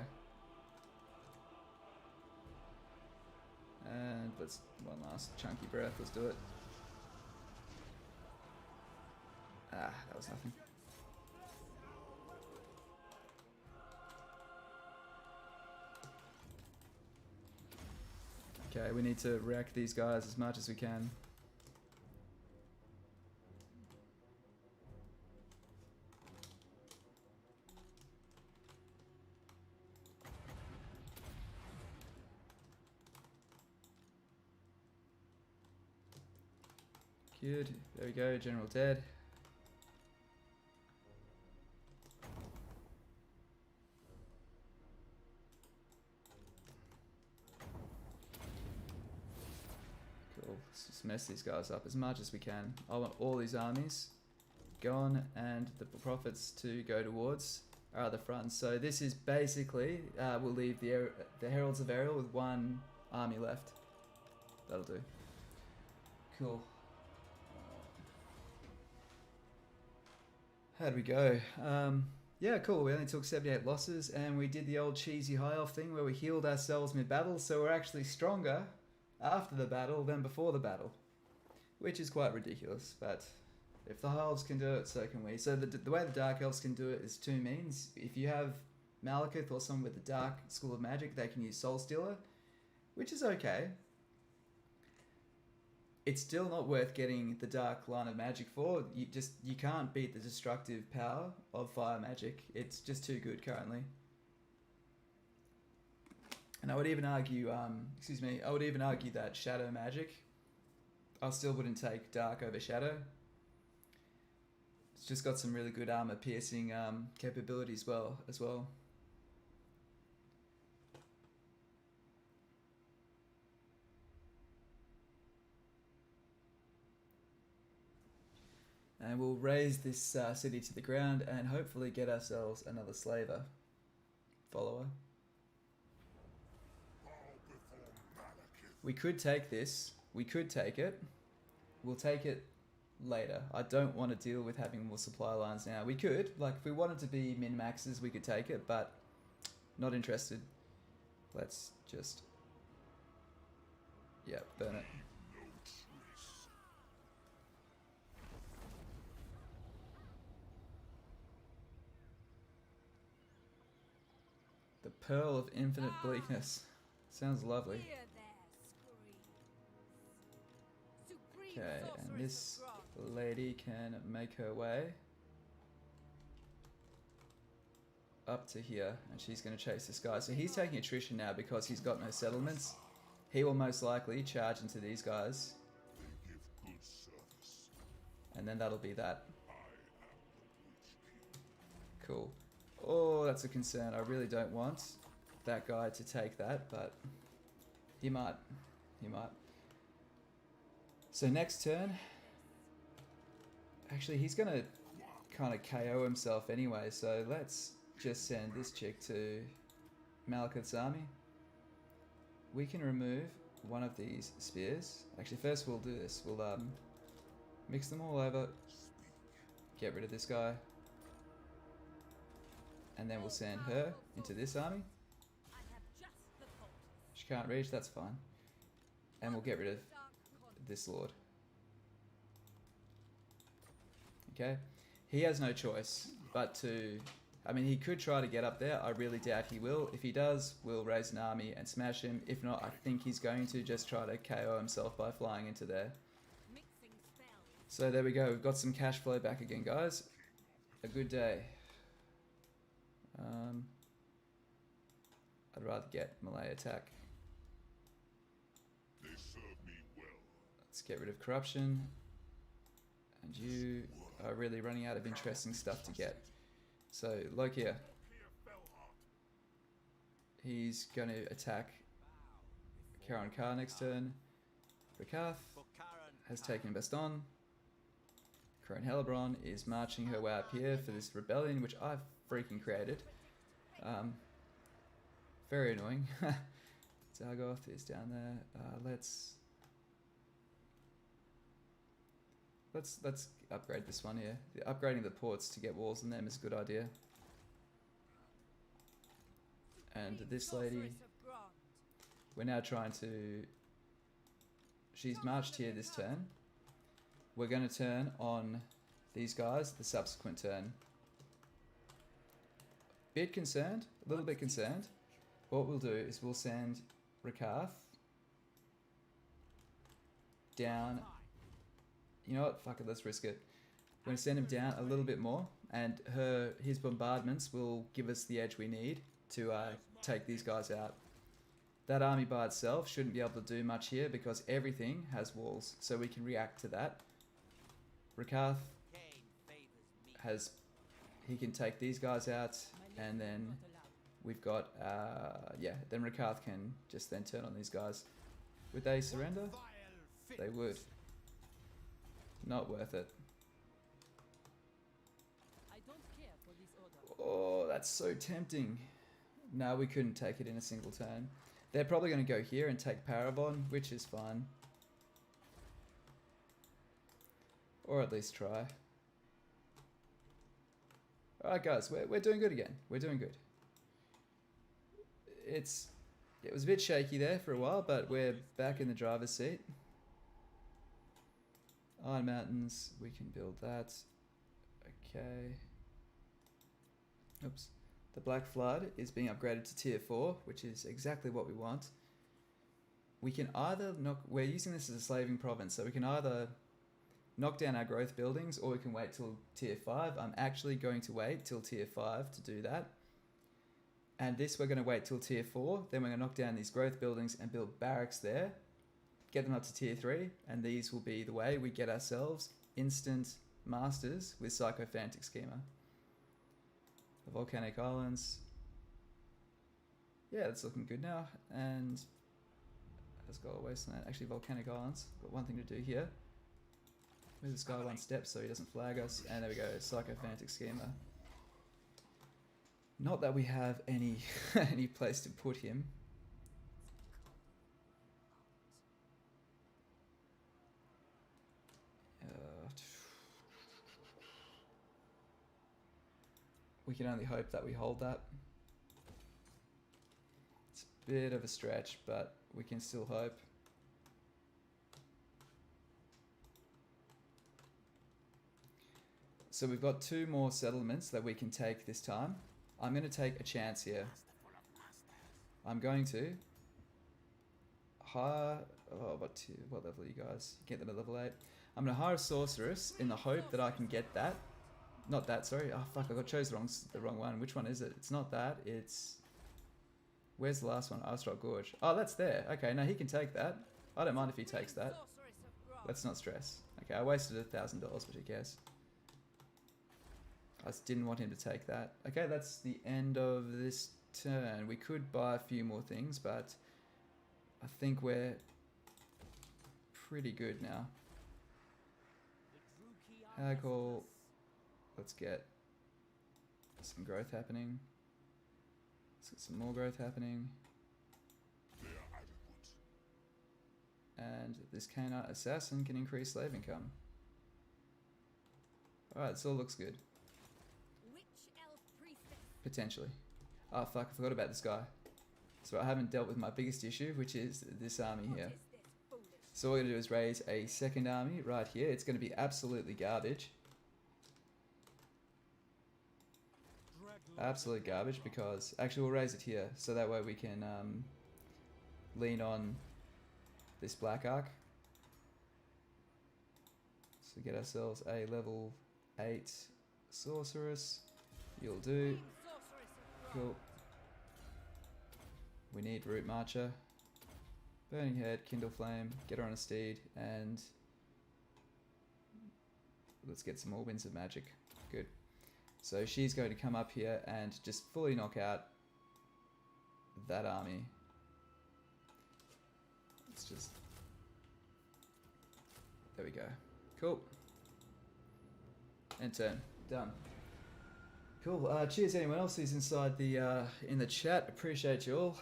And let's... One last chunky breath. Let's do it. Ah, that was nothing. Okay, we need to wreck these guys as much as we can. Good. There we go, General dead. Cool. Let's just mess these guys up as much as we can. I want all these armies gone and the profits to go towards our other fronts. So this is basically, we'll leave the Heralds of Ariel with one army left. That'll do. Cool. How'd we go? Yeah, cool. We only took 78 losses and we did the old cheesy high elf thing where we healed ourselves mid-battle, so we're actually stronger after the battle than before the battle, which is quite ridiculous, but if the high elves can do it, so can we. So the way the dark elves can do it is two means. If you have Malekith or someone with the dark school of magic, they can use Soul Stealer, which is okay. It's still not worth getting the dark line of magic for. You can't beat the destructive power of fire magic. It's just too good currently. And I would even argue, I would even argue that shadow magic, I still wouldn't take dark over shadow. It's just got some really good armor piercing capability as well. And we'll raise this city to the ground and hopefully get ourselves another slaver follower. We could take this. We could take it. We'll take it later. I don't want to deal with having more supply lines now. We could, like, if we wanted to be min-maxes, we could take it, but not interested. Let's just, yeah, burn it. The Pearl of Infinite Bleakness. Sounds lovely. Hear their screams. Supreme Okay, and sorceress this of Grant. lady can make her way up to here, and she's going to chase this guy. So he's taking attrition now because he's got no settlements. He will most likely charge into these guys, They give good service. and then that'll be that. Cool. Oh, that's a concern. I really don't want that guy to take that, but he might. He might. So next turn, actually he's going to kind of KO himself anyway, so let's just send this chick to Malekith's army. We can remove one of these spears. Actually, first we'll do this. We'll mix them all over, get rid of this guy, and then we'll send her into this army. I have just the thought. She can't reach, that's fine. And we'll get rid of Dark con- this lord. Okay? He has no choice but to... I mean, he could try to get up there. I really doubt he will. If he does, we'll raise an army and smash him. If not, I think he's going to just try to KO himself by flying into there. mixing spells. So there we go. We've got some cash flow back again, guys. A good day. I'd rather get Malay attack. They serve me well. Let's get rid of corruption. And you are really running out of interesting stuff to get. So, Lokia, He's going to attack Karon Kar next turn. Rakath has taken Baston. Crone Hellebron is marching her way up here for this rebellion, which I've freaking created. Very annoying. Zargoth is down there. Let's upgrade this one here. Upgrading the ports to get walls in them is a good idea. And this lady, we're now trying to... She's marched here this turn. We're going to turn on these guys the subsequent turn. Bit concerned, a little bit concerned. What we'll do is we'll send Rakath down. You know what? Fuck it, let's risk it. We're going to send him down a little bit more, and his bombardments will give us the edge we need to take these guys out. That army by itself shouldn't be able to do much here because everything has walls, so we can react to that. Rakath has... He can take these guys out, and then we've got... yeah, then Rakath can just then turn on these guys. Would they surrender? They would. Not worth it. Oh, that's so tempting. No, we couldn't take it in a single turn. They're probably going to go here and take Paravon, which is fine. Or at least try. Alright guys, we're doing good again. We're doing good. It was a bit shaky there for a while, but we're back in the driver's seat. Iron Mountains, we can build that. Okay. Oops. The Black Flood is being upgraded to tier 4, which is exactly what we want. We can either we're using this as a slaving province, so we can either knock down our growth buildings or we can wait till tier 5. I'm actually going to wait till tier 5 to do that. And this we're going to wait till tier 4, then we're going to knock down these growth buildings and build barracks there. Get them up to tier 3, and these will be the way we get ourselves instant masters with Sycophantic Schema. The Volcanic Islands. Yeah, that's looking good now. And let's go Wasteland. Actually, Volcanic Islands. Got one thing to do here. Move this guy one step so he doesn't flag us. And there we go, Sycophantic Schema. Not that we have any any place to put him. We can only hope that we hold that. It's a bit of a stretch, but we can still hope. So we've got 2 more settlements that we can take this time. I'm going to take a chance here. I'm going to hire... Oh, what level are you guys? Get them at level 8. I'm going to hire a sorceress in the hope that I can get that. Not that, sorry. Oh, fuck, I chose the wrong one. Which one is it? It's not that. It's... Where's the last one? Astrok Gorge. Oh, that's there. Okay, no, he can take that. I don't mind if he takes that. Let's not stress. Okay, I wasted $1,000, but who cares? I just didn't want him to take that. Okay, that's the end of this turn. We could buy a few more things, but I think we're pretty good now. Haggle. Let's get some growth happening. Let's get some more growth happening. And this Canine Assassin can increase slave income. Alright, this all looks good. Potentially. Oh fuck, I forgot about this guy. So I haven't dealt with my biggest issue, which is this army here. So what we're going to do is raise a second army right here. It's going to be absolutely garbage. Absolute garbage because... Actually, we'll raise it here. So that way we can lean on this Black Ark. So get ourselves a level 8 Sorceress. You'll do. Cool. We need Root Marcher. Burning Head, Kindle Flame, get her on a steed, and let's get some more Winds of Magic. Good. So she's going to come up here and just fully knock out that army. Let's just... There we go. Cool. End turn. Done. Cool. Cheers anyone else who's inside the in the chat. Appreciate you all.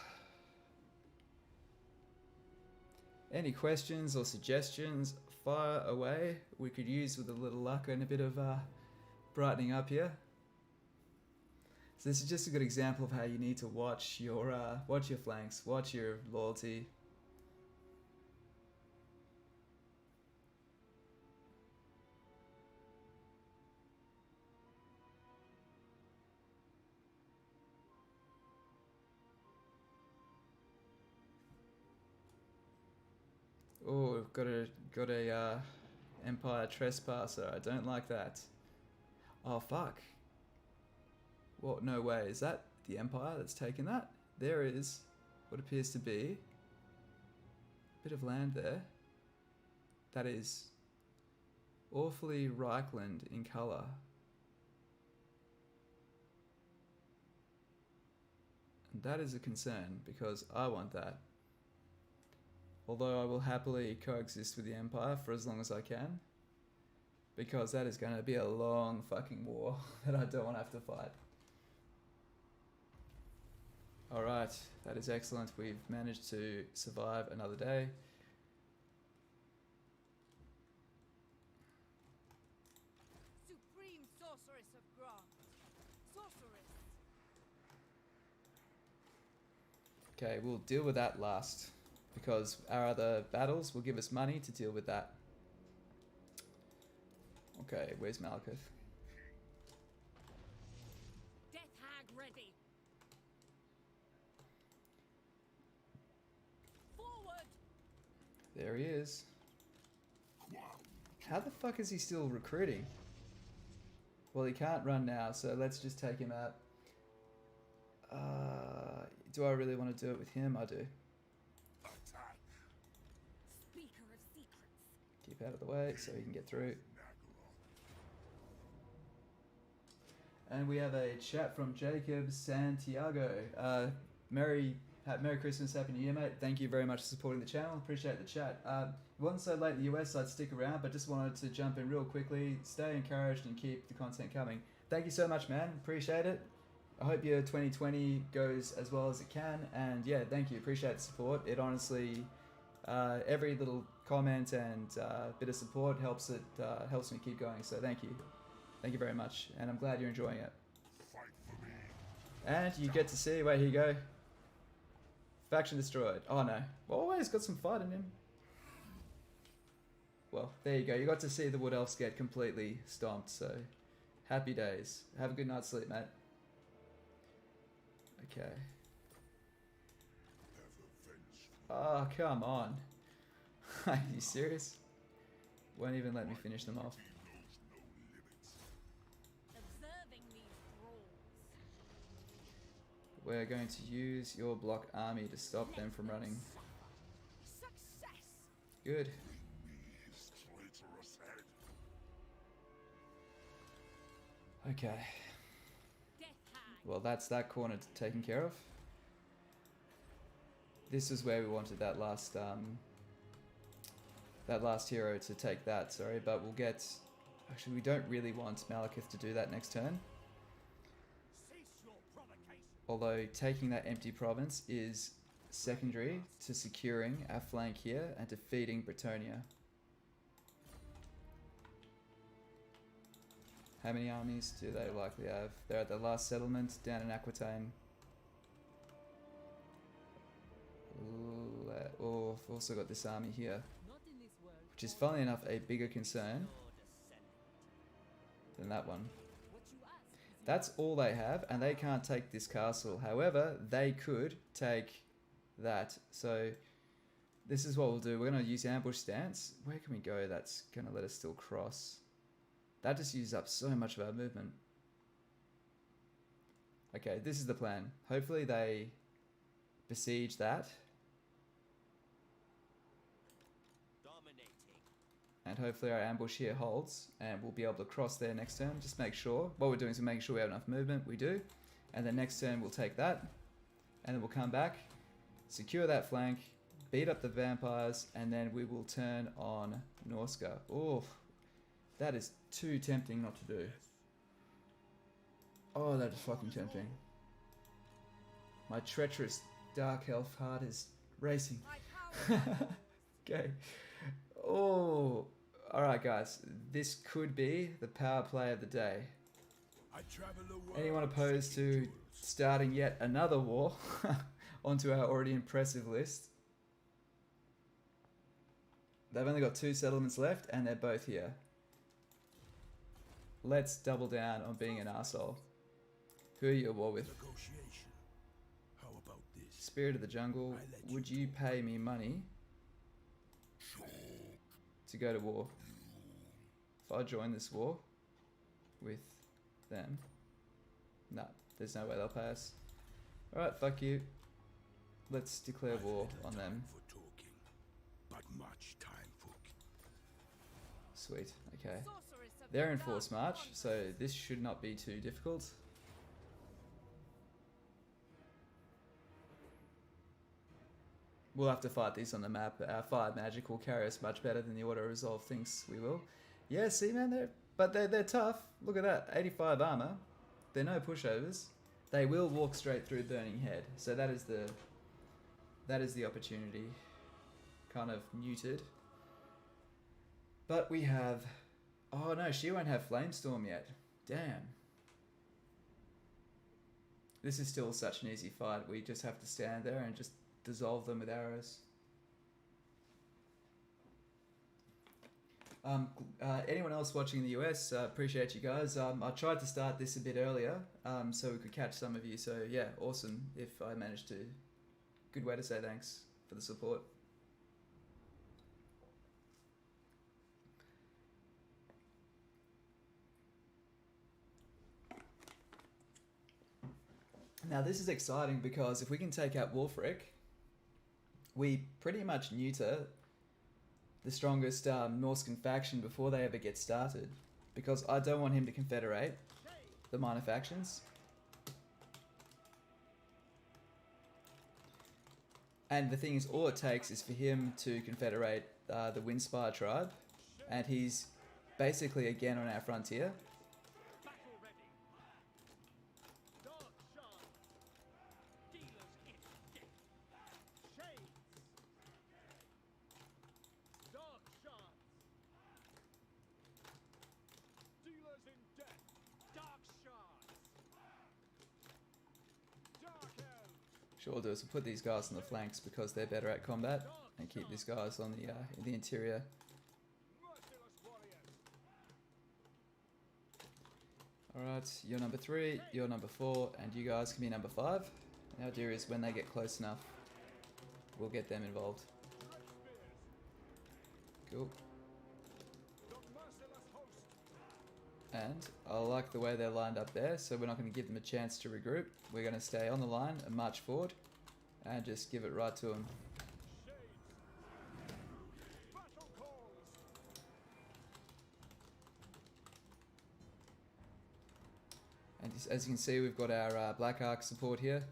Any questions or suggestions, fire away. We could use with a little luck and a bit of brightening up here. So this is just a good example of how you need to watch your flanks, watch your loyalty. Oh, we've got a Empire trespasser. I don't like that. Oh fuck. What? No way. Is that the Empire that's taken that? There is what appears to be a bit of land there. That is awfully Reichland in colour. And that is a concern because I want that. Although I will happily coexist with the Empire for as long as I can. Because that is going to be a long fucking war that I don't want to have to fight. Alright, that is excellent. We've managed to survive another day. Supreme sorceress of Grant. Sorceress. Okay, we'll deal with that last. Because our other battles will give us money to deal with that. Okay, where's Malekith? Death hag ready. Forward. There he is. How the fuck is he still recruiting? Well, he can't run now, so let's just take him out. Do I really want to do it with him? I do. Speaker of secrets. Keep out of the way so he can get through. And we have a chat from Jacob Santiago. Merry Christmas, Happy New Year, mate. Thank you very much for supporting the channel. Appreciate the chat. It wasn't so late in the US, I'd stick around, but just wanted to jump in real quickly. Stay encouraged and keep the content coming. Thank you so much, man. Appreciate it. I hope your 2020 goes as well as it can. And yeah, thank you. Appreciate the support. It honestly, every little comment and bit of support helps me keep going. So thank you. Thank you very much. And I'm glad you're enjoying it. And you get to see, wait, here you go. Faction destroyed. Oh no. Oh, he's got some fight in him. Well, there you go. You got to see the Wood Elves get completely stomped. So happy days. Have a good night's sleep, mate. Okay. Oh, come on. Are you serious? Won't even let me finish them off. Observing these brawls. We're going to use your block army to stop them from running. Success. Good. Okay. Death hag. Well, that's that corner taken care of. This is where we wanted that last hero to take that, sorry, but we'll get... Actually, we don't really want Malekith to do that next turn. Cease your provocation. Although taking that empty province is secondary to securing our flank here and defeating Bretonnia. How many armies do they likely have? They're at the last settlement down in Aquitaine. Oh, I've also got this army here, Not in this world. which is funnily enough a bigger concern than that one. What you ask is That's all they have, and they can't take this castle. However, they could take that. So this is what we'll do. We're going to use ambush stance. Where can we go that's going to let us still cross? That just uses up so much of our movement. Okay, this is the plan. Hopefully they besiege that. dominating. And hopefully our ambush here holds. And we'll be able to cross there next turn. Just make sure. What we're doing is we're making sure we have enough movement. We do. And then next turn we'll take that. and then we'll come back, secure that flank, beat up the vampires, and then we will turn on Norska. Oh, that is too tempting not to do. Oh, that is fucking tempting. My treacherous dark elf heart is racing. My power Okay. Oh, alright guys, this could be the power play of the day. I travel the world Anyone opposed to seeking jewels. starting yet another war onto our already impressive list? They've only got 2 settlements left and they're both here. Let's double down on being an arsehole. Who are you at war with? Negotiation. How about this? Spirit of the Jungle, would you pay me money to go to war? If I join this war with them, no, there's no way they'll pay us. Alright, fuck you. Let's declare war on them. For talking, but much time for Sweet, okay. sorceress of They're the in dark force march, ones. so this should not be too difficult. We'll have to fight these on the map. Our fire magic will carry us much better than the auto resolve thinks we will. Yeah, see man, they're tough. Look at that, 85 armor. They're no pushovers. They will walk straight through Burning Head. So that is the opportunity. Kind of muted. But we have, oh no, she won't have Flamestorm yet. Damn. This is still such an easy fight. We just have to stand there and just dissolve them with arrows. Anyone else watching in the US, appreciate you guys. I tried to start this a bit earlier so we could catch some of you. So yeah, awesome if I managed to. Good way to say thanks for the support. Now this is exciting because if we can take out Wulfric, we pretty much neuter the strongest Norscan faction before they ever get started. Because I don't want him to confederate the minor factions. And the thing is, all it takes is for him to confederate the Windspire tribe. And he's basically again on our frontier. Battle ready. Dark shard. Dealer's in death. Shades. Dark shards. Dealer's in death. Dark shards. Dark elves. Sure, we'll do is we'll put these guys on the flanks because they're better at combat, and keep these guys on the in the interior. Merciless warriors. Alright, you're number 3, you're number 4, and you guys can be number 5. The idea is when they get close enough, we'll get them involved. Red spears. Cool. The merciless host. And I like the way they're lined up there, so we're not going to give them a chance to regroup. We're going to stay on the line and march forward, and just give it right to them. Shades. Battle calls. And just, as you can see, we've got our Black Ark support here.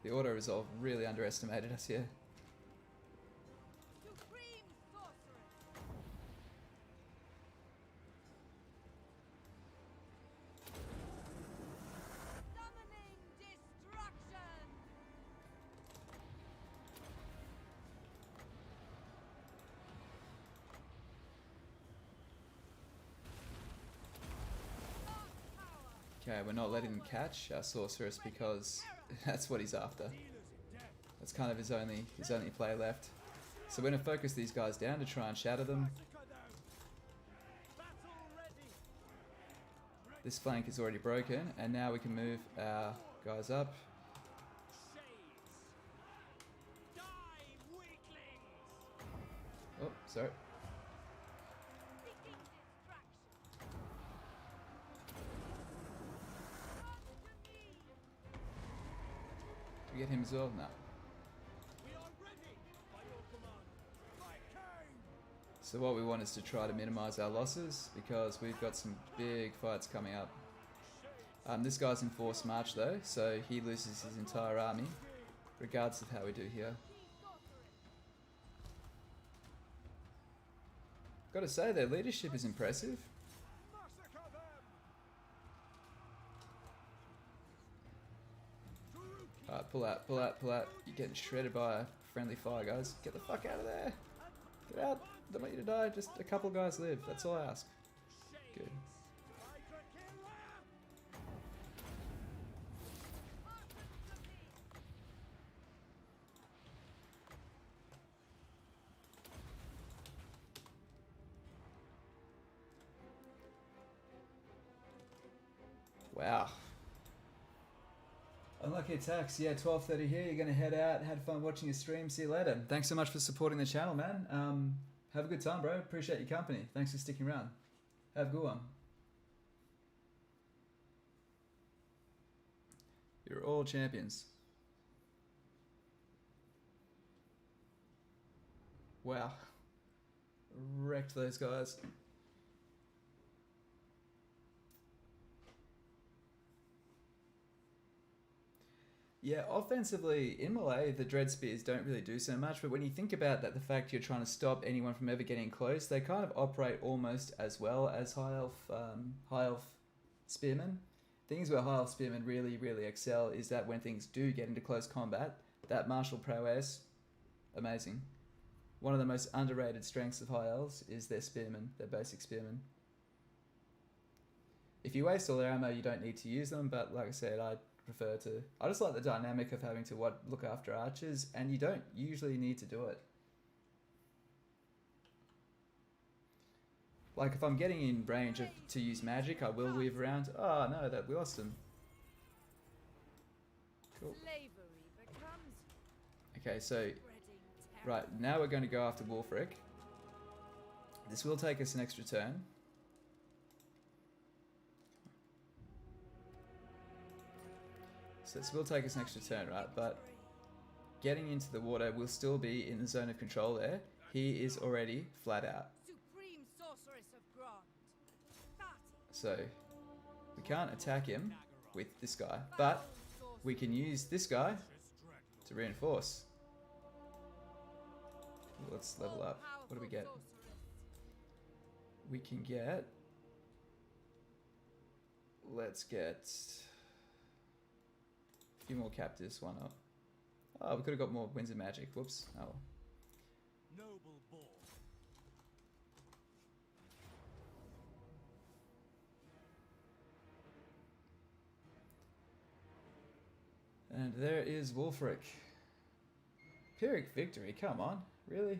The auto resolve really underestimated us here. Supreme sorceress. Summoning destruction. Dark power. Okay, we're not letting them catch our sorceress because that's what he's after. Dealer's in death. That's kind of his only play left. So we're going to focus these guys down to try and shatter them. Massacre them. Battle ready. This flank is already broken, and now we can move our guys up. Shades. Die, weaklings. Oh, sorry. Seeking distraction. Come to me. Do we get him as well? No. We are ready by your command. My king. So what we want is to try to minimize our losses because we've got some big fights coming up. This guy's in forced march though, so he loses his entire army, regardless of how we do here. Gotta say, their leadership is impressive. Massacre them! Alright, pull out, pull out, pull out. You're getting shredded by a friendly fire, guys. Get the fuck out of there. Get out. Don't want you to die. Just a couple guys live. That's all I ask. Good. I could kill them! Wow. Unlucky attacks. Yeah, 12:30 here. You're gonna head out. Had fun watching your stream. See you later. Thanks so much for supporting the channel, man. Have a good time, bro. Appreciate your company. Thanks for sticking around. Have a good one. You're all champions. Wow. Wrecked those guys. Yeah, offensively, in Malay, the Dread Spears don't really do so much, but when you think about that, the fact you're trying to stop anyone from ever getting close, they kind of operate almost as well as High Elf Spearmen. Things where High Elf Spearmen really, really excel is that when things do get into close combat, that martial prowess, amazing. One of the most underrated strengths of High Elves is their Spearmen, their basic Spearmen. If you waste all their ammo, you don't need to use them, but like I said, I just like the dynamic of having to look after archers, and you don't usually need to do it. Like if I'm getting in range to use magic, I will weave around. Oh no, we lost him. Cool. Okay, so right now we're going to go after Wulfric. This will take us an extra turn. So this will take us an extra turn, right? But getting into the water will still be in the zone of control there. He is already flat out. Supreme sorceress of Grant. So we can't attack him with this guy, but we can use this guy to reinforce. Let's level up. What do we get? We can get... Let's get... a few more captives, why not? Oh, we could have got more Winds of Magic. Whoops. Oh. Noble boar. And there is Wulfric. Pyrrhic victory, come on. Really?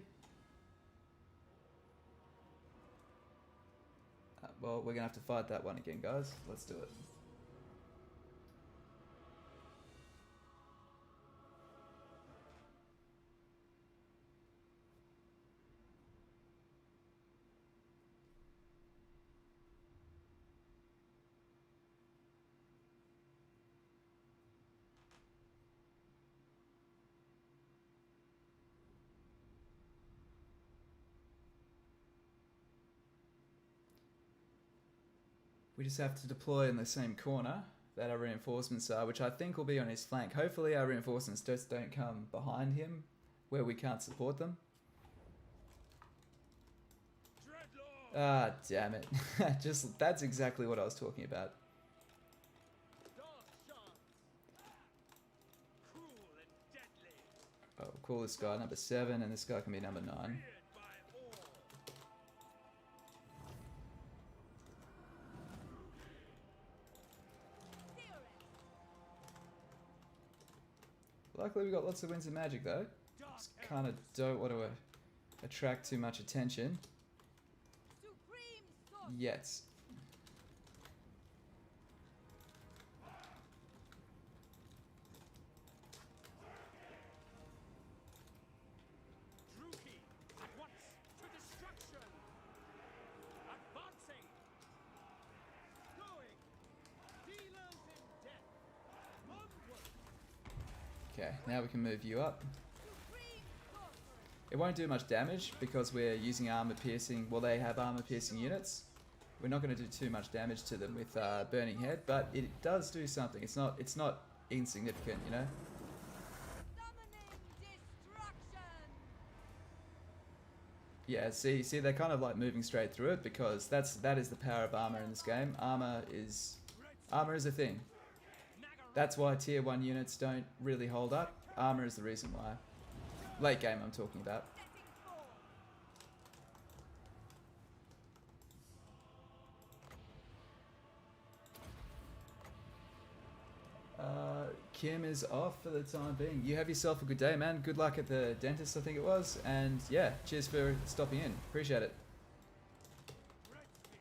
Well, we're going to have to fight that one again, guys. Let's do it. We just have to deploy in the same corner that our reinforcements are, which I think will be on his flank. Hopefully our reinforcements just don't come behind him where we can't support them. Ah, damn it. That's exactly what I was talking about. Oh, we'll call this guy number 7 and this guy can be number 9. Luckily we got lots of Winds of Magic though. Just kind of don't want to attract too much attention yet. Okay, now we can move you up. It won't do much damage because we're using armor piercing. Well, they have armor piercing units, we're not going to do too much damage to them with Burning Head, but it does do something. It's not insignificant, you know. Summoning destruction. Yeah, see, they're kind of like moving straight through it because that is the power of armor in this game. Armor is a thing. That's why tier 1 units don't really hold up. Armor is the reason why. Late game I'm talking about. Kim is off for the time being. You have yourself a good day, man. Good luck at the dentist, I think it was. And yeah, cheers for stopping in. Appreciate it. Red spears.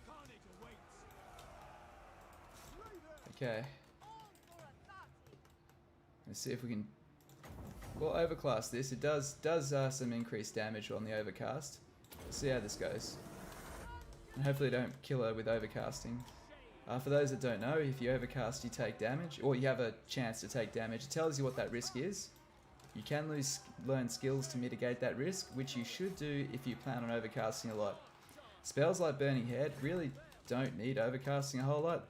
Carnage awaits. Okay, All for authority. let's see if we can. We'll overclass this. It does some increased damage on the overcast. We'll see how this goes. And hopefully don't kill her with overcasting. For those that don't know, if you overcast, you take damage, or you have a chance to take damage. It tells you what that risk is. You can learn skills to mitigate that risk, which you should do if you plan on overcasting a lot. Spells like Burning Head really don't need overcasting a whole lot,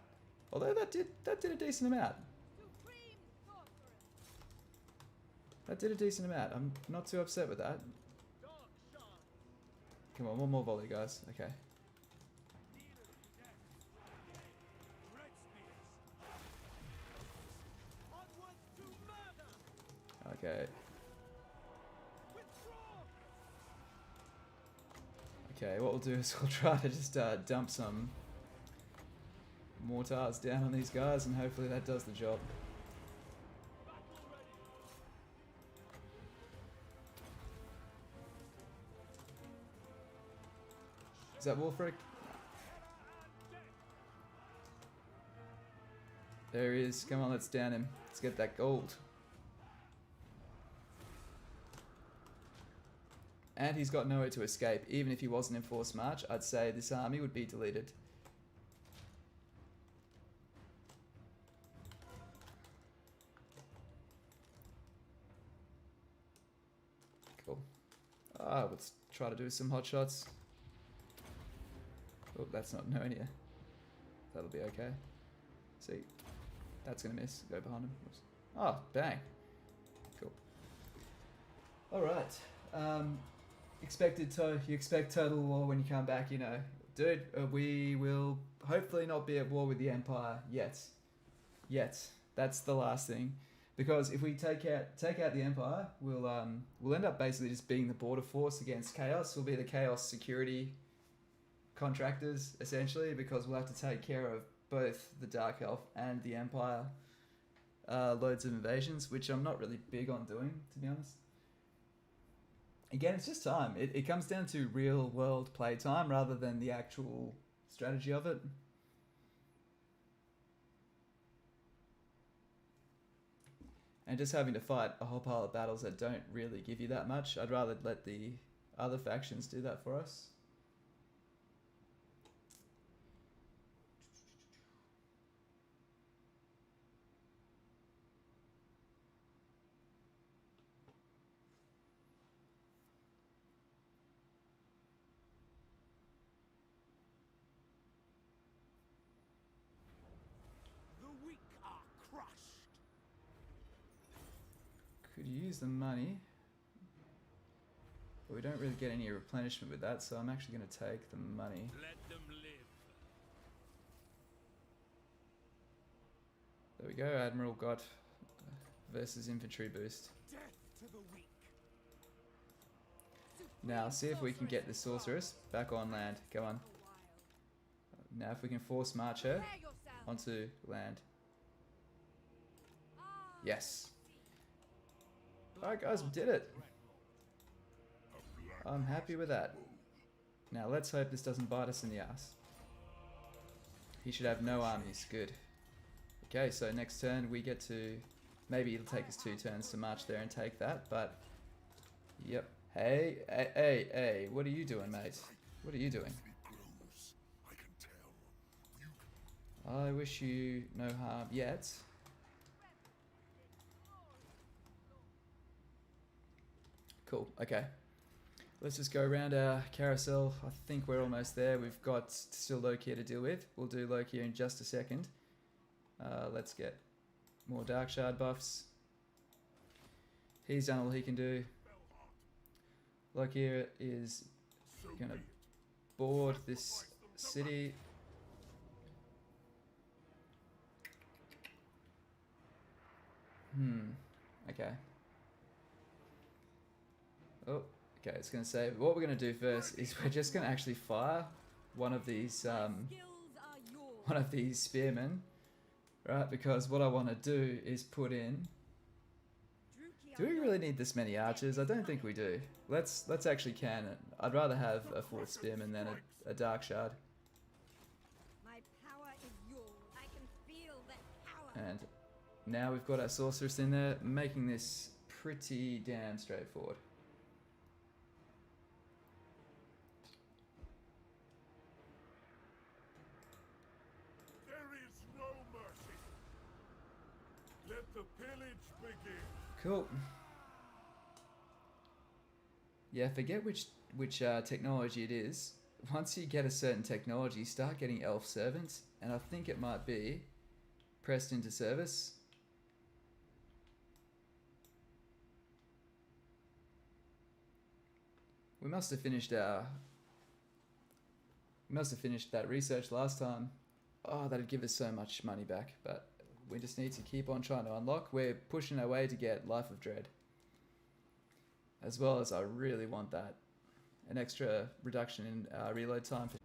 although that did a decent amount. Supreme sorceress. That did a decent amount. I'm not too upset with that. Come on, one more volley, guys. Okay. Red spears. Onwards to murder. Okay. Withdraw. Okay, what we'll do is we'll try to just dump some mortars down on these guys, and hopefully that does the job. Battle ready. Is that Wolfric? There he is. Come on, let's down him. Let's get that gold. And he's got nowhere to escape. Even if he wasn't in forced march, I'd say this army would be deleted. Cool. Let's try to do some hot shots. Oh, that's not Nonia. That'll be okay. See, that's gonna miss. Go behind him. Oops. Oh, bang. Cool. All right. You expect total war when you come back, you know. Dude, we will hopefully not be at war with the Empire yet. That's the last thing. Because if we take out the Empire, we'll end up basically just being the border force against Chaos. We'll be the Chaos security contractors, essentially, because we'll have to take care of both the Dark Elf and the Empire loads of invasions, which I'm not really big on doing, to be honest. Again, it's just time. It comes down to real world play time rather than the actual strategy of it. And just having to fight a whole pile of battles that don't really give you that much. I'd rather let the other factions do that for us. The weak are crushed. Could use the money, but we don't really get any replenishment with that, so I'm actually going to take the money. Let them live. There we go, Admiral got versus infantry boost. Death to the weak. Now, see if we can get the sorceress back on land. Come on. Now, if we can force march her Prepare yourself. onto land. Ah, Yes. Alright guys, we did it. I'm happy with that. Now let's hope this doesn't bite us in the ass. He should have no armies. Good. Okay, so next turn we get to... Maybe it'll take us 2 turns to march there and take that, but... Yep. Hey, what are you doing, mate? What are you doing? Grows. I can tell. I wish you no harm yet. Cool, okay. Let's just go around our carousel. I think we're almost there. We've got still Loki to deal with. We'll do Loki in just a second. Let's get more Dark Shard buffs. He's done all he can do. Loki is going to board this city. Okay. Oh, okay, it's going to say what we're going to do first is we're just going to actually fire one of these Skills are yours. spearmen, right? Because what I want to do is put in. Do we really need this many archers? I don't think we do. Let's actually cannon. I'd rather have a fourth spearman than a dark shard. My power is yours. I can feel that power. And now we've got our sorceress in there, making this pretty damn straightforward. There is no mercy. Let the pillage begin. Cool. Yeah, forget which technology it is. Once you get a certain technology, start getting elf servants, and I think it might be pressed into service. We must have finished that research last time. Oh, that'd give us so much money back, but we just need to keep on trying to unlock. We're pushing our way to get Life of Dread. As well as I really want that. An extra reduction in reload time for